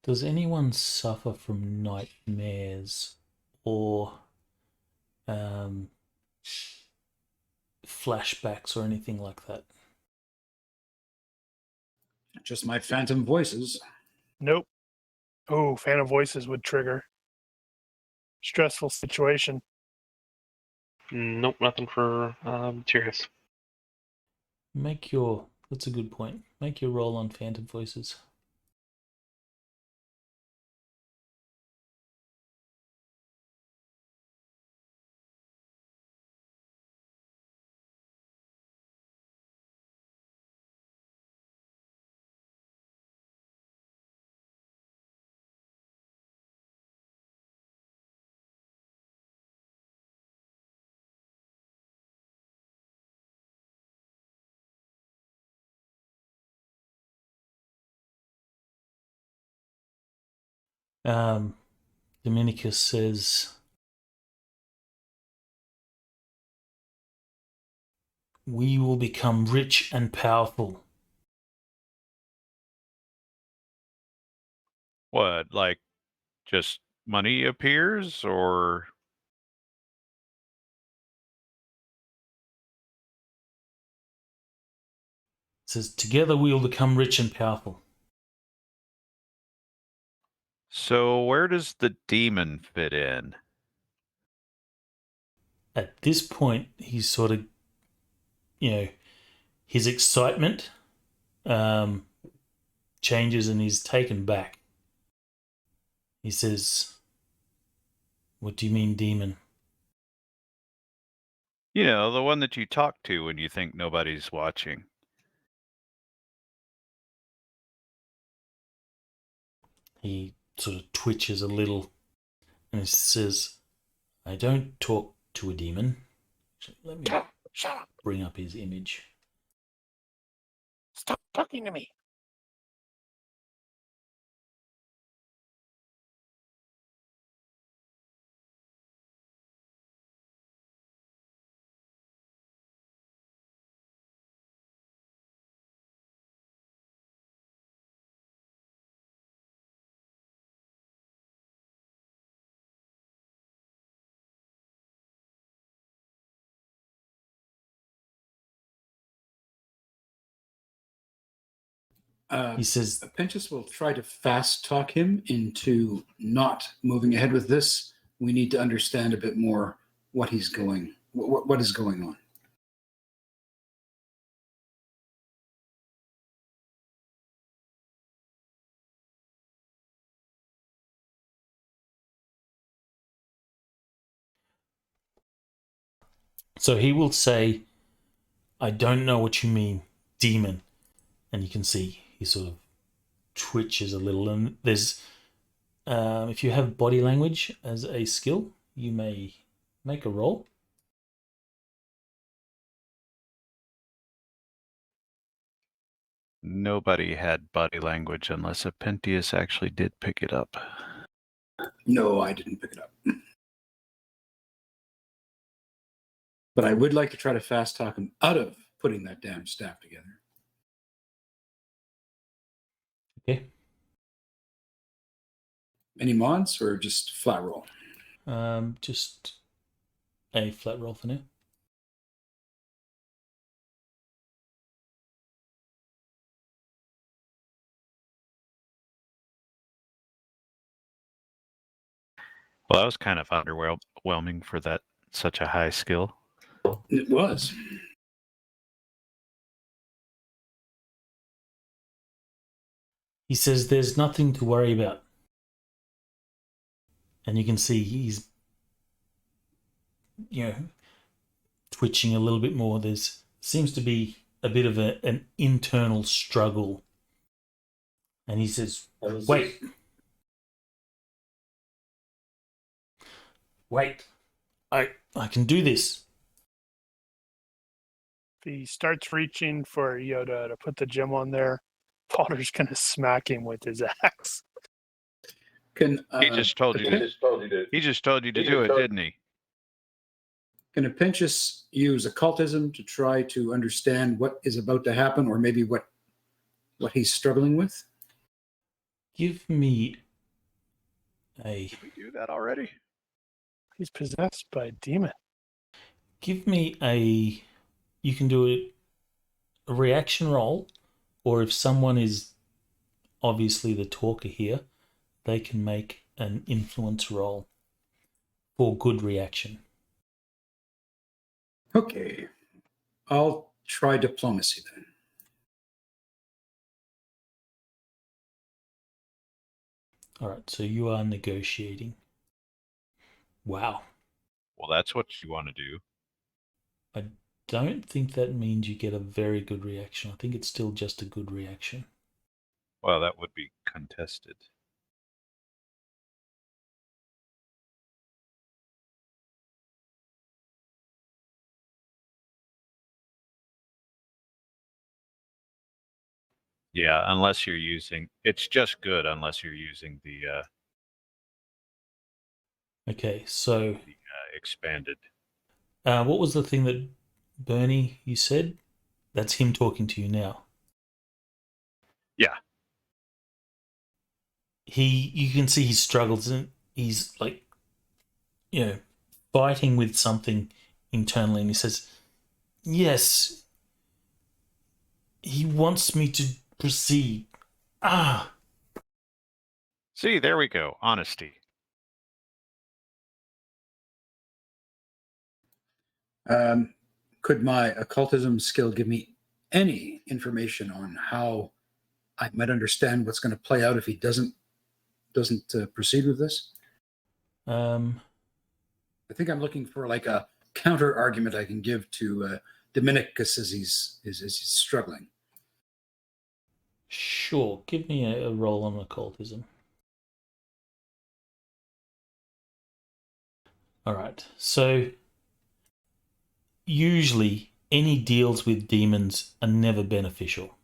A: Does anyone suffer from nightmares or flashbacks or anything like that?
D: Just my phantom voices.
B: Nope. Oh, Phantom Voices would trigger. Stressful situation.
E: Nope, nothing for Tyrus.
A: That's a good point. Make your roll on Phantom Voices. Dominicus says, "We will become rich and powerful."
C: What, like just money appears, or
A: Says, "Together we will become rich and powerful."
C: so where does the demon fit in?
A: At this point, he's sort of, his excitement changes and he's taken back. He says, "What do you mean, demon?"
C: You know, the one that you talk to when you think nobody's watching.
A: He sort of twitches a little and he says, "I don't talk to a demon." Let me
B: Shut up.
A: bring up his image.
B: Stop talking to me.
A: He says,
D: Pentius will try to fast talk him into not moving ahead with this. We need to understand a bit more what is going on.
A: so he will say, "I don't know what you mean, demon." And you can see he sort of twitches a little. And there's, if you have body language as a skill, you may make a roll.
C: Nobody had body language unless Apentius actually did pick it up.
D: No, I didn't pick it up. But I would like to try to fast talk him out of putting that damn staff together.
A: Okay.
D: Any mods or just flat roll?
A: Just a flat roll for now.
C: Well, that was kind of underwhelming for that such a high skill.
D: It was.
A: He says, "There's nothing to worry about." And you can see he's, twitching a little bit more. There's seems to be a bit of an internal struggle. And he says, "Wait. Wait. I can do this."
B: If he starts reaching for Yoda to put the gem on there, Balder's going to smack him with his axe.
C: He just told you to do it, didn't he?
D: Can Apentius use occultism to try to understand what is about to happen, or maybe what he's struggling with?
A: Give me a.
C: Did we do that already?
B: He's possessed by a demon.
A: Give me a. You can do a reaction roll, or if someone is obviously the talker here, they can make an influence roll for good reaction.
D: Okay. I'll try diplomacy then.
A: All right, so you are negotiating. Wow.
C: Well, that's what you want to do.
A: I don't think that means you get a very good reaction. I think it's still just a good reaction.
C: Well, that would be contested. Yeah, unless you're using, it's just good unless you're using the
A: Okay, so
C: Expanded.
A: what was the thing that Bernie you said? That's him talking to you now.
C: Yeah.
A: You can see he struggles and he's like, fighting with something internally, and he says, "Yes, he wants me to proceed." Ah,
C: See, there we go. Honesty.
D: Could my occultism skill give me any information on how I might understand what's going to play out if he doesn't proceed with this? I think I'm looking for like a counter argument I can give to Dominicus as he's struggling.
A: sure. Give me a roll on occultism. All right. So usually any deals with demons are never beneficial.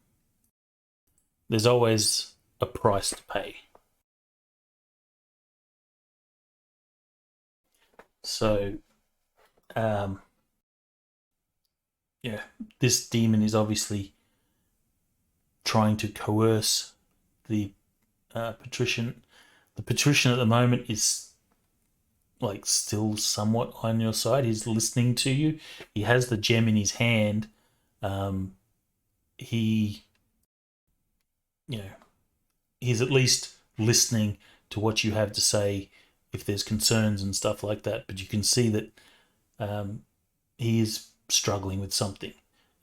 A: There's always a price to pay. So, this demon is obviously trying to coerce the patrician. The patrician at the moment is like still somewhat on your side. He's listening to you. He has the gem in his hand. He's at least listening to what you have to say if there's concerns and stuff like that. But you can see that he is struggling with something,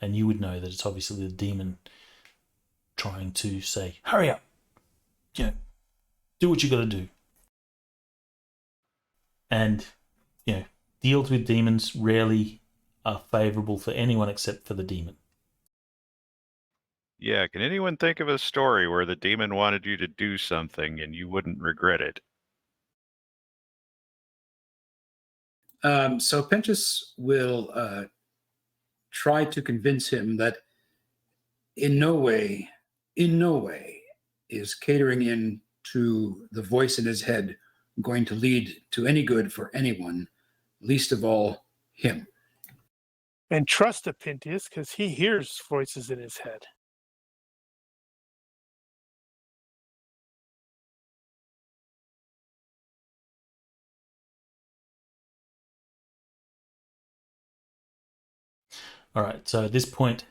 A: and you would know that it's obviously the demon trying to say, "Hurry up, do what you got to do." And deals with demons rarely are favorable for anyone except for the demon.
C: Yeah, can anyone think of a story where the demon wanted you to do something and you wouldn't regret it?
D: So Penchus will try to convince him that in no way is catering in to the voice in his head going to lead to any good for anyone, least of all him.
B: And trust Apintius, because he hears voices in his head.
A: All right. So at this point,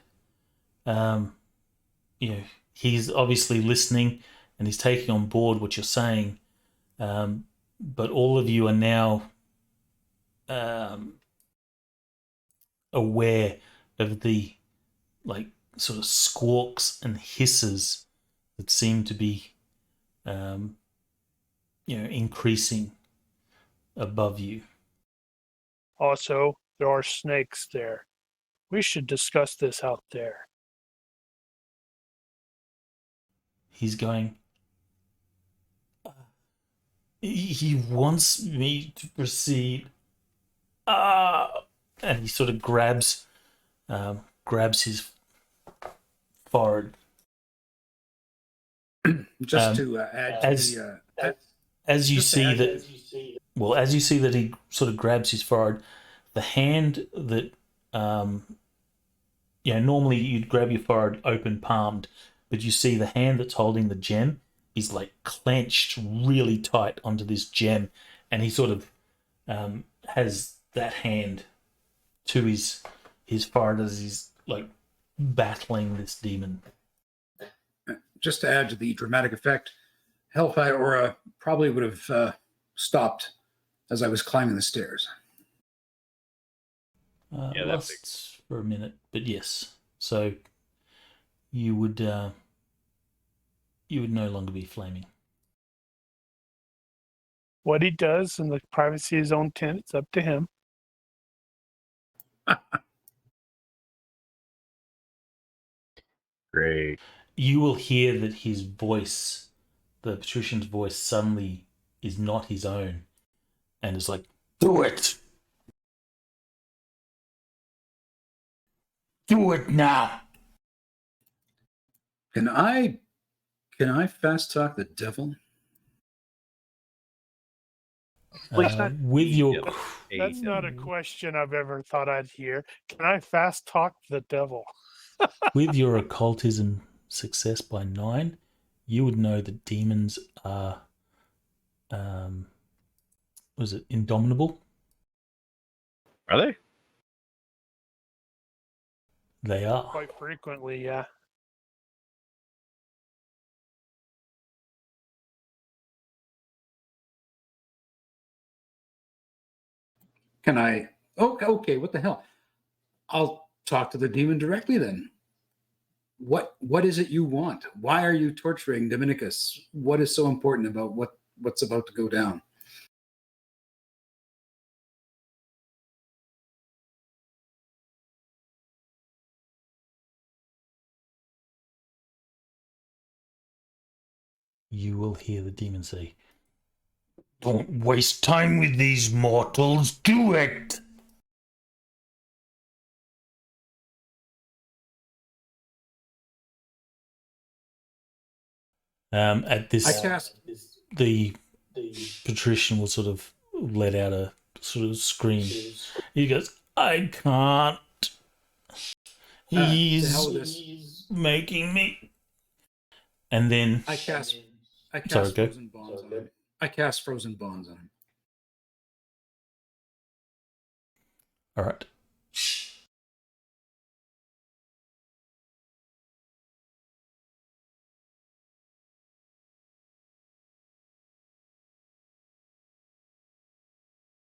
A: he's obviously listening and he's taking on board what you're saying. But all of you are now aware of the sort of squawks and hisses that seem to be increasing above you.
B: Also, there are snakes there. We should discuss this out there.
A: He's going, he wants me to proceed. And he sort of grabs his forehead.
D: Just to add to
A: as you see that he sort of grabs his forehead, the hand that normally you'd grab your forehead open palmed, but you see the hand that's holding the gem is like clenched really tight onto this gem, and he sort of has that hand to his forehead as he's like battling this demon.
D: Just to add to the dramatic effect, Hellfire Aura probably would have stopped as I was climbing the stairs.
C: Yeah,
A: Lasts for a minute, but yes. So you would no longer be flaming.
B: What he does in the privacy of his own tent, it's up to him.
C: Great.
A: You will hear that his voice, the patrician's voice, suddenly is not his own, and is like, "Do it! Do it now!"
D: Can I fast talk the devil?
E: Please not.
A: With your
C: Yep.
B: That's not a question I've ever thought I'd hear. Can I fast talk the devil?
A: with your occultism success by 9, you would know that demons are, was it indomitable?
C: Are they?
A: They are.
B: Quite frequently, yeah.
D: Can I? Okay. What the hell? I'll talk to the demon directly then. What is it you want? Why are you torturing Dominicus? What is so important about what's about to go down?
A: You will hear the demon say, "Don't waste time with these mortals. Do it!" At this,
D: I cast.
A: the patrician will sort of let out a sort of scream. He goes, "I can't.
D: To hell
A: He's
D: with this.
A: making me." And then
D: I cast
A: Sorry, go.
D: frozen bonds on him. I cast frozen bonds on him.
A: all right.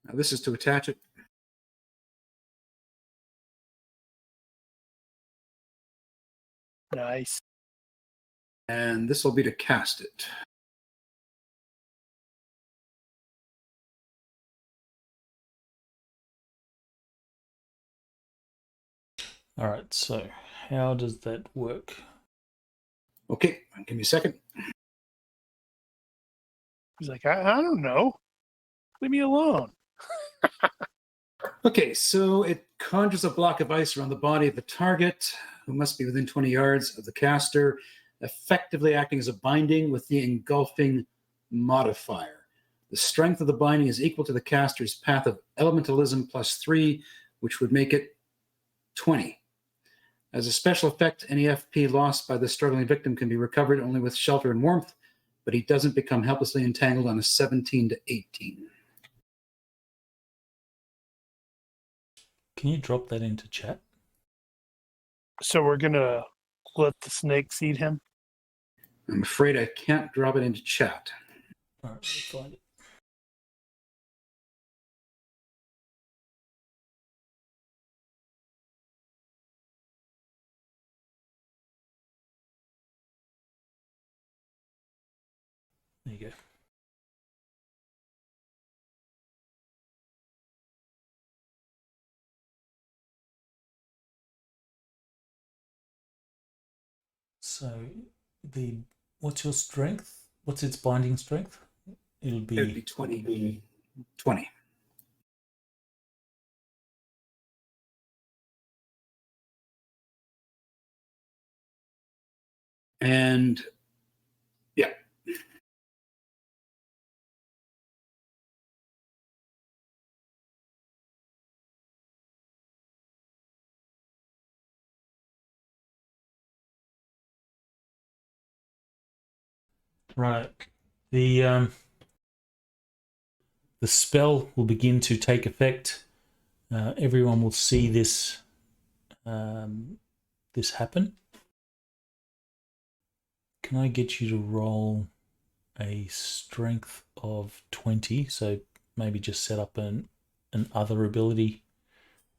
D: Now this is to attach it.
B: Nice.
D: And this will be to cast it.
A: All right. So how does that work?
D: Okay, give me a second.
B: He's like, I don't know. Leave me alone.
D: Okay, so it conjures a block of ice around the body of the target, who must be within 20 yards of the caster, effectively acting as a binding with the engulfing modifier. The strength of the binding is equal to the caster's path of elementalism +3, which would make it 20. As a special effect, any FP lost by the struggling victim can be recovered only with shelter and warmth, but he doesn't become helplessly entangled on a 17 to 18.
A: Can you drop that into chat?
B: So we're gonna let the snakes eat him.
D: I'm afraid I can't drop it into chat.
A: All right, let me find it. There you go. So what's your strength? What's its binding strength? It'll be,
D: It would be 20. 20. And yeah.
A: right. The spell will begin to take effect. Everyone will see this this happen. Can I get you to roll a strength of 20? So maybe just set up an other ability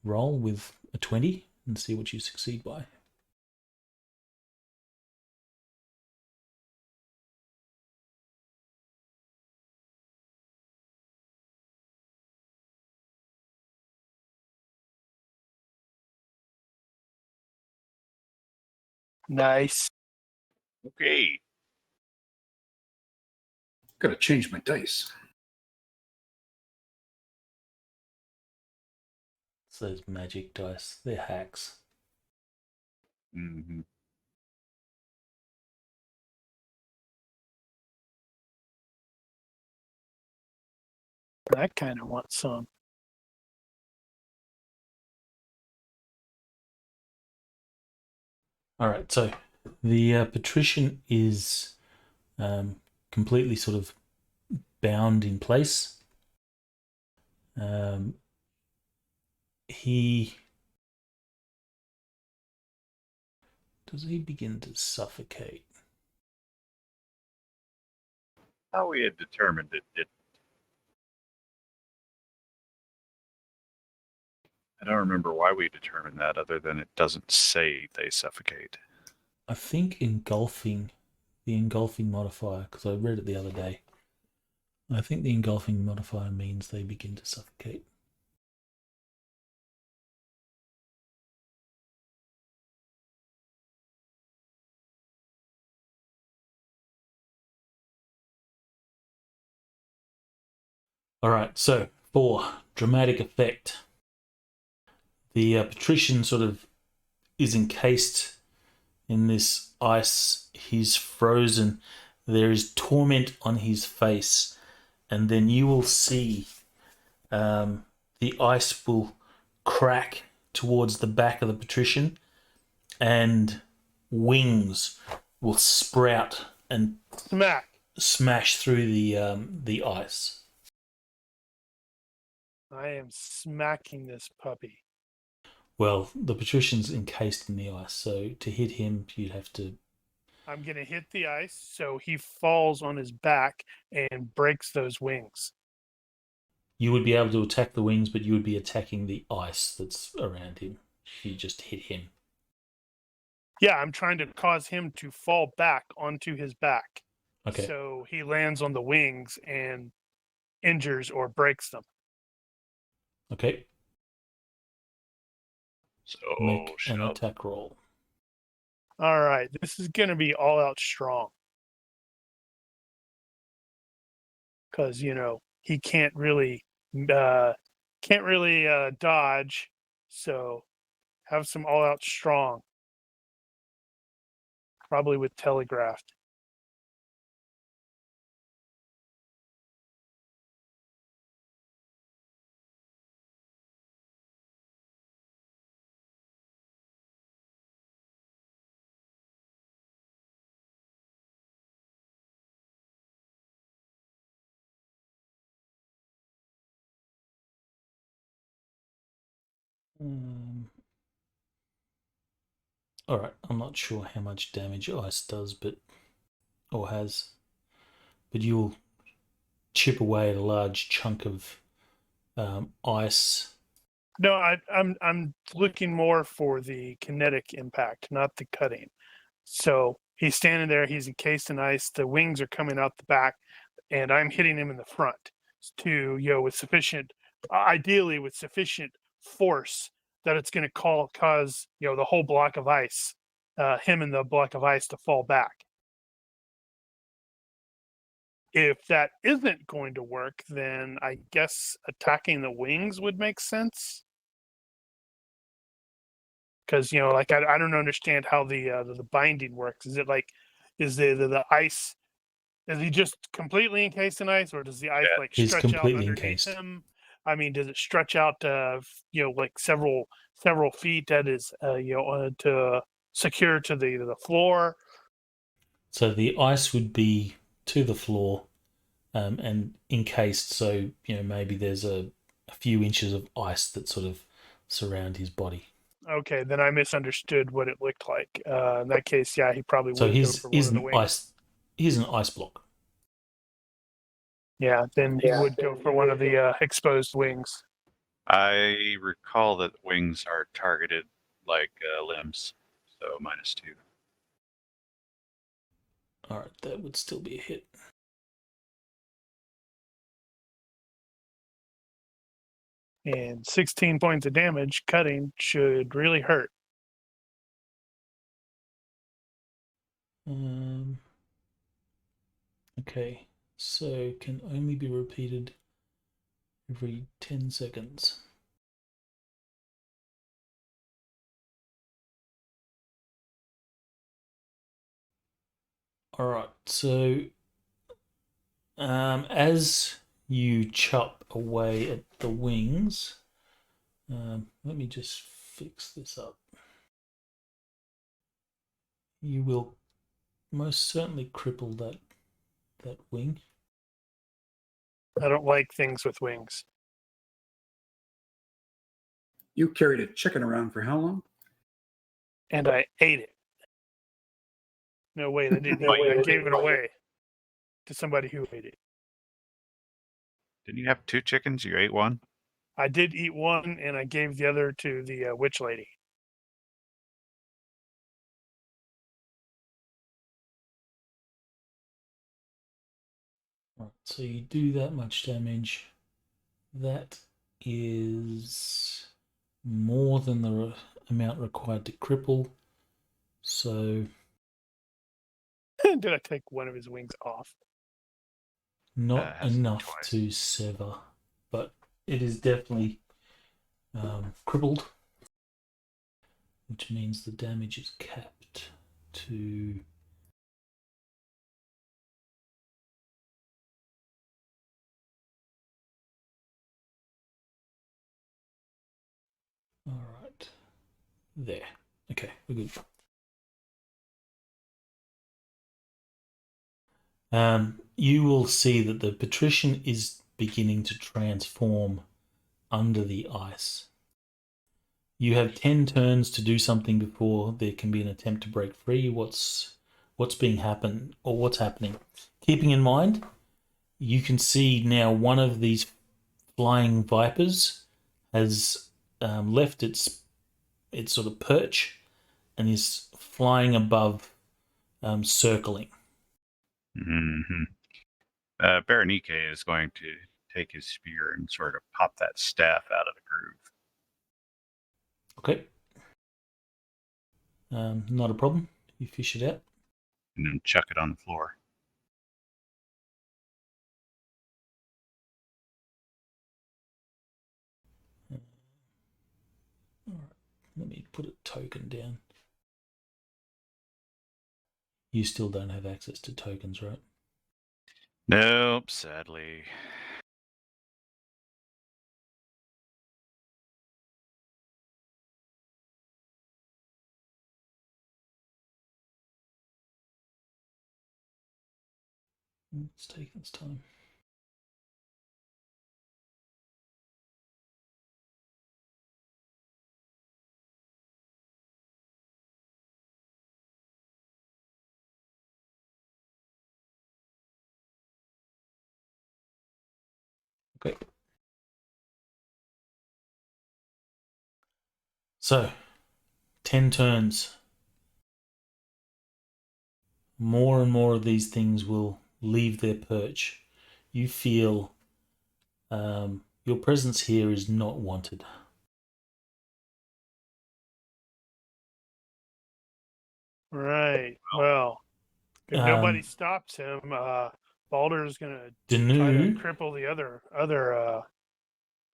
A: roll with a 20 and see what you succeed by.
B: Nice.
C: Okay.
D: Gotta change my dice.
A: It's those magic dice. They're hacks.
C: Mm-hmm.
B: I kind of want some.
A: All right, so the patrician is completely sort of bound in place. He does he begin to suffocate?
C: How we had determined it. I don't remember why we determined that, other than it doesn't say they suffocate.
A: I think the engulfing modifier, because I read it the other day. I think the engulfing modifier means they begin to suffocate. All right, so for dramatic effect, the patrician sort of is encased in this ice. He's frozen. There is torment on his face, and then you will see the ice will crack towards the back of the patrician, and wings will sprout and smash through the ice.
B: I am smacking this puppy.
A: Well, the patrician's encased in the ice, so to hit him, you'd have to.
B: I'm going to hit the ice so he falls on his back and breaks those wings.
A: You would be able to attack the wings, but you would be attacking the ice that's around him if you just hit him.
B: Yeah, I'm trying to cause him to fall back onto his back.
A: Okay.
B: So he lands on the wings and injures or breaks them.
A: Okay.
C: So
A: Make an attack roll.
B: All right, this is going to be all out strong. Because, he can't really dodge. So have some all out strong. Probably with telegraphed.
A: All right. I'm not sure how much damage ice does, or has, but you'll chip away at a large chunk of ice.
B: No, I'm looking more for the kinetic impact, not the cutting. So he's standing there, he's encased in ice, the wings are coming out the back, and I'm hitting him in the front to, with ideally with sufficient force that it's going to cause, the whole block of ice, him and the block of ice to fall back. If that isn't going to work, then I guess attacking the wings would make sense. Because I don't understand how the binding works. Is it like, is the ice? Is he just completely encased in ice, or does the ice
A: he's
B: stretch out
A: completely
B: underneath
A: encased.
B: him? I mean, does it stretch out like several feet that is to secure to the floor?
A: So the ice would be to the floor and encased. So maybe there's a few inches of ice that sort of surround his body.
B: Okay, then I misunderstood what it looked like. In that case, yeah, he probably
A: So
B: would go for one of the wings.
A: He's an ice block.
B: Yeah, then he would go for one of the exposed wings.
C: I recall that wings are targeted like limbs, so -2.
A: All right, that would still be a hit.
B: And 16 points of damage, cutting should really hurt.
A: Okay, so can only be repeated every 10 seconds. All right, so as you chop away at the wings. Let me just fix this up. You will most certainly cripple that wing.
B: I don't like things with wings.
D: You carried a chicken around for how long?
B: And I ate it. No, wait, I didn't eat it. I gave it away to somebody who ate it.
C: Didn't you have 2 chickens? You ate one?
B: I did eat one, and I gave the other to the witch lady.
A: Right, so you do that much damage. That is more than the amount required to cripple. So
B: Did I take one of his wings off?
A: not
C: Has to be
A: enough
C: twice.
A: to sever, but it is definitely crippled, which means the damage is capped to all right. There. Okay, we're good. You will see that the patrician is beginning to transform under the ice. You have 10 turns to do something before there can be an attempt to break free. What's happening? Keeping in mind, you can see now one of these flying vipers has left its sort of perch and is flying above, circling.
C: Mm-hmm. Berenike is going to take his spear and sort of pop that staff out of the groove.
A: Okay. Not a problem. You fish it out.
C: And then chuck it on the floor.
A: All right. Let me put a token down. You still don't have access to tokens, right?
C: Nope, sadly.
A: It's taking its time. Okay. So, 10 turns. More and more of these things will leave their perch. You feel your presence here is not wanted.
B: Right. Well, if nobody stops him, Balder's gonna try to
A: Danu
B: cripple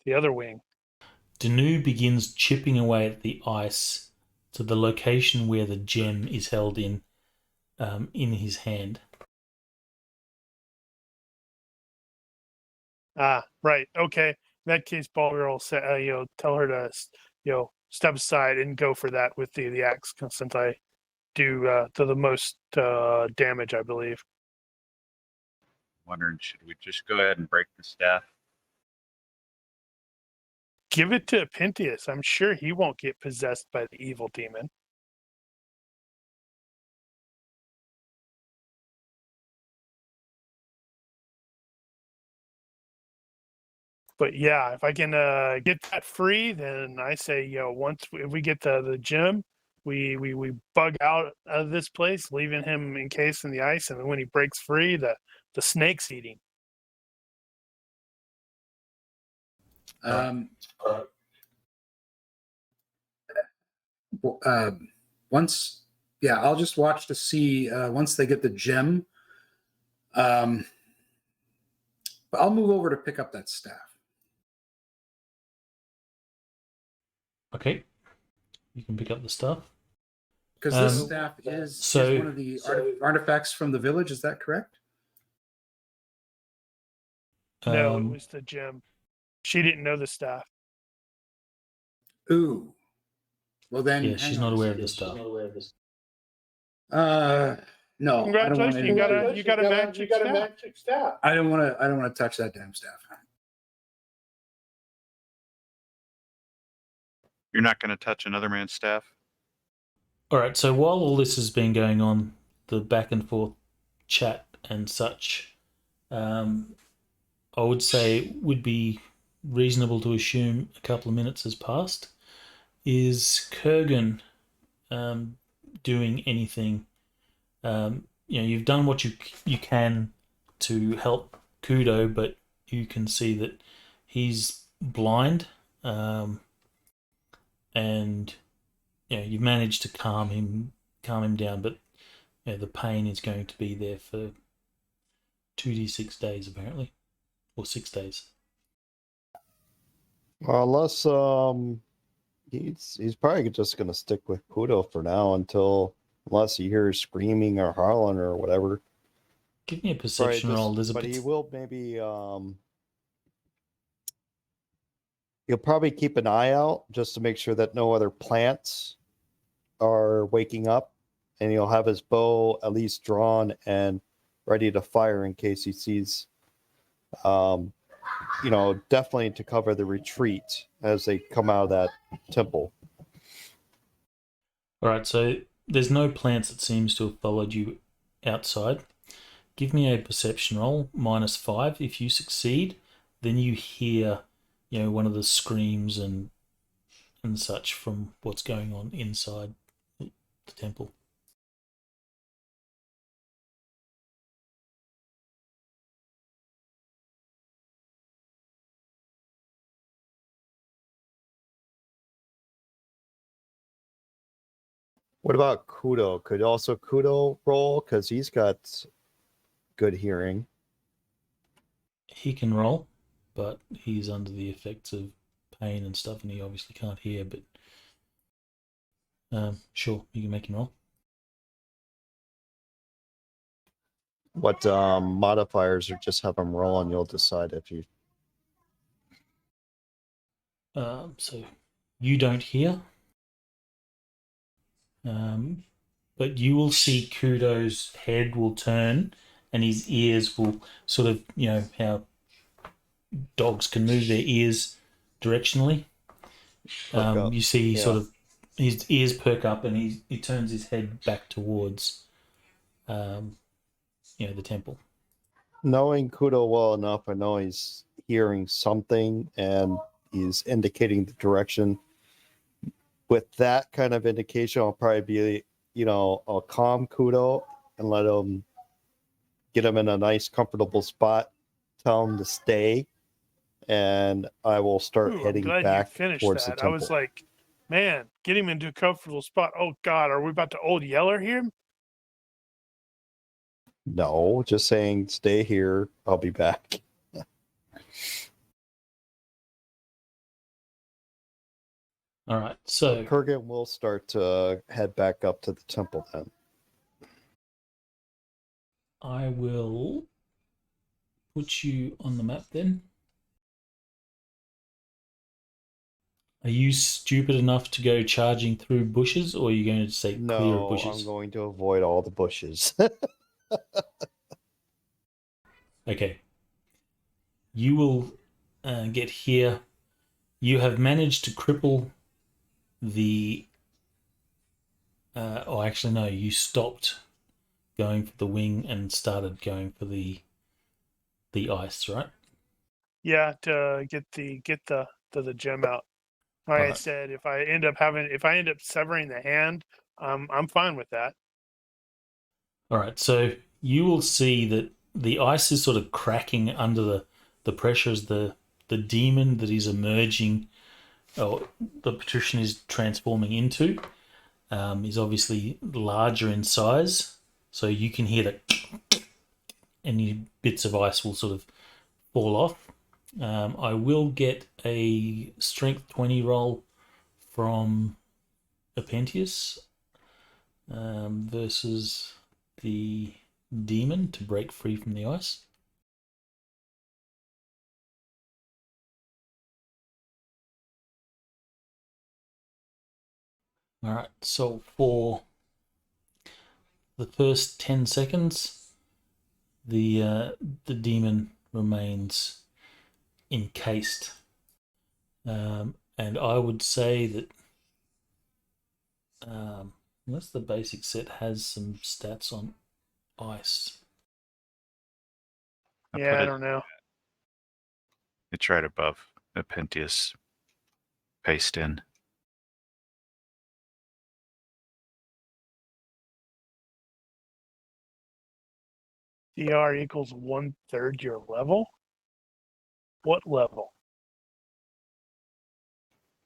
B: the other wing.
A: Danu begins chipping away at the ice to the location where the gem is held in his hand.
B: Ah, right. Okay. In that case, Balder will say, tell her to, step aside and go for that with the axe, since I do to the most damage, I believe.
C: Wondering, should we just go ahead and break the staff?
B: Give it to Pentheus. I'm sure he won't get possessed by the evil demon. But yeah, if I can get that free, then I say, if we get the gem, we bug out of this place, leaving him encased in the ice, and then when he breaks free, the snake's eating.
D: I'll just watch to see once they get the gem. But I'll move over to pick up that staff.
A: Okay. You can pick up the stuff.
D: Because this staff is one of the artifacts from the village, is that correct?
B: No, it was the gem. She didn't know the staff.
D: Ooh. Well then,
A: Yeah,
D: hang
A: she's
D: on
A: not
D: a
A: aware of the
D: second.
A: stuff.
D: No, I don't want
B: Congratulations,
D: any.
B: you got a magic staff.
D: I don't want to. I don't want to touch that damn staff.
C: You're not going to touch another man's staff?
A: All right, so while all this has been going on, the back and forth chat and such, I would say it would be reasonable to assume a couple of minutes has passed. Is Kurgan doing anything? You've done what you can to help Kudo, but you can see that he's blind, and you've managed to calm him down, but the pain is going to be there for 2d6 days apparently, or 6 days.
F: Well, unless he's probably just gonna stick with Kudo for now unless he hears screaming or howling or whatever.
A: Give me a perception roll, Elizabeth.
F: But he will maybe he'll probably keep an eye out just to make sure that no other plants are waking up, and he'll have his bow at least drawn and ready to fire in case he sees definitely to cover the retreat as they come out of that temple.
A: All right, so there's no plants that seems to have followed you outside. Give me a perception roll, -5. If you succeed, then you hear, one of the screams and such from what's going on inside the temple.
F: What about Kudo? Could also Kudo roll because he's got good hearing?
A: He can roll, but he's under the effects of pain and stuff, and he obviously can't hear. But sure, you can make him roll.
F: What modifiers, or just have him roll and you'll decide if you.
A: So you don't hear, but you will see Kudo's head will turn and his ears will sort of, how dogs can move their ears directionally. You see sort of his ears perk up and he turns his head back towards the temple.
F: Knowing Kudo well enough, I know he's hearing something and he's indicating the direction. With that kind of indication, I'll probably be, I'll calm Kudo and let him get him in a nice, comfortable spot, tell him to stay, and I will start heading back towards the temple.
B: I was like, man, get him into a comfortable spot. Oh, God, are we about to old Yeller here?
F: No, just saying stay here. I'll be back.
A: All right, so
F: Kurgan will start to head back up to the temple then.
A: I will put you on the map then. Are you stupid enough to go charging through bushes, or are you going to stay clear of bushes?
F: No, I'm going to avoid all the bushes.
A: Okay. You will get here. You have managed to cripple the... actually, no, you stopped going for the wing and started going for the ice, right?
B: Yeah, to get the gem out. Like I said, if I end up severing the hand, I'm fine with that.
A: All right, so you will see that the ice is sort of cracking under the pressure as the demon that is emerging, or the patrician is transforming into, is obviously larger in size. So you can hear that any bits of ice will sort of fall off. I will get a strength 20 roll from Apentius versus the demon to break free from the ice. All right. So for the first 10 seconds, the demon remains encased, and I would say that unless the basic set has some stats on ice.
B: Yeah, I don't know.
C: It's right above Apentius paste in.
B: DR equals 1/3 your level? What level?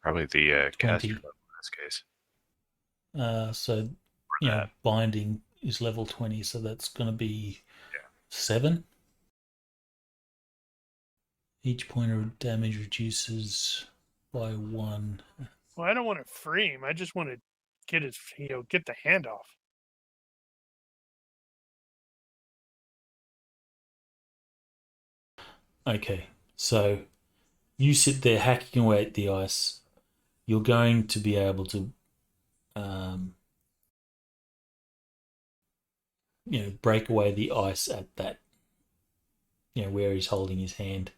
C: Probably the
A: 20.
C: caster level in this case.
A: So, binding is level 20, so that's going to be 7. Each point of damage reduces by 1.
B: Well, I don't want to free him. I just want to get his, get the hand off.
A: Okay, so you sit there hacking away at the ice. You're going to be able to, break away the ice at that, where he's holding his hand.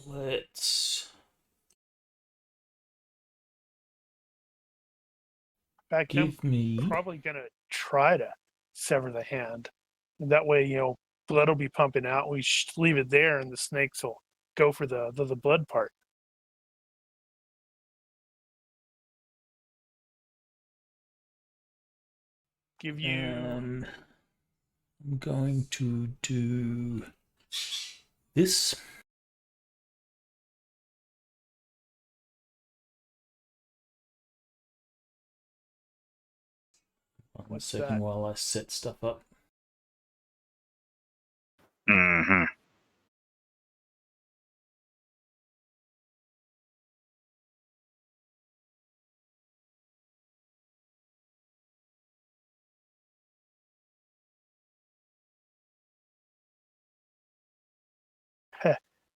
A: Let's
B: Back him.
A: give me.
B: Probably gonna try to sever the hand, and that way, blood will be pumping out. We leave it there, and the snakes will go for the blood part. Give you.
A: I'm going to do this. One
B: What's
A: second
B: that?
A: while I set stuff up.
C: Mm-hmm.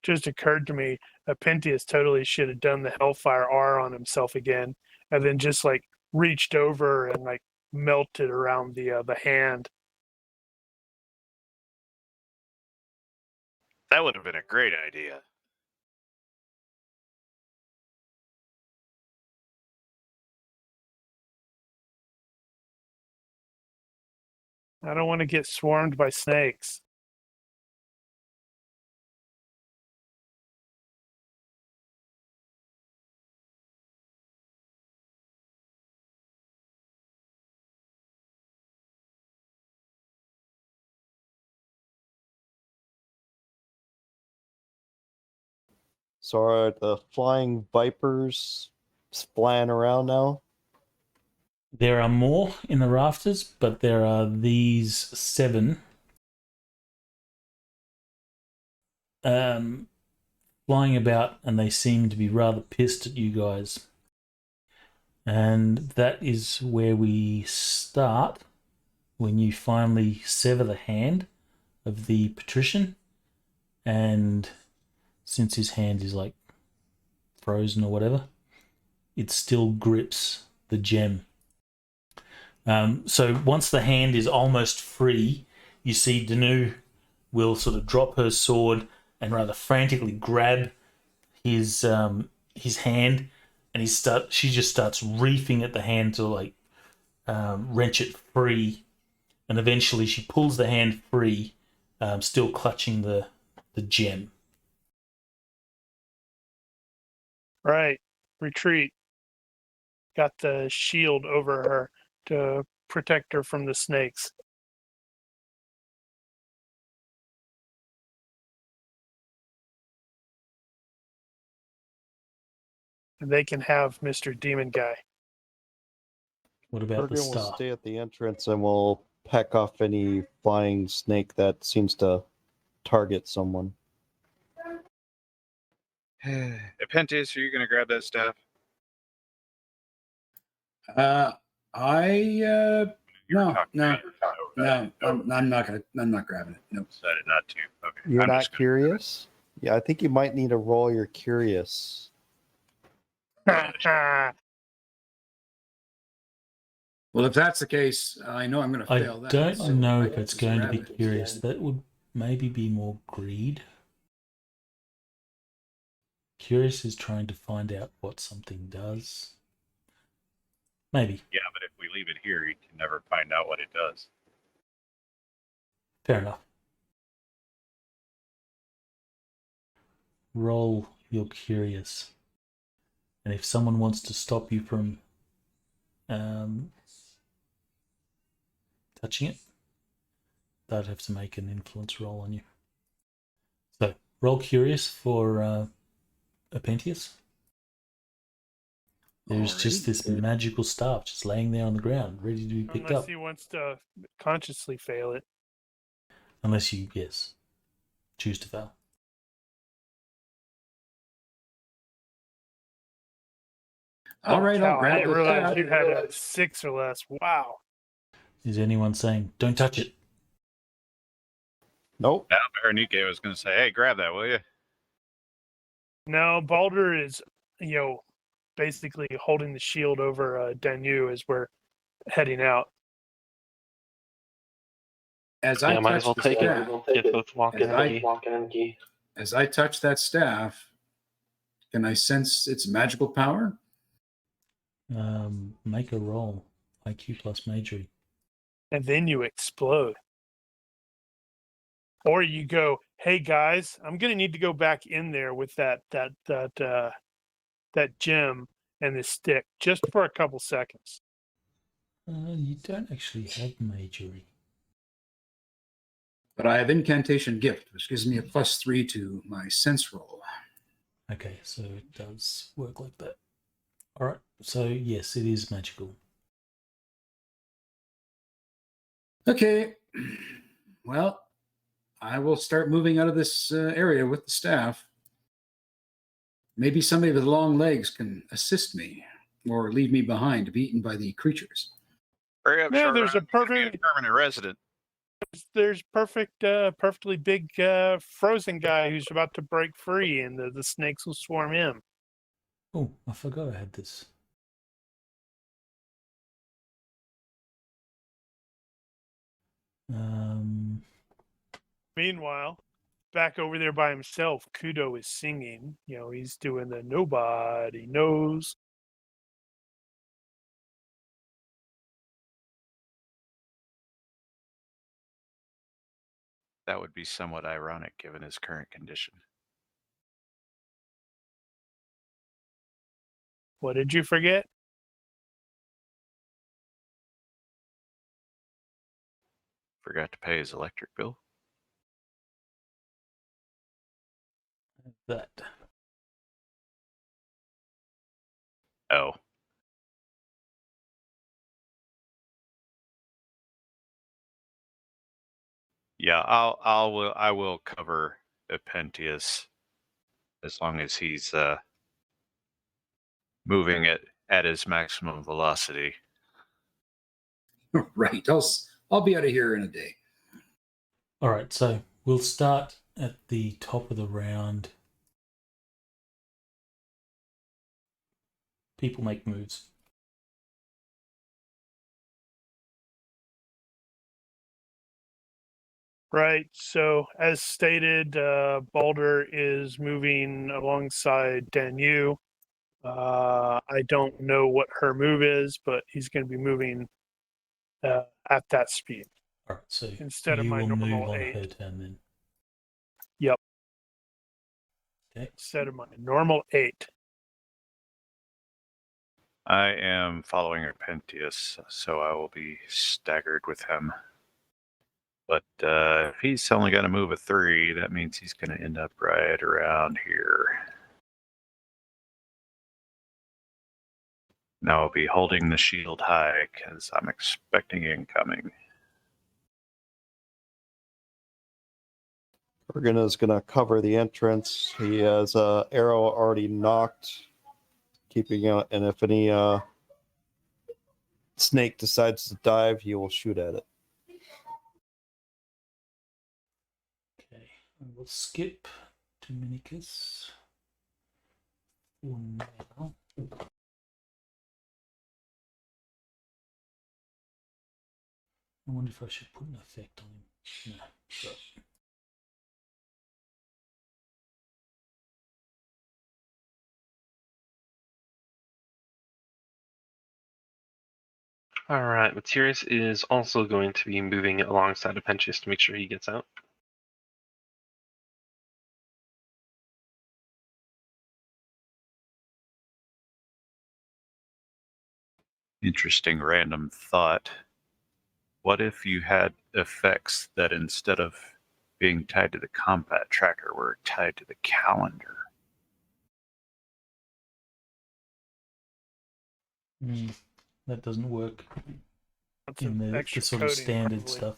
B: Just occurred to me, Apentius totally should have done the Hellfire R on himself again, and then just like reached over and like melted around the hand.
C: That would have been a great idea.
B: I don't want to get swarmed by snakes.
F: So are the flying vipers flying around now?
A: There are more in the rafters, but there are these 7 flying about, and they seem to be rather pissed at you guys. And that is where we start when you finally sever the hand of the patrician, and since his hand is like frozen or whatever, it still grips the gem. So once the hand is almost free, you see Danu will sort of drop her sword and rather frantically grab his hand, and she just starts reefing at the hand to wrench it free, and eventually she pulls the hand free, still clutching the gem.
B: Right. Retreat. Got the shield over her to protect her from the snakes. And they can have Mr. Demon Guy.
A: What about the
F: Pregame will
A: star?
F: stay at the entrance and we'll peck off any flying snake that seems to target someone.
C: Apentius, are you going to grab that staff?
D: No,
C: You were
D: no,
C: talking
D: no,
C: about it.
D: no. I'm not grabbing it. No.
C: Decided not to. Okay.
F: You're
C: I'm
F: not
C: just gonna-
F: curious? Yeah, I think you might need to roll your curious.
D: Well, if that's the case, I know I'm going to
A: I
D: fail that.
A: don't
D: so
A: know
D: I
A: if it's
D: just
A: going to
D: grab
A: be
D: it.
A: curious. That would maybe be more greed. Curious is trying to find out what something does. Maybe.
C: Yeah, but if we leave it here, you can never find out what it does.
A: Fair enough. Roll your curious. And if someone wants to stop you from touching it, they'd have to make an influence roll on you. So, roll curious for Apentius. There's just this magical staff just laying there on the ground, ready to be picked
B: Unless
A: up.
B: he wants to consciously fail it.
A: Unless you, yes, choose to fail.
D: All right, I'll
B: Cow, I
D: grab
B: didn't
D: the
B: realize
D: staff.
B: you had a 6 or less. Wow.
A: Is anyone saying, don't touch it?
F: Nope.
C: Now, Ronnke was going to say, hey, grab that, will you?
B: No, Baldur is, basically holding the shield over Danu as we're heading out.
D: As I
E: Yeah, might as
D: touch
E: well
D: the
E: take
D: staff,
E: it. Get both walking and key.
D: as I touch that staff, can I sense its magical power?
A: Make a roll. IQ plus magery.
B: And then you explode. Or you go, hey guys, I'm gonna need to go back in there with that gem and this stick just for a couple seconds.
A: You don't actually have magery.
D: But I have incantation gift, which gives me a +3 to my sense roll.
A: Okay, so it does work like that. Alright, so yes, it is magical.
D: Okay, well, I will start moving out of this area with the staff. Maybe somebody with long legs can assist me or leave me behind to be eaten by the creatures.
C: Hurry up,
B: No,
C: short
B: there's
C: round.
B: a
C: You're gonna be
B: perfect,
C: permanent resident.
B: there's perfectly big frozen guy who's about to break free, and the snakes will swarm him.
A: Oh, I forgot I had this.
B: Meanwhile, back over there by himself, Kudo is singing. He's doing the nobody knows.
C: That would be somewhat ironic given his current condition.
B: What did you forget?
C: Forgot to pay his electric bill.
A: That.
C: Oh. Yeah, I will cover Apentius as long as he's moving it at his maximum velocity.
D: Right, I'll be out of here in a day.
A: Alright, so we'll start at the top of the round. People make moves.
B: Right. So, as stated, Baldur is moving alongside Danu. I don't know what her move is, but he's going to be moving at that speed
A: Alright, so
B: instead of
A: you
B: my
A: will move
B: normal
A: on
B: 8.
A: her turn then.
B: Yep.
A: Okay.
B: Instead of my normal 8.
C: I am following Apentius, so I will be staggered with him. But if he's only going to move a 3, that means he's going to end up right around here. Now I'll be holding the shield high because I'm expecting incoming.
F: Kurgan is going to cover the entrance. He has an arrow already knocked, keeping out. And if any snake decides to dive, he will shoot at it.
A: Okay, we'll skip Dominicus. For now. I wonder if I should put an effect on him. No. Sure.
E: All right, Matthias is also going to be moving alongside of Pentius to make sure he gets out.
C: Interesting random thought. What if you had effects that instead of being tied to the combat tracker were tied to the calendar?
A: That doesn't work
B: Lots
A: in
B: of
A: the
B: extra
A: sort of
B: coding,
A: standard
B: probably.
A: stuff.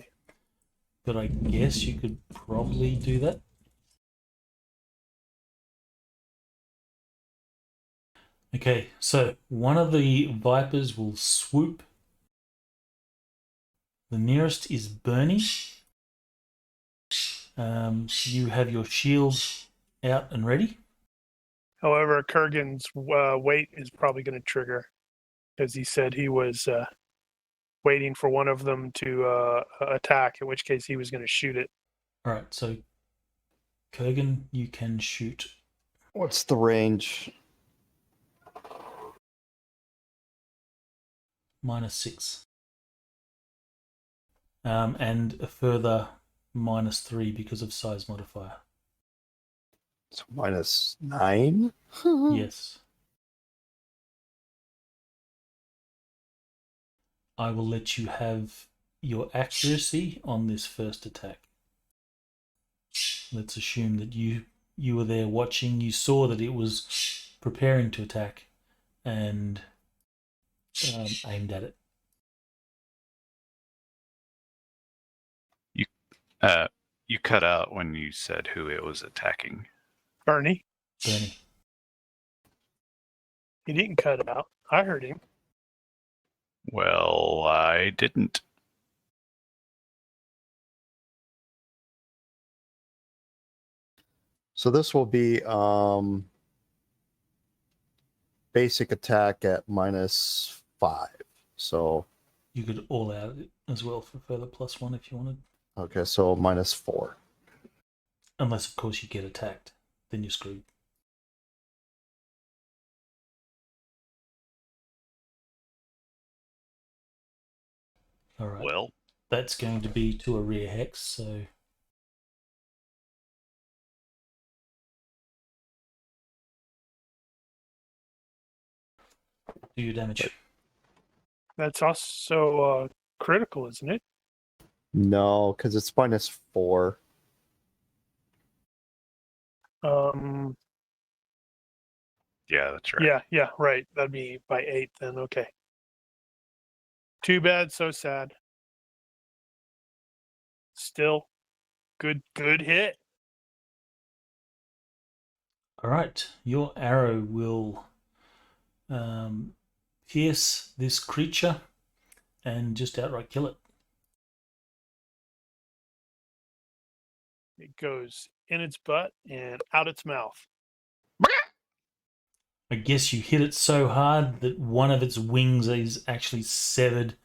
A: But I guess you could probably do that. Okay, so one of the Vipers will swoop. The nearest is Bernie. You have your shield out and ready.
B: However, Kurgan's weight is probably going to trigger, because he said he was waiting for one of them to attack, in which case he was going to shoot it.
A: All right, so Kurgan, you can shoot.
F: What's the range?
A: -6. And a further -3 because of size modifier.
F: It's -9.
A: Yes. I will let you have your accuracy on this first attack. Let's assume that you were there watching. You saw that it was preparing to attack and aimed at it.
C: You cut out when you said who it was attacking.
B: Bernie,
A: Bernie.
B: he didn't cut it out. I heard him.
C: Well, I didn't.
F: So this will be basic attack at -5. So
A: You could all out it as well for further +1 if you wanted.
F: okay, so -4.
A: Unless, of course, you get attacked. Then you're screwed. All right.
C: Well,
A: That's going to be to a rear hex, so... do your damage.
B: That's also critical, isn't it?
F: No, because it's -4.
C: yeah, that's right.
B: Yeah, right. That'd be by 8 then. Okay. Too bad, so sad. Still, good hit.
A: All right. Your arrow will pierce this creature and just outright kill it.
B: It goes in its butt and out its mouth.
A: I guess you hit it so hard that one of its wings is actually severed,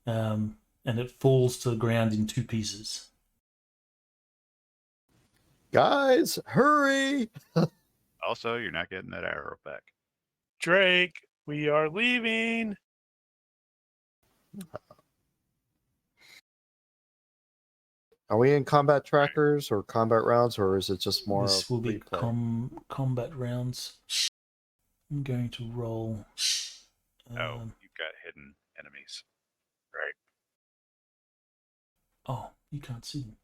A: and it falls to the ground in 2 pieces.
F: Guys, hurry!
C: Also, you're not getting that arrow back.
B: Drake, we are leaving.
F: Are we in combat trackers or combat rounds, or is it just more
A: This
F: of
A: will be
F: replay?
A: combat rounds. I'm going to roll.
C: Oh, you've got hidden enemies. Right.
A: Oh, you can't see them.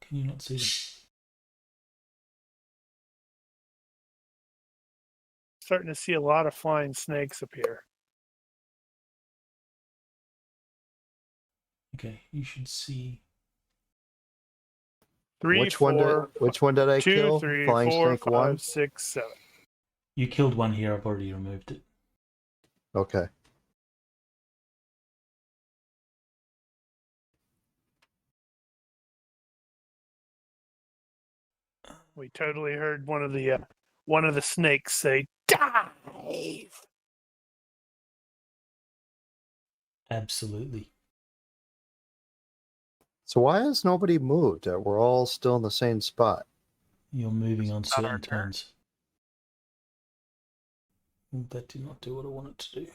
A: Can you not see them?
B: Starting to see a lot of flying snakes appear.
A: Okay, you should see.
B: 3,
F: Which
B: 4,
F: one did I
B: 2,
F: kill?
B: 3,
F: Flying
B: 4,
F: snake
B: 5,
F: 1?
B: 6, 7.
A: You killed one here. I've already removed it.
F: Okay.
B: We totally heard one of the snakes say, "Dive!"
A: Absolutely.
F: So why has nobody moved? We're all still in the same spot.
A: You're moving on
C: It's not our
A: certain
C: turn.
A: turns. That did not do what I wanted to do.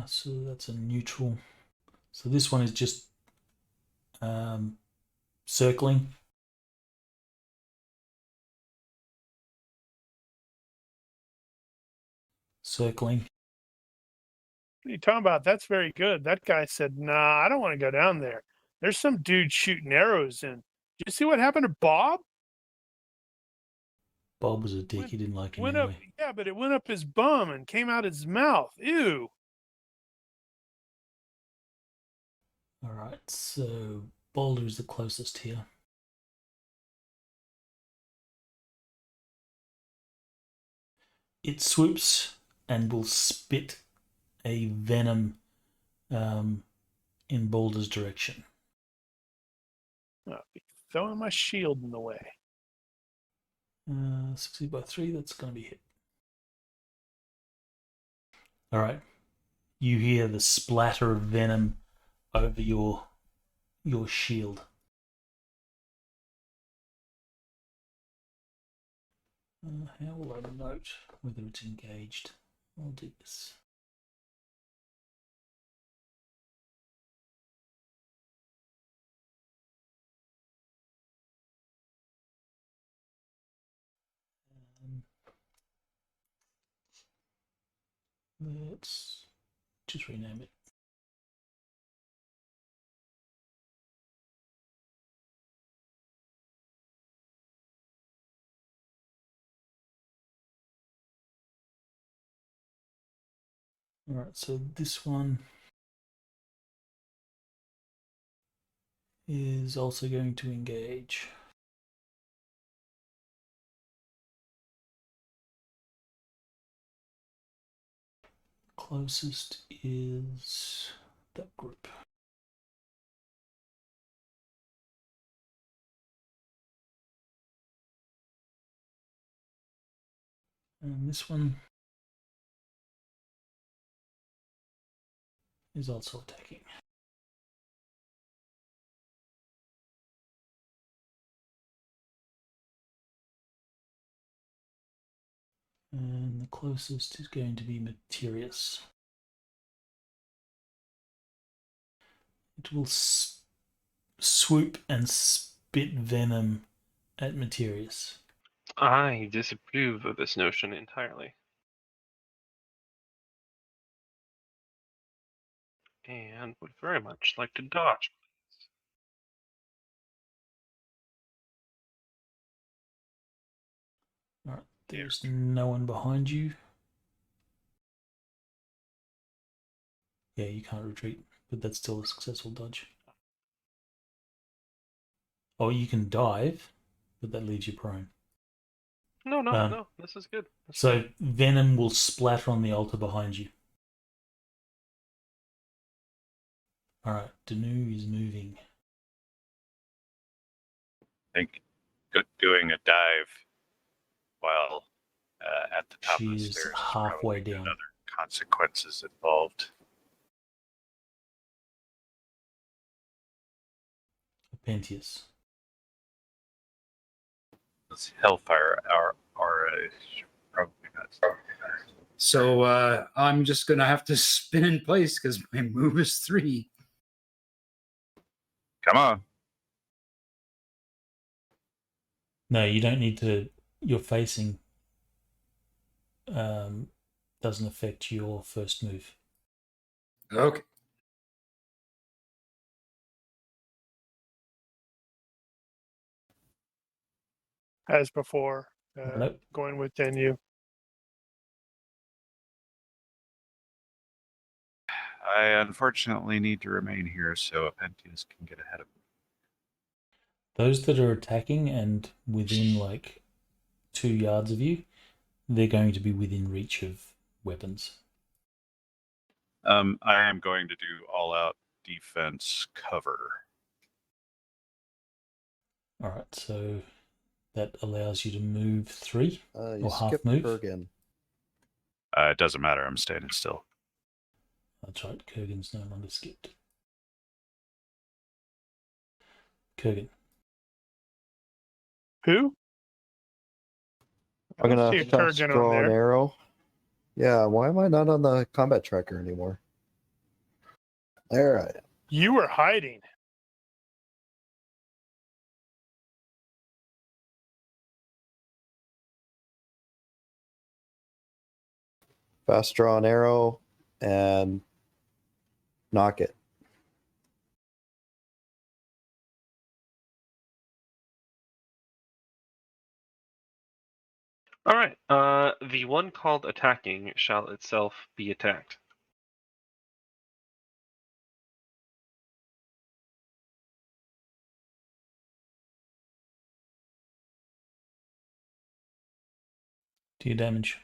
A: So that's a neutral. So this one is just circling. Circling.
B: What are you talking about? That's very good. That guy said, "Nah, I don't want to go down there. There's some dude shooting arrows in." Did you see what happened to Bob?
A: Bob was a dick. He didn't like him
B: Went up,
A: anyway.
B: yeah, but it went up his bum and came out his mouth. Ew.
A: All right, so Boulder is the closest here. It swoops and will spit a venom in Boulder's direction.
B: I'll be throwing my shield in the way.
A: 60 by 3, that's going to be hit. All right. You hear the splatter of venom over your shield. How will I note whether it's engaged? I'll do this. Let's just rename it. All right, so this one is also going to engage. Closest is that group. And this one is also attacking. And the closest is going to be Materius. It will swoop and spit venom at Materius.
E: I disapprove of this notion entirely. And would very much like to dodge.
A: All right, there's no one behind you. Yeah, you can't retreat, but that's still a successful dodge. Or you can dive, but that leaves you prone.
E: No, this is good.
A: So venom will splatter on the altar behind you. All right, Danu is moving.
C: I think doing a dive while at the top of the
A: She's
C: stairs is
A: halfway
C: probably
A: down.
C: other consequences involved.
A: Pentius.
C: This Hellfire aura is probably not.
D: So I'm just going to have to spin in place because my move is 3.
C: Come on.
A: No, you don't need to. Your facing doesn't affect your first move.
D: Okay.
B: As before,
A: Nope.
B: going within you.
C: I unfortunately need to remain here so Pentius can get ahead of me.
A: Those that are attacking and within like 2 yards of you, they're going to be within reach of weapons.
C: I am going to do all-out defense cover.
A: All right, so that allows you to move 3
F: You
A: or half
F: skipped
A: move.
F: Kurgan.
C: It doesn't matter. I'm standing still.
A: That's right, Kurgan's no longer skipped. Kurgan.
B: Who?
F: I'm
B: I don't
F: gonna
B: see a
F: fast
B: Kurgan on
F: draw an
B: there.
F: arrow. Yeah, why am I not on the combat tracker anymore? There I am.
B: You were hiding.
F: Fast draw an arrow and knock it.
E: All right. The one called attacking shall itself be attacked.
A: Do you damage?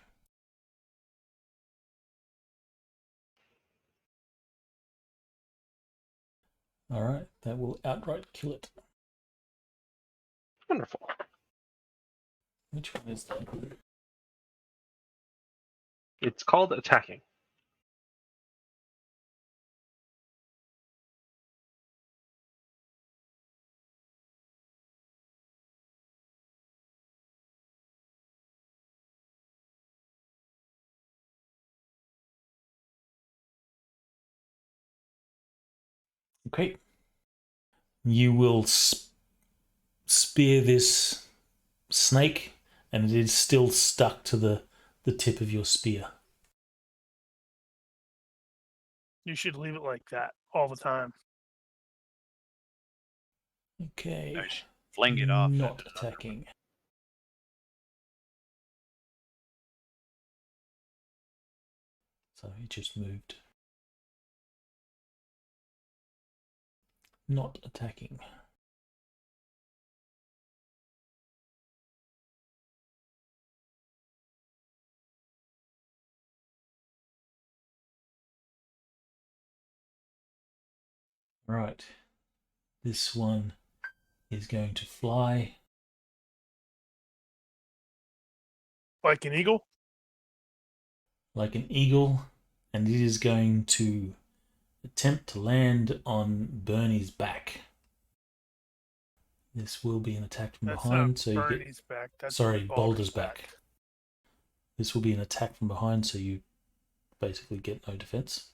A: All right, that will outright kill it.
E: Wonderful.
A: Which one is that?
E: It's called attacking.
A: Okay. You will spear this snake, and it is still stuck to the tip of your spear.
B: You should leave it like that all the time.
A: Okay.
C: Nice. Fling it off.
A: Not
C: into another
A: attacking. So he just moved. Not attacking. Right. This one is going to fly.
B: Like an eagle?
A: Like an eagle, and it is going to attempt to land on Bernie's back. This will be an attack from
B: That's
A: behind,
B: not
A: so you get...
B: Bernie's back. That's
A: Sorry, Boulder's back. This will be an attack from behind, so you basically get no defense.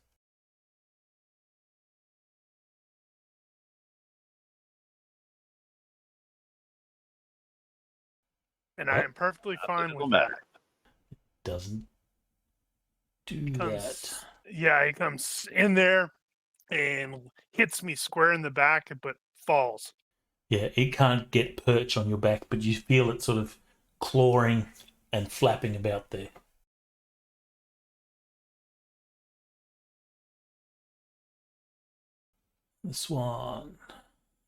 B: And I am perfectly fine with that.
A: Doesn't do
B: He
A: that.
B: comes, yeah, he comes in there and hits me square in the back, but falls.
A: Yeah, it can't get perch on your back, but you feel it sort of clawing and flapping about there. This one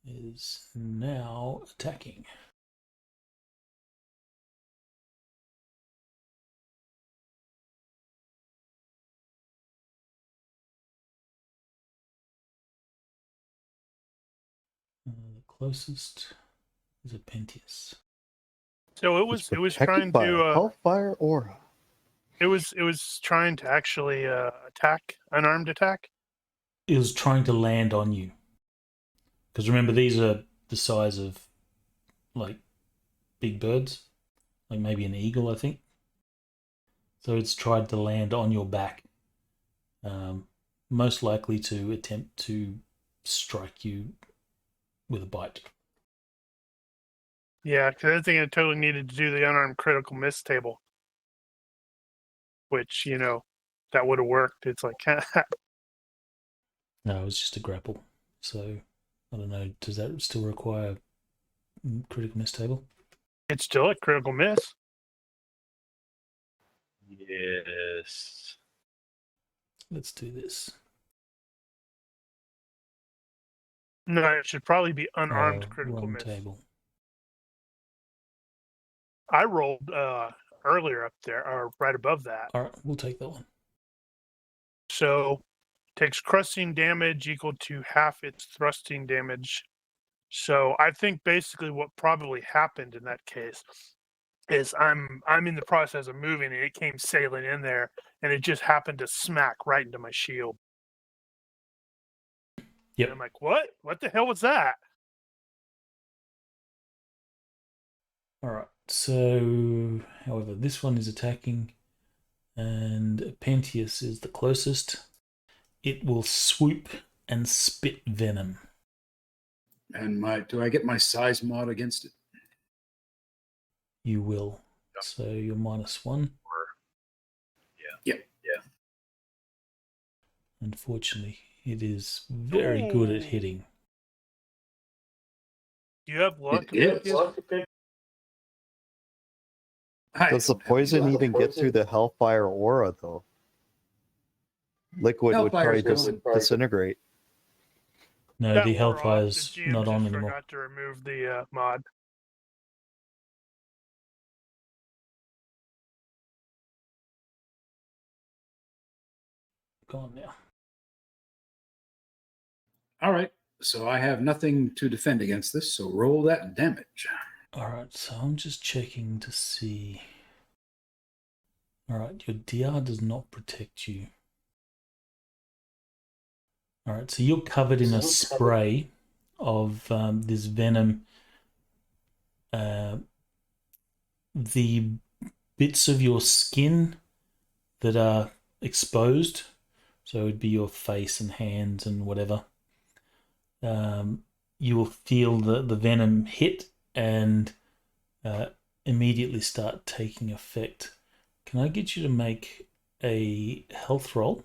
A: is now attacking. The closest is a Pentius.
B: So it was
F: Protected
B: trying
F: by a
B: to
F: Hellfire aura.
B: it was trying to actually attack, unarmed attack.
A: It was trying to land on you. Because remember, these are the size of, like, big birds. Like maybe an eagle, I think. So it's tried to land on your back. Most likely to attempt to strike you with a bite.
B: Yeah, because I think I totally needed to do the unarmed critical miss table. Which, that would have worked. It's like,
A: No, it was just a grapple. So, I don't know, does that still require critical miss table?
B: it's still a critical miss.
C: Yes.
A: Let's do this.
B: No, it should probably be unarmed
A: Oh,
B: critical
A: wrong
B: miss.
A: table.
B: I rolled earlier up there, or right above that.
A: All right, we'll take that one.
B: So takes crushing damage equal to half its thrusting damage. So I think basically what probably happened in that case is I'm in the process of moving and it came sailing in there and it just happened to smack right into my shield.
A: Yep.
B: And I'm like, what? What the hell was that?
A: All right. So, however, this one is attacking, and Pantheus is the closest. It will swoop and spit venom.
D: And do I get my size mod against it?
A: You will.
C: Yep.
A: So you're -1.
C: Yeah.
A: Unfortunately, it is very good at
B: Ooh.
A: hitting.
B: Do you have luck?
D: It is.
F: Does the poison even get through the Hellfire aura, though? Liquid would
D: Hellfire's
F: probably
D: going.
F: disintegrate.
A: No,
B: That
A: the
B: wore off.
A: Hellfire's
B: The GM
A: not on
B: just
A: anymore.
B: forgot to remove the mod.
A: Gone now.
D: All right. So I have nothing to defend against this. So roll that damage.
A: All right, so I'm just checking to see. All right, your DR does not protect you. All right, so you're covered in a spray of this venom. The bits of your skin that are exposed, so it would be your face and hands and whatever, you will feel the venom hit and immediately start taking effect. Can I get you to make a health roll?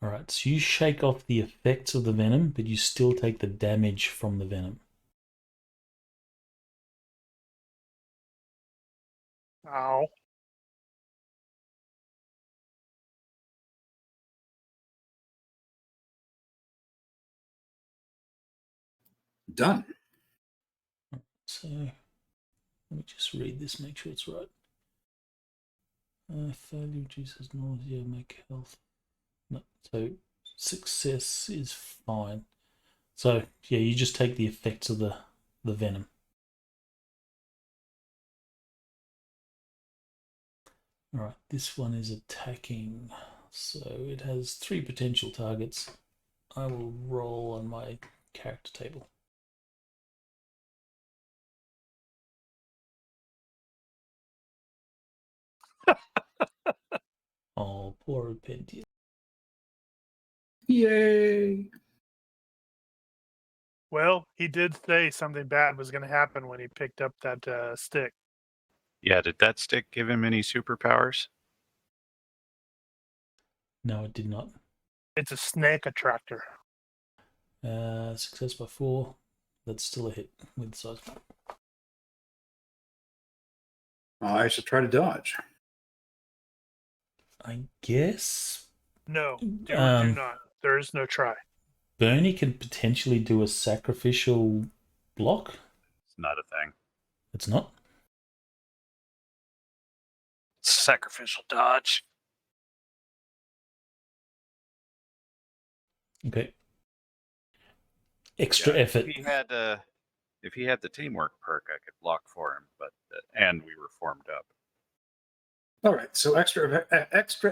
A: All right, so you shake off the effects of the venom, but you still take the damage from the venom.
B: Ow.
D: Done.
A: So let me just read this, make sure it's right. Failure reduces nausea, make health. No, so success is fine. So yeah, you just take the effects of the venom. All right, this one is attacking. So it has 3 potential targets. I will roll on my character table. Oh, poor Pentia.
D: Yay.
B: Well, he did say something bad was going to happen when he picked up that stick.
C: Yeah, did that stick give him any superpowers?
A: No, it did not.
B: It's a snake attractor.
A: Success by 4. That's still a hit with size.
D: I should try to dodge.
A: I guess
B: No, do
A: Um,
B: not. There is no try.
A: Bernie can potentially do a sacrificial block.
C: It's not a thing.
A: It's not.
C: Sacrificial dodge.
A: Okay. Extra effort.
C: If he had the teamwork perk, I could block for him, but and we were formed up.
D: All right. So extra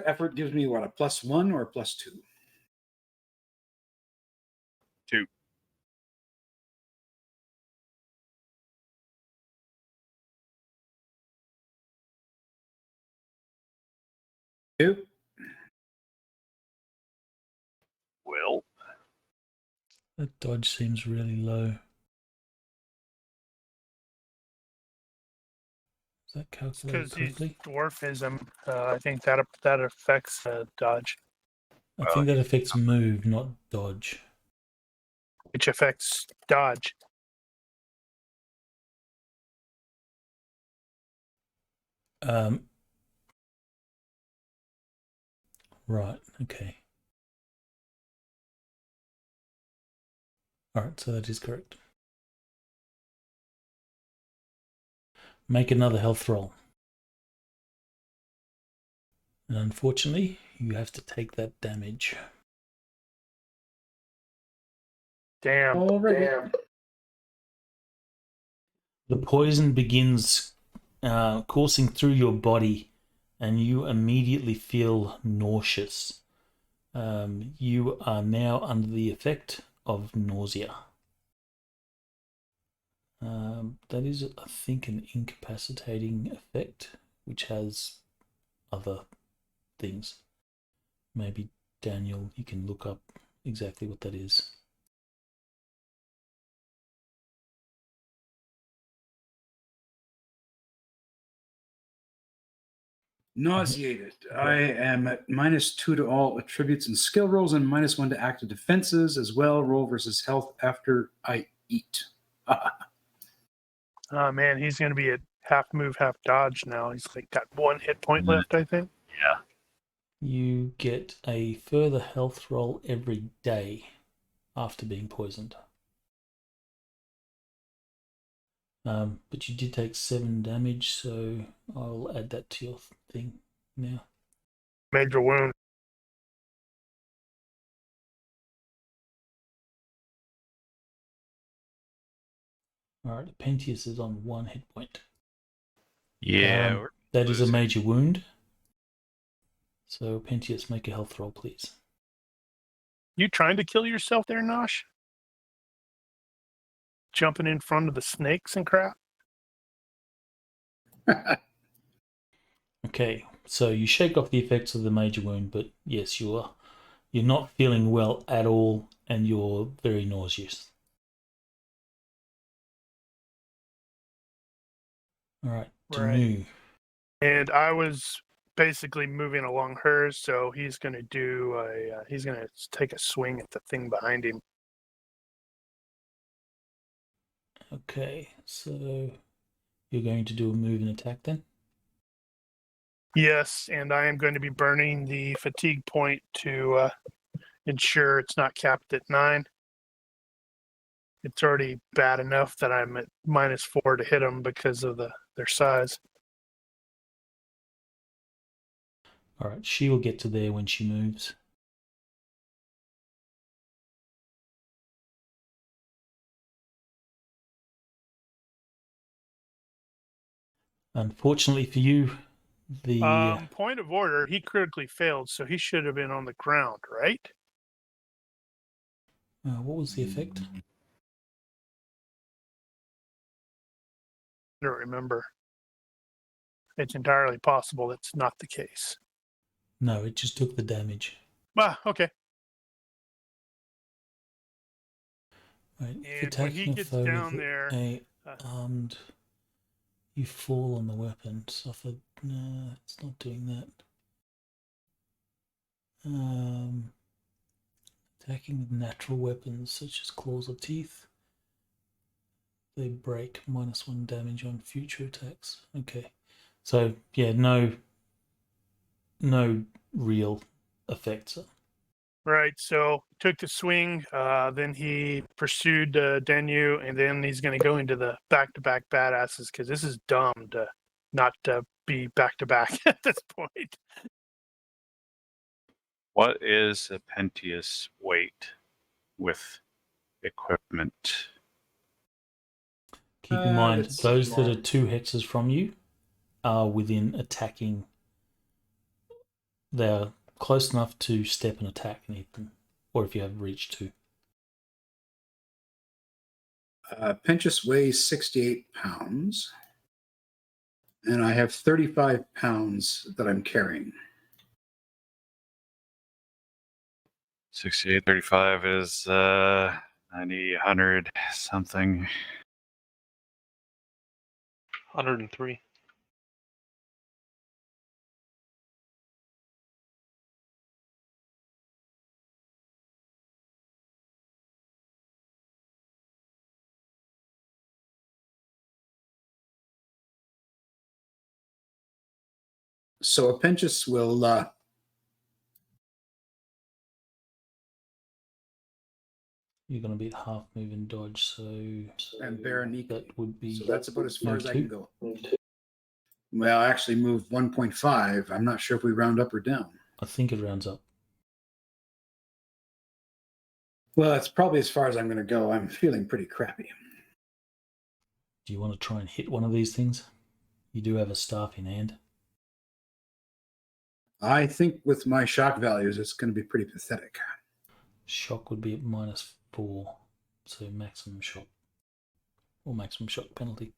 D: effort gives me what, a +1 or a +2?
C: 2.
D: Two.
C: Will.
A: That dodge seems really low. Is that calculated
B: Because he's
A: correctly?
B: dwarfism. I think that affects dodge,
A: I think that affects move, not dodge.
B: which affects dodge.
A: Right, okay. Alright, so that is correct. Make another health roll. And unfortunately, you have to take that damage.
B: Damn.
D: Alrighty.
A: The poison begins coursing through your body, and you immediately feel nauseous. You are now under the effect of nausea. That is, I think, an incapacitating effect, which has other things. Maybe, Daniel, you can look up exactly what that is.
D: Nauseated. I am at -2 to all attributes and skill rolls and -1 to active defenses as well. Roll versus health after I eat.
B: Oh man, he's gonna be at half move, half dodge now. He's like got 1 hit point left, I think.
C: Yeah.
A: You get a further health roll every day after being poisoned. But you did take 7 damage, so I'll add that to your thing now.
B: Major wound.
A: Alright, Pentius is on 1 hit point.
C: Yeah.
A: That is a
C: losing.
A: major wound. So Pentius, make a health roll, please.
B: You trying to kill yourself there, Nosh? Jumping in front of the snakes and crap?
A: Okay, so you shake off the effects of the major wound, but yes, you're not feeling well at all, and you're very nauseous. Alright, Danu.
B: And I was basically moving along hers, so he's gonna do he's gonna take a swing at the thing behind him.
A: Okay, so you're going to do a move and attack then?
B: Yes, and I am going to be burning the fatigue point to ensure it's not capped at 9. It's already bad enough that I'm at -4 to hit them because of their size.
A: Alright, she will get to there when she moves. Unfortunately for you, the
B: Point of order, he critically failed, so he should have been on the ground, right?
A: what was the effect?
B: I don't remember. It's entirely possible that's not the case.
A: No, it just took the damage.
B: Ah, okay.
A: Right, if
B: And when he
A: attacking a
B: gets
A: foe
B: down
A: with
B: there,
A: a armed, you fall on the weapon. Suffer. No, it's not doing that. Attacking with natural weapons such as claws or teeth, they break -1 damage on future attacks. Okay, so yeah, no real effects.
B: right, so took the swing, then he pursued Danu, and then he's going to go into the back-to-back badasses, because this is dumb to not be back-to-back at this point.
C: What is a Pentius weight with equipment?
A: Keep in mind,
D: let's
A: those
D: see.
A: that are 2 hexes from you are within attacking. They're close enough to step and attack and eat them, or if you have reach to.
D: Pentius weighs 68 pounds, and I have 35 pounds that I'm carrying.
C: 68, 35 is 90, 100 something.
E: 103.
D: So a Pentius will
A: You're going to be at half move and dodge, so
D: and Baroniki.
A: that would be
D: So that's about as far as I can go. Well, actually move 1.5. I'm not sure if we round up or down.
A: I think it rounds up.
D: Well, that's probably as far as I'm going to go. I'm feeling pretty crappy.
A: Do you want to try and hit one of these things? You do have a staff in hand.
D: I think with my shock values, it's going to be pretty pathetic.
A: Shock would be at -4, so maximum shock. Or maximum shock penalty.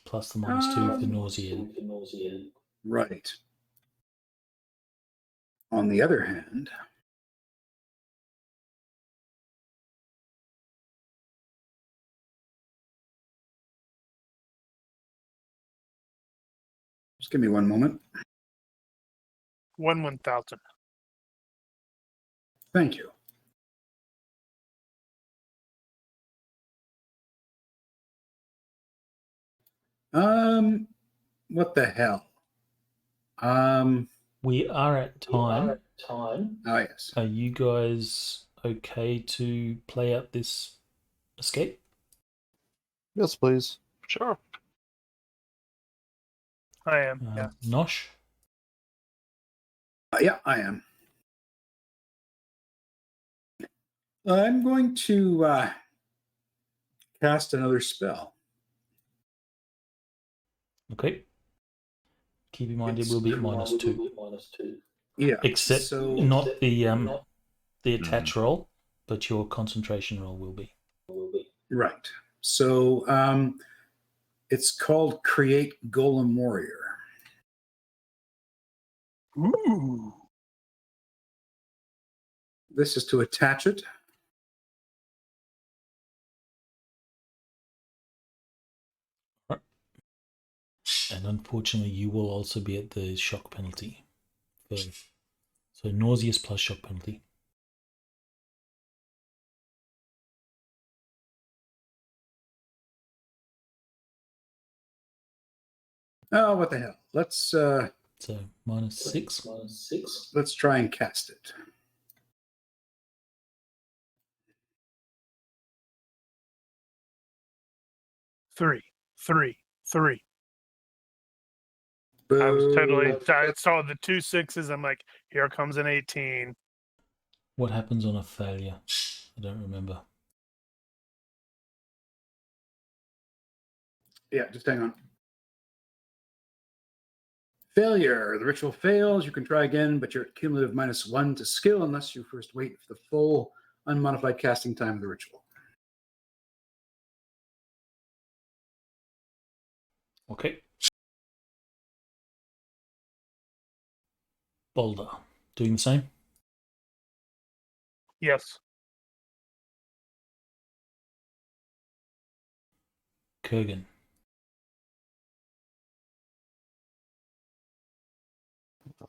A: Plus the -2 for nausea.
D: Right. On the other hand, just give me one moment.
B: 1/1000.
D: Thank you. What the hell?
A: We are at time.
D: Oh, yes.
A: Are you guys okay to play out this escape?
F: Yes, please.
E: Sure.
B: I am. Yeah.
A: Nosh?
D: Yeah, I am. I'm going to cast another spell.
A: Okay. Keep in mind it will be at -2.
D: Yeah.
A: Except
D: so
A: not the attach roll, but your concentration roll will be.
D: Right. So it's called Create Golem Warrior.
B: Ooh.
D: This is to attach it.
A: And unfortunately, you will also be at the shock penalty. So nauseous plus shock penalty.
D: Oh, what the hell? Let's
A: So -6.
D: let's try and cast it.
B: Three.
D: Boo.
B: I was totally. I saw the 2 6s. I'm like, here comes an 18.
A: What happens on a failure? I don't remember.
D: Yeah, just hang on. Failure. The ritual fails. You can try again, but you're at cumulative -1 to skill unless you first wait for the full unmodified casting time of the ritual.
A: Okay. Boulder. Doing the same?
B: Yes.
A: Kurgan.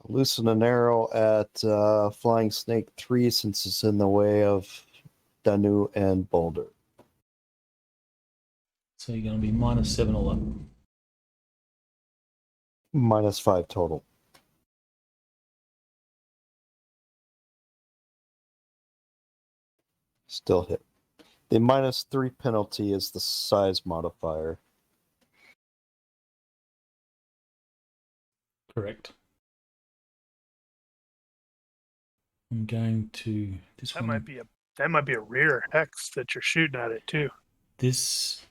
F: Loosen an arrow at Flying Snake 3 since it's in the way of Danu and Boulder.
A: So you're going to be -7 all up.
F: -5 total. Still hit. The -3 penalty is the size modifier.
A: Correct. I'm going to this
B: That
A: one.
B: might be a rear hex that you're shooting at it too.
A: This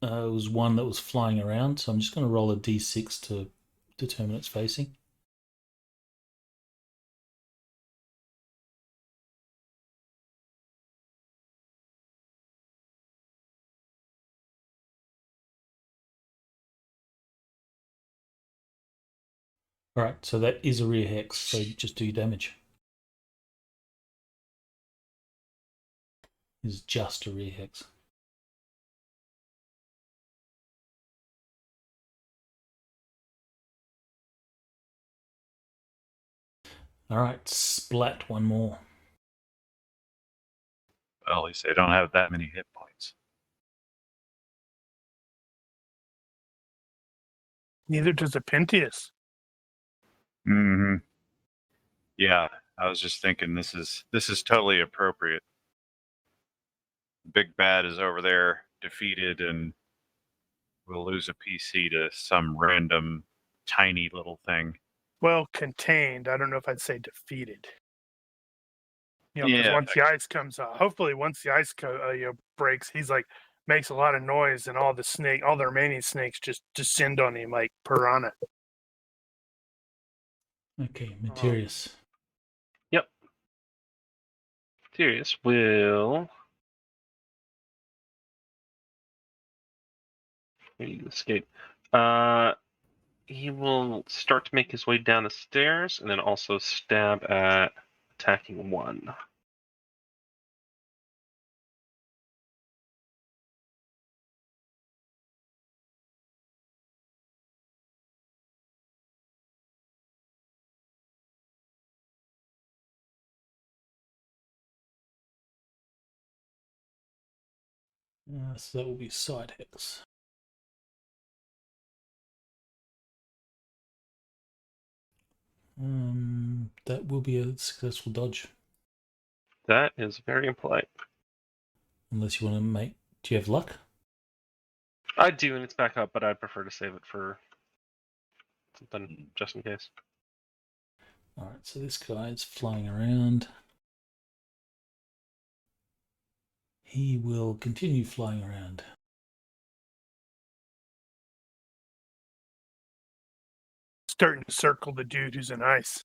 A: was one that was flying around, so I'm just going to roll a d6 to determine its facing. All right, so that is a rear hex, so just do your damage. It's just a rear hex. All right, splat one more.
C: Well, at least they don't have that many hit points.
B: Neither does a Pentius.
C: Mm-hmm. Yeah, I was just thinking this is totally appropriate. Big Bad is over there defeated, and We'll lose a PC to some random tiny little thing.
B: Well, contained. I don't know if I'd say defeated. Because
C: Yeah,
B: once the ice comes off, hopefully once the ice breaks, he's like makes a lot of noise, and all the remaining snakes just descend on him like piranha.
A: Okay, Materius.
E: Yep. Sirius will escape. He will start to make his way down the stairs, and then also stab at attacking one.
A: So that will be side hex. That will be a successful dodge.
E: That is very impolite.
A: Unless you want to make... Do you have luck?
E: I do, and it's back up, but I'd prefer to save it for something just in case.
A: Alright, so this guy is flying around. He will continue flying around.
B: Starting to circle the dude who's in ice.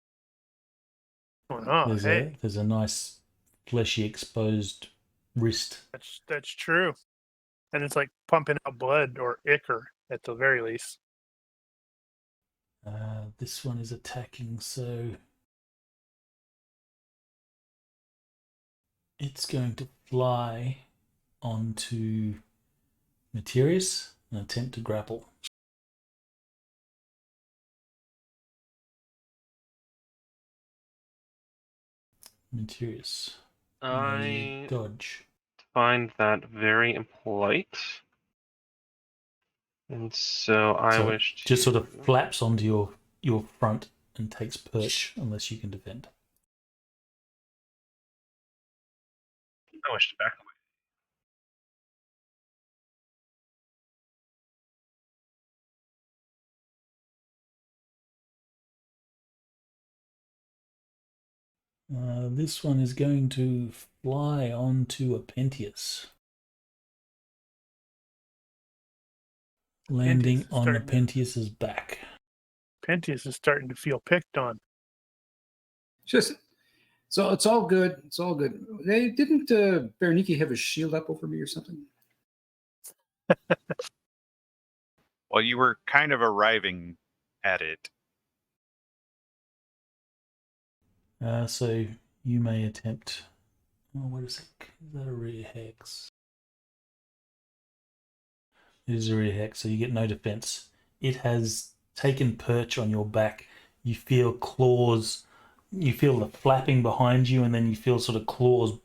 B: Going, oh,
A: There's a nice fleshy exposed wrist.
B: That's true. And it's like pumping out blood or ichor at the very least.
A: This one is attacking, so it's going to fly onto Materius and attempt to grapple. Materius.
E: I
A: dodge.
E: find that very impolite. And so I wish to...
A: Just sort of flaps onto your front and takes perch unless you can defend.
E: I wish to back away.
A: This one is going to fly onto Apentius. Landing on Apentius's back.
B: Apentius is starting to feel picked on.
D: So it's all good. It's all good. They didn't Ronnke have his shield up over me or something?
C: Well, you were kind of arriving at it.
A: So you may attempt... Oh, wait a sec. Is that a rear hex? It is a rear hex, so you get no defense. It has taken perch on your back. You feel claws. You feel the flapping behind you, and then you feel sort of claws,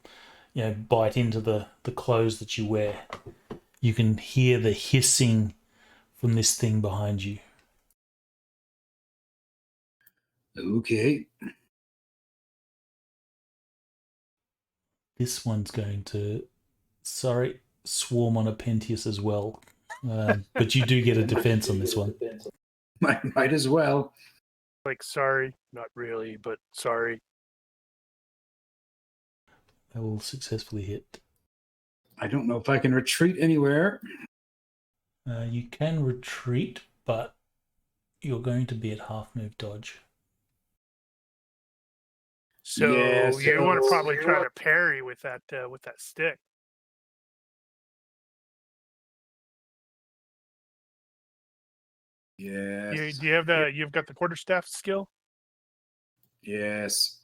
A: bite into the clothes that you wear. You can hear the hissing from this thing behind you.
D: Okay.
A: This one's going to, swarm on Apentius as well. But you do get a defense on this one.
D: Might as well.
B: Like, sorry, not really, but sorry.
A: That will successfully hit.
D: I don't know if I can retreat anywhere.
A: You can retreat, but you're going to be at half move dodge.
B: So
D: Yes,
B: you want to probably try to parry with that stick.
D: Yes.
B: You've got the quarterstaff skill?
D: Yes.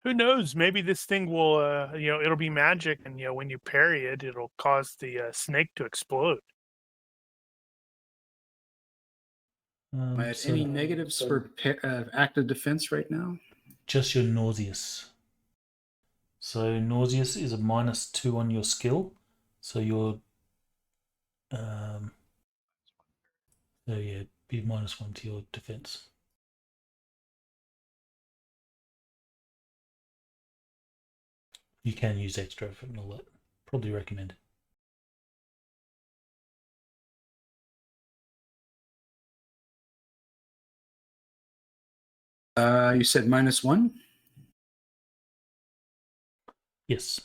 B: Who knows? Maybe this thing will, it'll be magic, and when you parry it, it'll cause the snake to explode.
D: Am I at any negatives for active defense right now?
A: Just your nauseous. So nauseous is a -2 on your skill. So you're, be -1 to your defense. You can use extra for all that. Probably recommend.
D: You said -1?
A: Yes.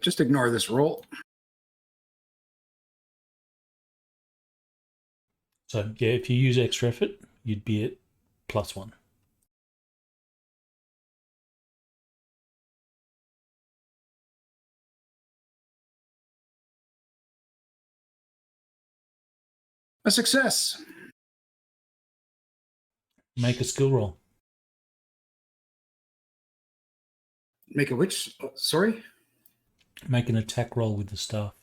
D: Just ignore this roll.
A: So yeah, if you use extra effort, you'd be at +1.
D: A success.
A: Make a skill roll.
D: Make a which? Sorry?
A: Make an attack roll with the staff.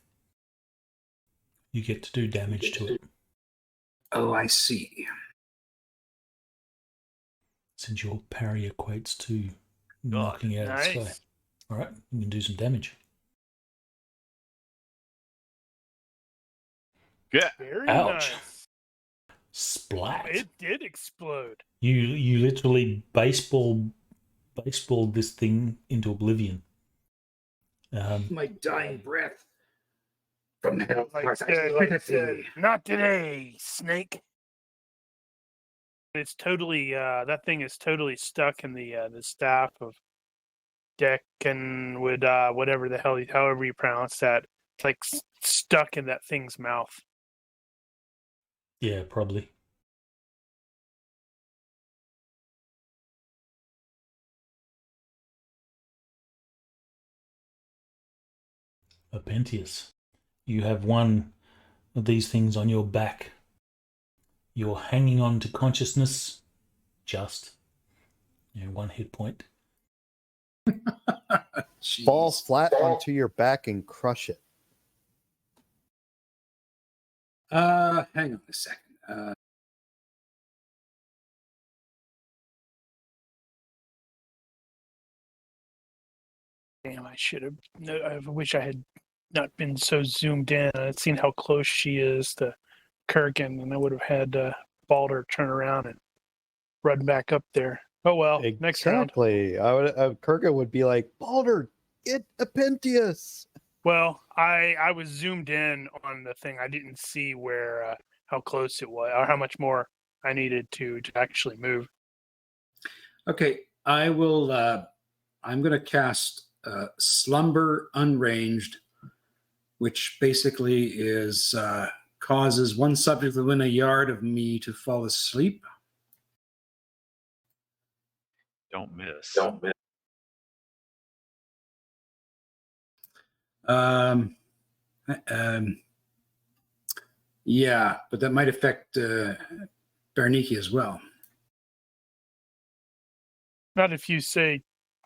A: You get to do damage to it.
D: Oh, I see.
A: Since your parry equates to knocking out of the sky.
B: Nice.
A: All right, you can do some damage.
C: Yeah.
B: Very
A: Ouch.
B: nice.
A: Splat.
B: It did explode.
A: You literally baseballed this thing into oblivion.
D: My dying breath from hell.
B: Like I said, not today, snake. It's totally that thing is totally stuck in the staff of Deck and would whatever the hell, however you pronounce that. It's like stuck in that thing's mouth.
A: Yeah, probably. Apentius, you have one of these things on your back. You're hanging on to consciousness, just 1 hit point.
F: Fall flat onto your back and crush it.
D: Hang on a second.
B: Damn, I should have. I wish I had not been so zoomed in. I'd seen how close she is to Kurgan, and I would have had Balder turn around and run back up there. Oh well, next round.
F: Exactly. I would. Kurgan would be like, Balder, get Apentius.
B: Well, I was zoomed in on the thing. I didn't see where how close it was or how much more I needed to actually move.
D: Okay, I will. I'm going to cast Slumber Unranged, which basically is causes one subject within a yard of me to fall asleep.
C: Don't miss.
D: Yeah, but that might affect Berniki as well.
B: Not if you say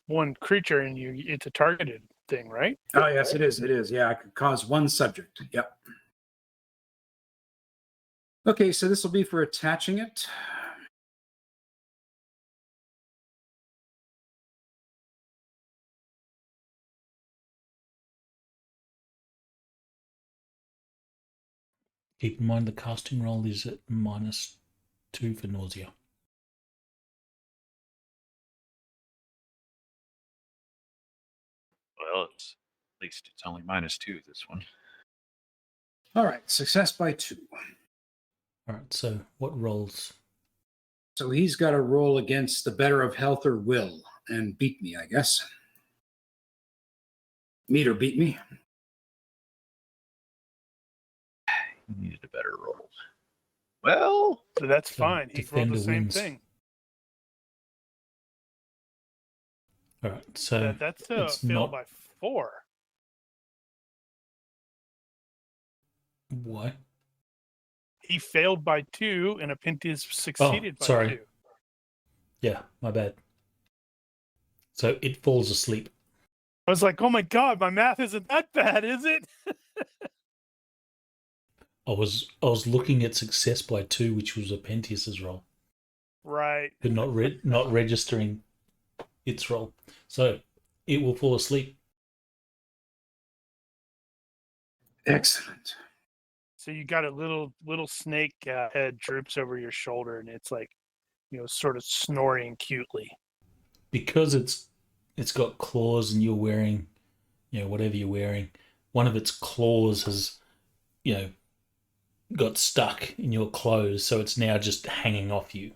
B: one creature and it's a targeted thing, right?
D: Oh, yes, it is. It is. Yeah, I could cause one subject. Yep. Okay, so this will be for attaching it.
A: Keep in mind the casting roll is at -2 for nausea.
C: Well, at least it's only -2 this one.
D: All right, success by 2.
A: All right, so what rolls?
D: So he's got to roll against the better of health or will and beat me, I guess. Meet or beat me.
C: You needed a better roll. Well,
B: So that's
A: So
B: fine. He rolled the
A: defender
B: same
A: wins.
B: thing.
A: All right, so
B: That's
A: it's
B: fail
A: not-
B: by 4.
A: Why?
B: He failed by 2, and Apentius succeeded by
A: sorry.
B: 2.
A: Yeah, my bad. So it falls asleep.
B: I was like, oh my god, my math isn't that bad, is it?
A: I was looking at success by 2, which was Apentius's roll,
B: Right.
A: but not registering its roll. So it will fall asleep.
D: Excellent.
B: So you got a little snake head droops over your shoulder, and it's like, sort of snoring cutely.
A: Because it's got claws and you're wearing, whatever you're wearing, one of its claws has, got stuck in your clothes, so it's now just hanging off you.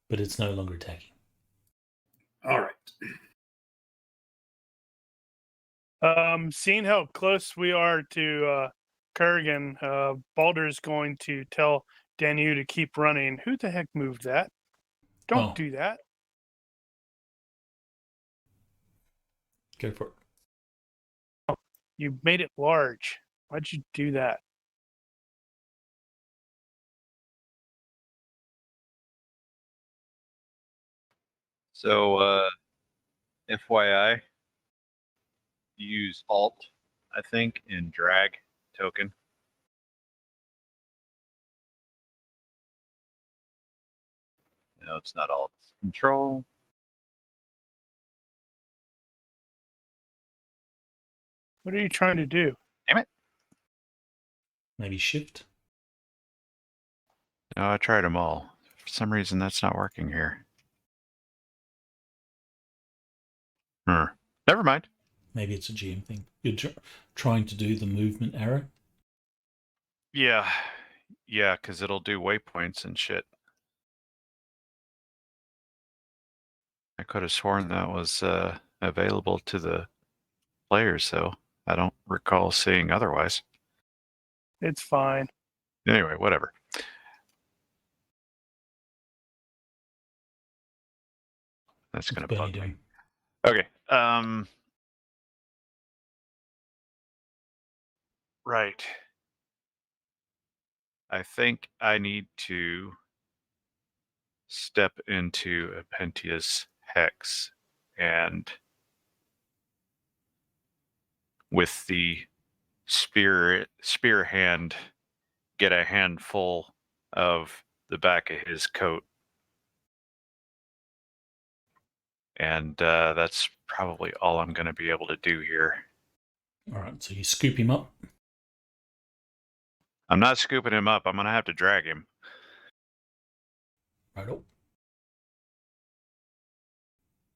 A: But it's no longer attacking.
D: All right.
B: Seeing how close we are to Kurgan, Balder's going to tell Danu to keep running. Who the heck moved that? Don't
A: Oh.
B: do that.
A: Go for it.
B: You made it large. Why'd you do that?
C: So, FYI, use Alt, I think, and drag token. No, it's not Alt. It's Control.
B: What are you trying to do?
C: Damn it.
A: Maybe shift.
C: No, I tried them all. For some reason, that's not working here. Never mind.
A: Maybe it's a GM thing. You're trying to do the movement arrow.
C: Yeah, because it'll do waypoints and shit. I could have sworn that was available to the players, so I don't recall seeing otherwise.
B: It's fine.
C: Anyway, whatever. That's going to
A: What's Bernie
C: bug me.
A: doing?
C: Okay. Right. I think I need to step into Apentia's Hex and with the spear hand get a handful of the back of his coat. And that's probably all I'm going to be able to do here.
A: All right, so you scoop him up.
C: I'm not scooping him up. I'm going to have to drag him.
A: Right up.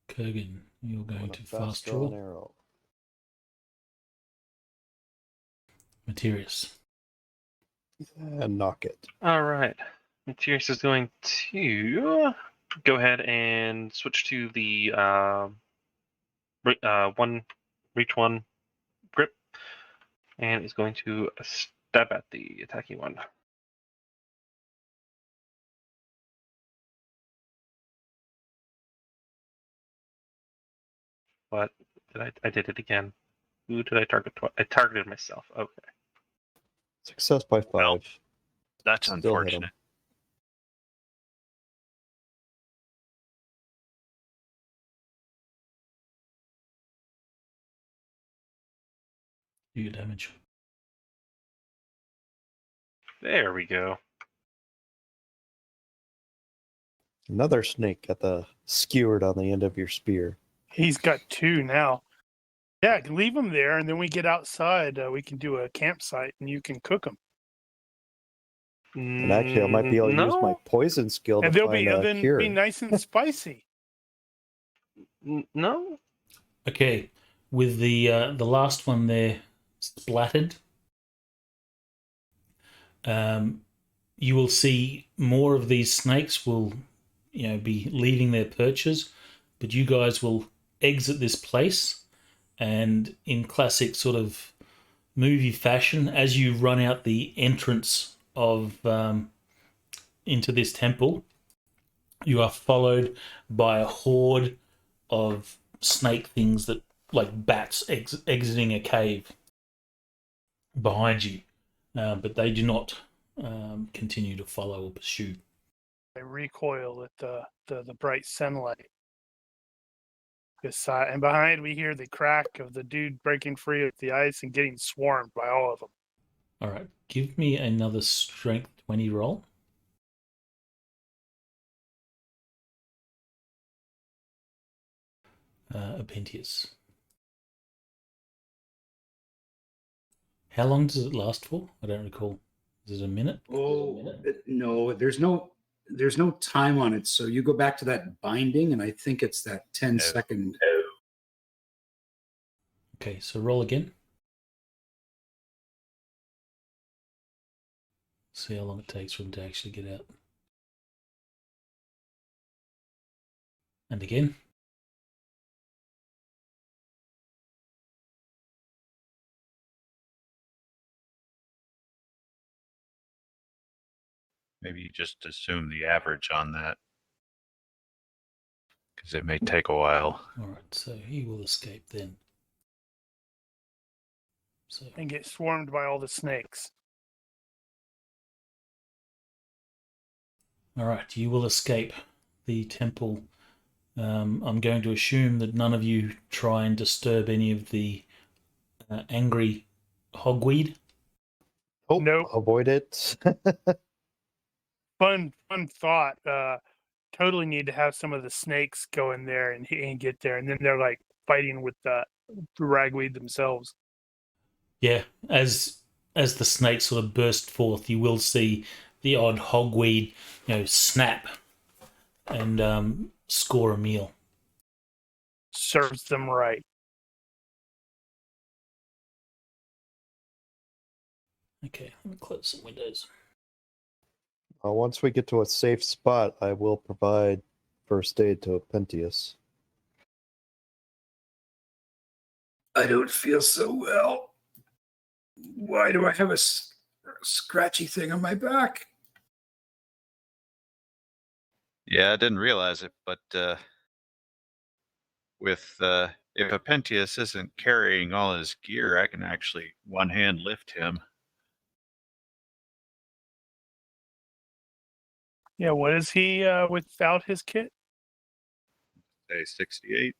A: Kurgan, you're going
F: What a
A: to fast draw.
F: draw arrow.
A: Materius.
F: And knock it.
E: All right. Materius is going to go ahead and switch to the reach one grip, and is going to stab at the attacking one. But I did it again. Who did I target? I targeted myself. Okay.
F: Success by 5.
C: Well, that's
F: Still hit
C: unfortunate.
F: him.
A: Do your damage.
E: There we go.
F: Another snake got the skewered on the end of your spear.
B: He's got 2 now. Yeah, leave them there, and then we get outside. We can do a campsite, and you can cook them.
F: And actually, I might be able to use my poison skill to
B: And they'll
F: find
B: be
F: a
B: then
F: cure.
B: be nice and spicy.
E: No.
A: Okay, with the last one there splattered, you will see more of these snakes will, be leaving their perches, but you guys will exit this place, and in classic sort of movie fashion, as you run out the entrance of into this temple, you are followed by a horde of snake things that like bats exiting a cave behind you, but they do not continue to follow or pursue.
B: They recoil at the bright sunlight. Beside and behind, we hear the crack of the dude breaking free of the ice and getting swarmed by all of them.
A: All right, give me another strength 20 roll. Apentius. How long does it last for? I don't recall. Is it a minute?
D: No, there's no time on it. So you go back to that binding, and I think it's that 10-second.
A: Okay, so roll again. See how long it takes for him to actually get out. And again.
C: Maybe you just assume the average on that, because it may take a while.
A: Alright, so he will escape then. So
B: And get swarmed by all the snakes.
A: alright, you will escape the temple. I'm going to assume that none of you try and disturb any of the angry hogweed.
F: Oh,
B: Nope.
F: avoid it.
B: Fun thought. Totally need to have some of the snakes go in there and get there, and then they're like fighting with the ragweed themselves.
A: Yeah, as the snakes sort of burst forth, you will see the odd hogweed, snap and score a meal.
B: Serves them right.
A: Okay, let me close some windows.
F: Once we get to a safe spot, I will provide first aid to Pentius.
D: I don't feel so well. Why do I have a scratchy thing on my back?
C: Yeah, I didn't realize it, but if Apentius isn't carrying all his gear, I can actually one-hand lift him.
B: Yeah, what is he without his kit?
C: Say 68.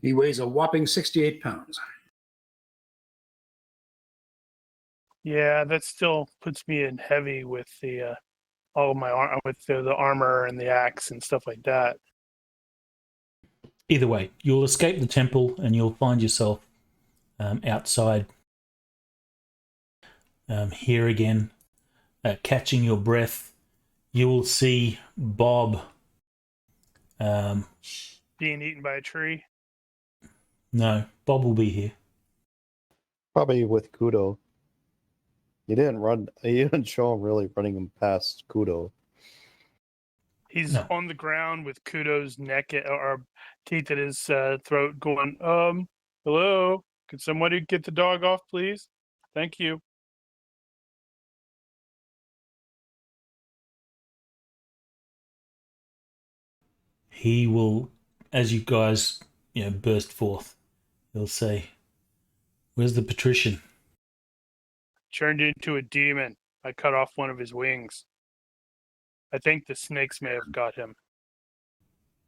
D: He weighs a whopping 68 pounds.
B: Yeah, that still puts me in heavy with the all of my with the armor and the axe and stuff like that.
A: Either way, you'll escape the temple and you'll find yourself outside here again, catching your breath. You will see Bob.
B: Being eaten by a tree.
A: No, Bob will be here.
F: Probably with Kudo. You didn't show him really running him past Kudo.
B: He's
A: No.
B: on the ground with Kudo's neck or teeth at his throat, going, hello, could somebody get the dog off, please? Thank you.
A: He will, as you guys, burst forth, he'll say, "Where's the patrician?"
B: Turned into a demon. I cut off one of his wings. I think the snakes may have got him.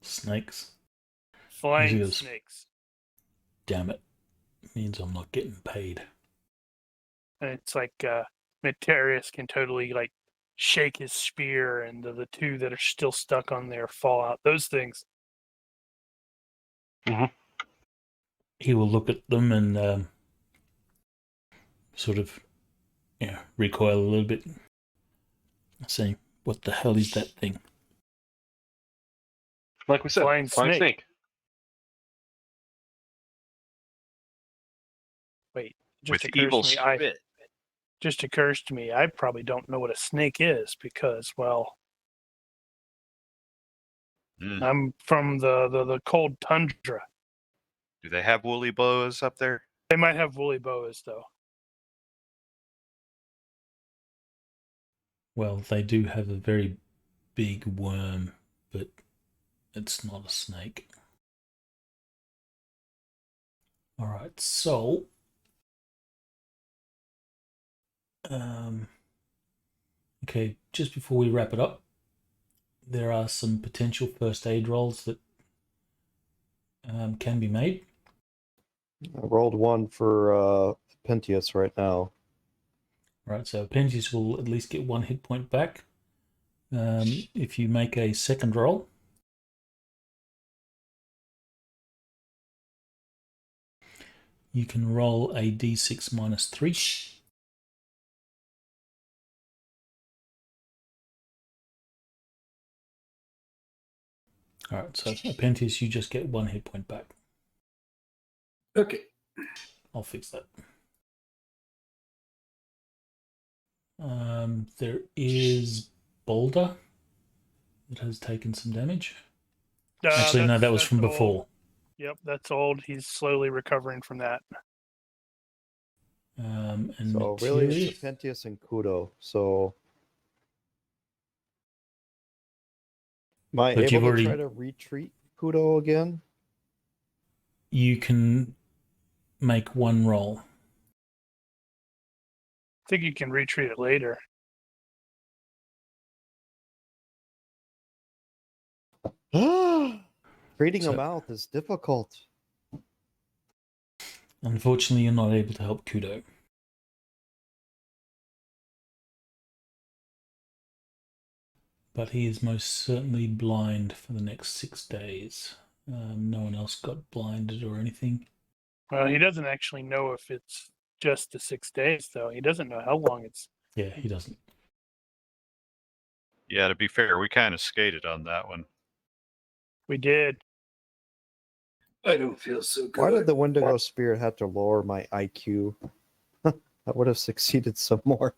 A: Snakes.
B: Flying
A: Yes.
B: snakes.
A: Damn it. Means I'm not getting paid.
B: And it's like Materius can totally like shake his spear, and the two that are still stuck on there fall out. Those things.
A: He will look at them and sort of recoil a little bit, saying, "What the hell is that thing?"
E: Like we said,
B: Flying snake. Wait,
C: With evil spit.
B: Just occurs to me, I probably don't know what a snake is because, well, I'm from the cold tundra.
C: Do they have woolly boas up there?
B: They might have woolly boas, though.
A: Well, they do have a very big worm, but it's not a snake. All right, so okay, just before we wrap it up, there are some potential first aid rolls that can be made.
F: I rolled one for Pentius right now.
A: Right, so Pentius will at least get 1 hit point back. If you make a second roll, you can roll a d6 minus 3. All right, so Pentius, you just get 1 hit point back.
D: Okay.
A: I'll fix that. There is Boulder that has taken some damage. Actually, no, that was
B: that's
A: from
B: old.
A: before.
B: Yep, that's old. He's slowly recovering from that.
A: And
F: So really,
A: Materia,
F: it's Pentius and Kudo. So am I
A: But you've
F: able to try
A: already-
F: to retreat Kudo again?
A: you can make one roll.
B: I think you can retreat it later.
F: Treating
A: So-
F: him out is difficult.
A: Unfortunately, you're not able to help Kudo. But he is most certainly blind for the next 6 days. No one else got blinded or anything.
B: Well, he doesn't actually know if it's just the 6 days, though. He doesn't know how long it's.
A: Yeah, he doesn't.
C: Yeah, to be fair, we kind of skated on that one.
B: We did.
D: I don't feel so good.
F: Why did the Wendigo Spirit have to lower my IQ? I would have succeeded some more.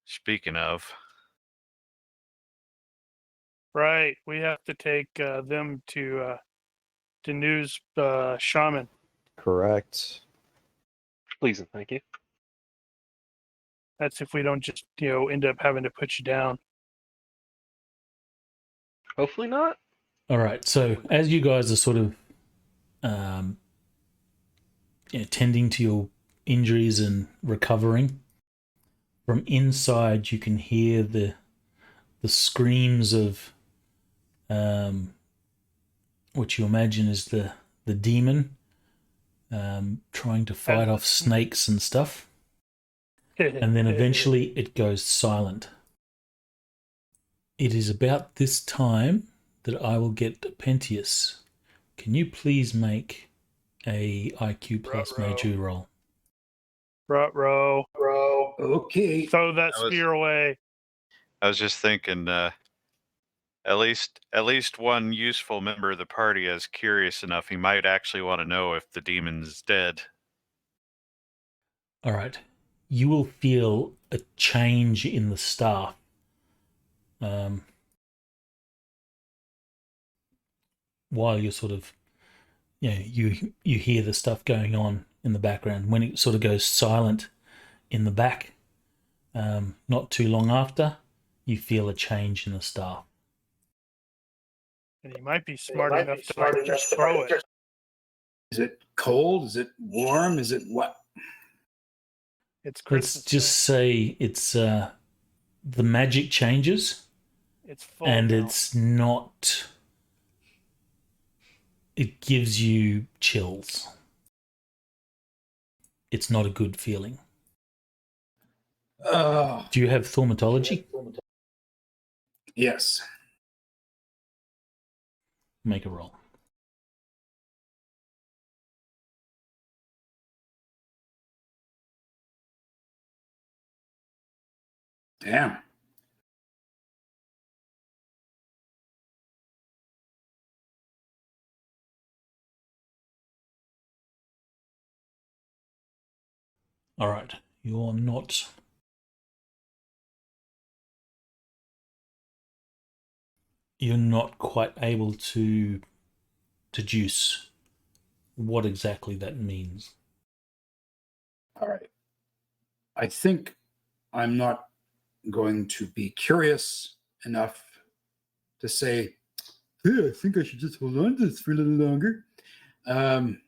C: Speaking of,
B: Right. We have to take them to Danu's shaman.
F: Correct.
E: Please and thank you.
B: That's if we don't just, end up having to put you down.
E: Hopefully not.
A: All right. So as you guys are sort of tending to your injuries and recovering, from inside you can hear the screams of what you imagine is the demon trying to fight off snakes and stuff. And then eventually it goes silent. It is about this time that I will get Pentius. Can you please make a IQ plus
B: Ruh-roh.
A: Maju roll?
B: Ruh-roh.
D: Okay.
B: Throw that
C: That was-
B: spear away.
C: I was just thinking, at least one useful member of the party is curious enough. He might actually want to know if the demon's dead.
A: All right. You will feel a change in the staff. While you're sort of, you hear the stuff going on in the background. When it sort of goes silent in the back, not too long after, you feel a change in the staff.
B: And he might be smart enough to just throw it.
D: Is it cold? Is it warm? Is it what?
B: It's
A: Let's
B: Christmas.
A: just say it's the magic changes,
B: It's full
A: and
B: now.
A: it's not. It gives you chills. It's not a good feeling.
D: Oh,
A: Do you have thaumatology?
D: yes.
A: Make a roll.
D: Damn.
A: All right. You're not. You're not quite able to deduce what exactly that means.
D: All right. I think I'm not going to be curious enough to say, hey, I think I should just hold on to this for a little longer. I'm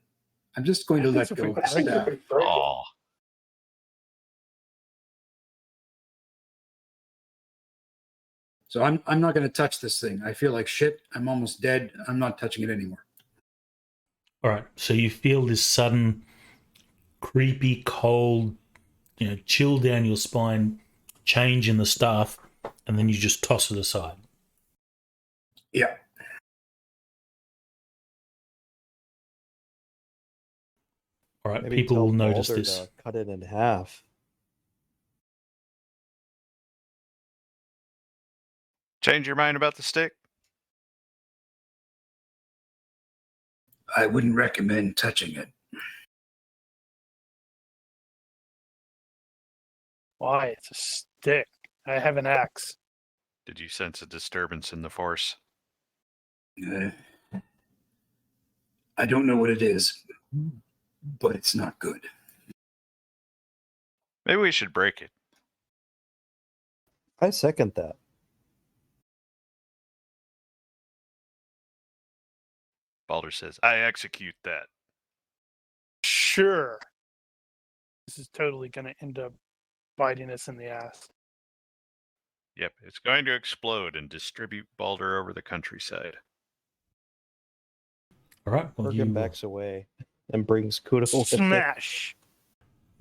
D: just going to let go of the staff.
C: Aw.
D: So I'm not going to touch this thing. I feel like shit. I'm almost dead. I'm not touching it anymore.
A: All right. So you feel this sudden, creepy, cold, chill down your spine, change in the staff, and then you just toss it aside.
D: Yeah.
A: All right.
F: Maybe
A: People
F: tell
A: will notice
F: Balder
A: this.
F: to cut it in half.
C: Change your mind about the stick?
D: I wouldn't recommend touching it.
B: Why? It's a stick. I have an axe.
C: Did you sense a disturbance in the force?
D: I don't know what it is, but it's not good.
C: Maybe we should break it.
F: I second that.
C: Balder says, I execute that.
B: Sure. This is totally going to end up biting us in the ass.
C: Yep, it's going to explode and distribute Balder over the countryside.
A: All right. Well,
F: Bergen backs away and brings Kudo with him.
B: Smash!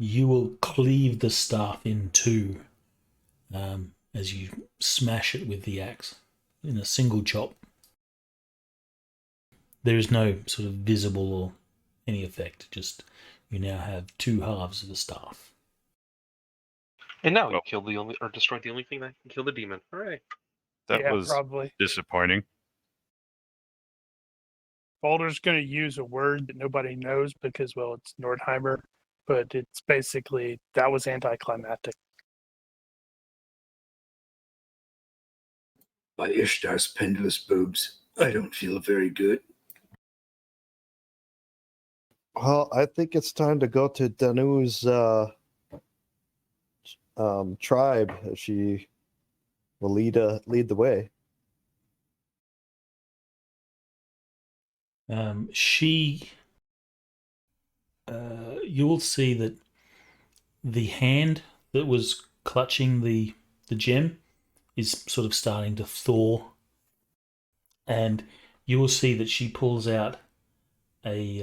A: you will cleave the staff in two as you smash it with the axe in a single chop. There is no sort of visible or any effect. Just you now have two halves of the staff.
E: And now we
C: Well-
E: killed the only, or destroyed the only thing that can kill the demon. Hooray!
C: That
B: Yeah,
C: was
B: probably.
C: disappointing.
B: Balder's going to use a word that nobody knows because, well, it's Nordheimer, but it's basically, that was anticlimactic.
D: By Ishtar's pendulous boobs, I don't feel very good.
F: Well, I think it's time to go to Danu's tribe. She will lead the way.
A: You will see that the hand that was clutching the gem is sort of starting to thaw, and you will see that she pulls out a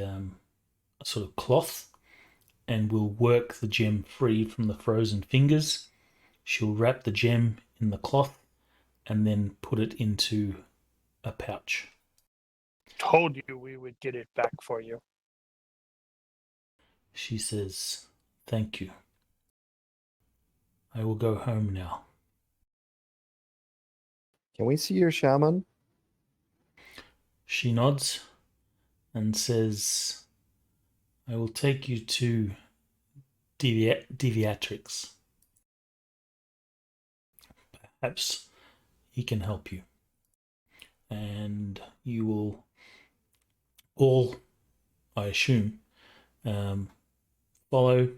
A: sort of cloth and will work the gem free from the frozen fingers. She'll wrap the gem in the cloth and then put it into a pouch.
B: Told you we would get it back for you.
A: She says, "Thank you. I will go home now."
F: Can we see your shaman?
A: She nods and says, "I will take you to Deviatrix. Perhaps he can help you. And you will all, I assume, follow,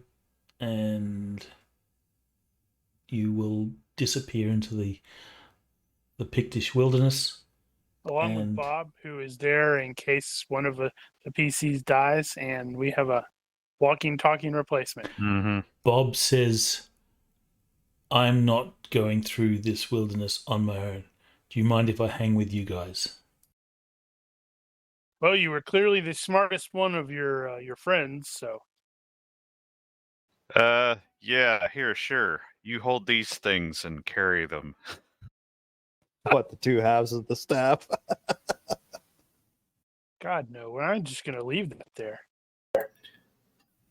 A: and you will disappear into the Pictish Wilderness."
B: Along with
A: And-
B: Bob, who is there in case one of the PCs dies, and we have a walking, talking replacement.
C: Mm-hmm.
A: Bob says, "I'm not going through this wilderness on my own. Do you mind if I hang with you guys?"
B: Well, you were clearly the smartest one of your friends, so
C: Yeah, here, sure. You hold these things and carry them.
F: What, the two halves of the staff?
B: God no, I'm just gonna leave that there.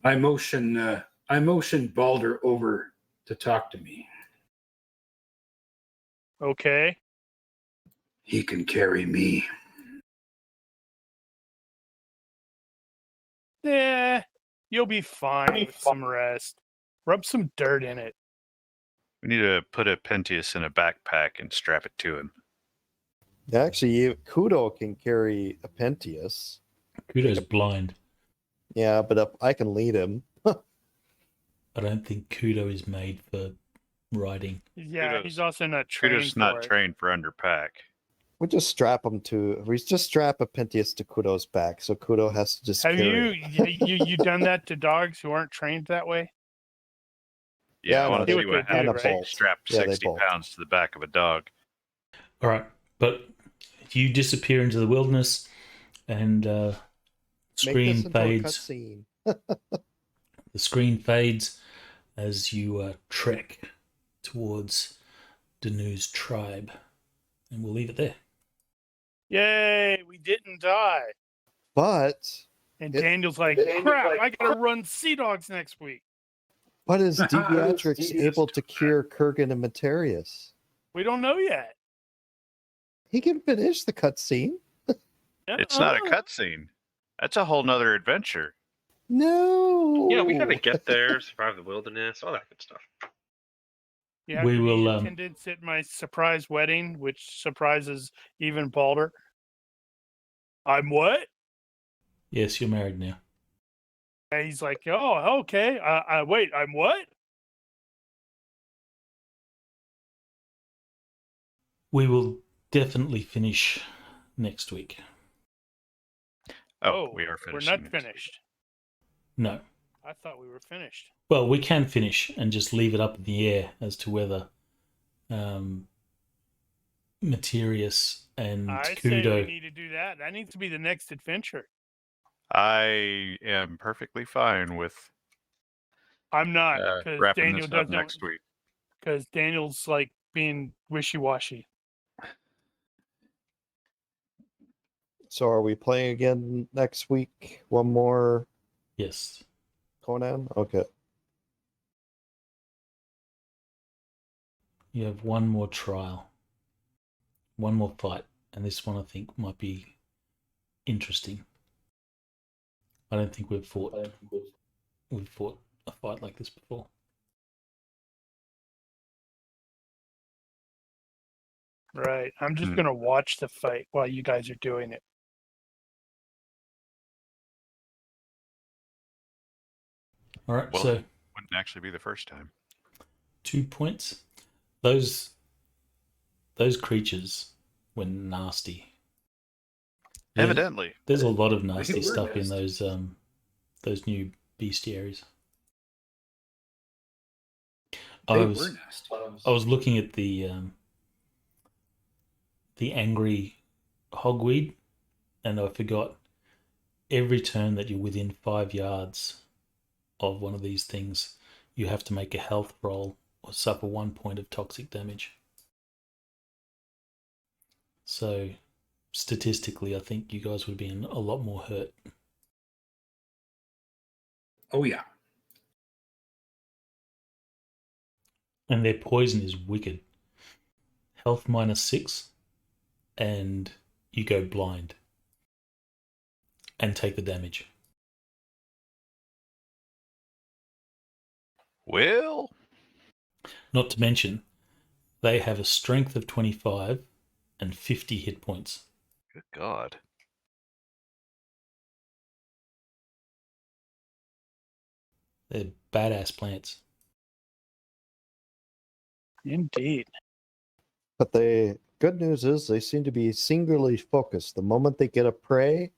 D: I motion Balder over to talk to me.
B: Okay.
D: He can carry me.
B: Yeah, you'll be fine with some rest. Rub some dirt in it.
C: We need to put a Pentius in a backpack and strap it to him.
F: Actually, Kudo can carry a Pentius.
A: Kudo's blind.
F: Yeah, but if I can lead him.
A: I don't think Kudo is made for riding.
B: Yeah,
C: Kudos-
B: he's also not trained
C: Kudos
B: for
C: not
B: it.
C: trained for underpack.
F: We just strap a Pentius to Kudo's back, so Kudo has to just
B: Have
F: carry it.
B: you done that to dogs who aren't trained that way?
C: Yeah,
F: Yeah,
C: I want
B: no,
C: to
B: they-
C: see what
B: they do,
C: happens
B: right?
C: if you strap
F: Yeah, they
C: 60
F: bolt.
C: pounds to the back of a dog.
A: All right, but you disappear into the wilderness, and
F: Make
A: screen
F: this into a
A: fades.
F: cutscene.
A: The screen fades as you trek towards Danu's tribe, and we'll leave it there.
B: Yay, we didn't die.
F: But
B: And
F: It-
B: Daniel's like, crap, I gotta run Sea Dogs next week.
F: is Deviatrix able to cure Kurgan and Materius?
B: We don't know yet.
F: He can finish the cutscene.
C: It's not a cutscene. That's a whole nother adventure.
F: No.
E: Yeah, we gotta get there, survive the wilderness, all that good stuff.
B: You have
A: We
B: to
A: will,
B: be attendance at my surprise wedding, which surprises even Balder. I'm what?
A: Yes, you're married now.
B: And he's like, oh, okay. Wait, I'm what?
A: We will definitely finish next week.
C: Oh, we are
B: We're
C: finishing.
B: not finished.
A: No.
B: I thought we were finished.
A: Well, we can finish and just leave it up in the air as to whether Materius and
B: I say
A: Kudo.
B: we need to do that. That needs to be the next adventure.
C: I am perfectly fine with
B: I'm not because
C: wrapping
B: Daniel
C: this up
B: doesn't.
C: next week.
B: Because Daniel's like being wishy-washy.
F: So are we playing again next week? One more
A: Yes.
F: Conan? Okay.
A: You have one more trial. One more fight. And this one I think might be interesting. I don't think we've fought a fight like this before.
B: Right. I'm just gonna watch the fight while you guys are doing it.
A: All right,
C: Well,
A: so
C: wouldn't actually be the first time.
A: 2 points. Those creatures were nasty. Yeah,
C: Evidently.
A: there's a lot of nasty
D: They were
A: stuff in
D: nasty.
A: those new bestiaries.
D: They
A: I
D: were
A: was
D: nasty.
A: I was looking at the angry Hogweed, and I forgot every turn that you're within 5 yards of one of these things, you have to make a health roll or suffer 1 point of toxic damage. So statistically, I think you guys would be in a lot more hurt.
D: Oh yeah.
A: And their poison is wicked. Health -6, and you go blind and take the damage.
C: Well,
A: Not to mention, they have a strength of 25 and 50 hit points.
C: good God.
A: They're badass plants.
B: Indeed.
F: But the good news is they seem to be singularly focused. The moment they get a prey,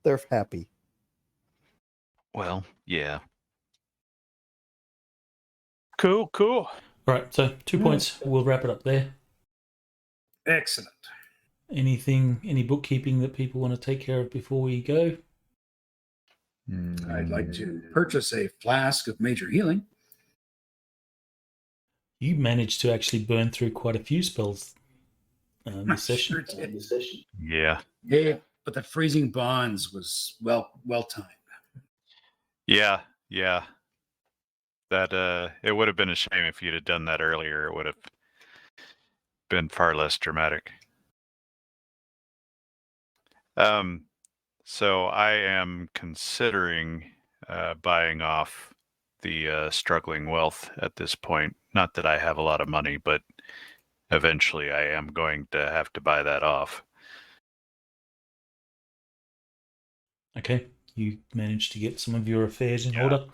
F: they're happy.
C: Well, yeah.
B: Cool.
A: All right, so 2 points. We'll wrap it up there.
D: Excellent.
A: Any bookkeeping that people want to take care of before we go?
D: I'd like to purchase a flask of major healing.
A: You managed to actually burn through quite a few spells this session.
D: Sure did.
C: Yeah.
D: Yeah, but the freezing bonds was well timed.
C: Yeah. That it would have been a shame if you'd have done that earlier. It would have been far less dramatic. So I am considering buying off the struggling wealth at this point. Not that I have a lot of money, but eventually I am going to have to buy that off.
A: Okay, you managed to get some of your affairs in order.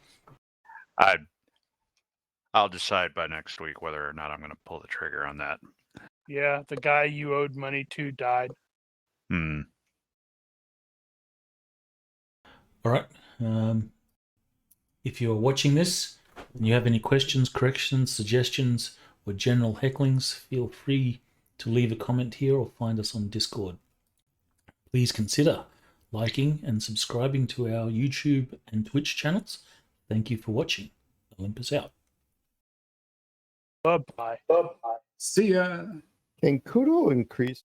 C: I'll decide by next week whether or not I'm going to pull the trigger on that.
B: Yeah, the guy you owed money to died.
A: All right. If you're watching this and you have any questions, corrections, suggestions, or general hecklings, feel free to leave a comment here or find us on Discord. Please consider liking and subscribing to our YouTube and Twitch channels. Thank you for watching. Olympus out.
B: Bye-bye.
D: See ya.
F: Can Kudo increase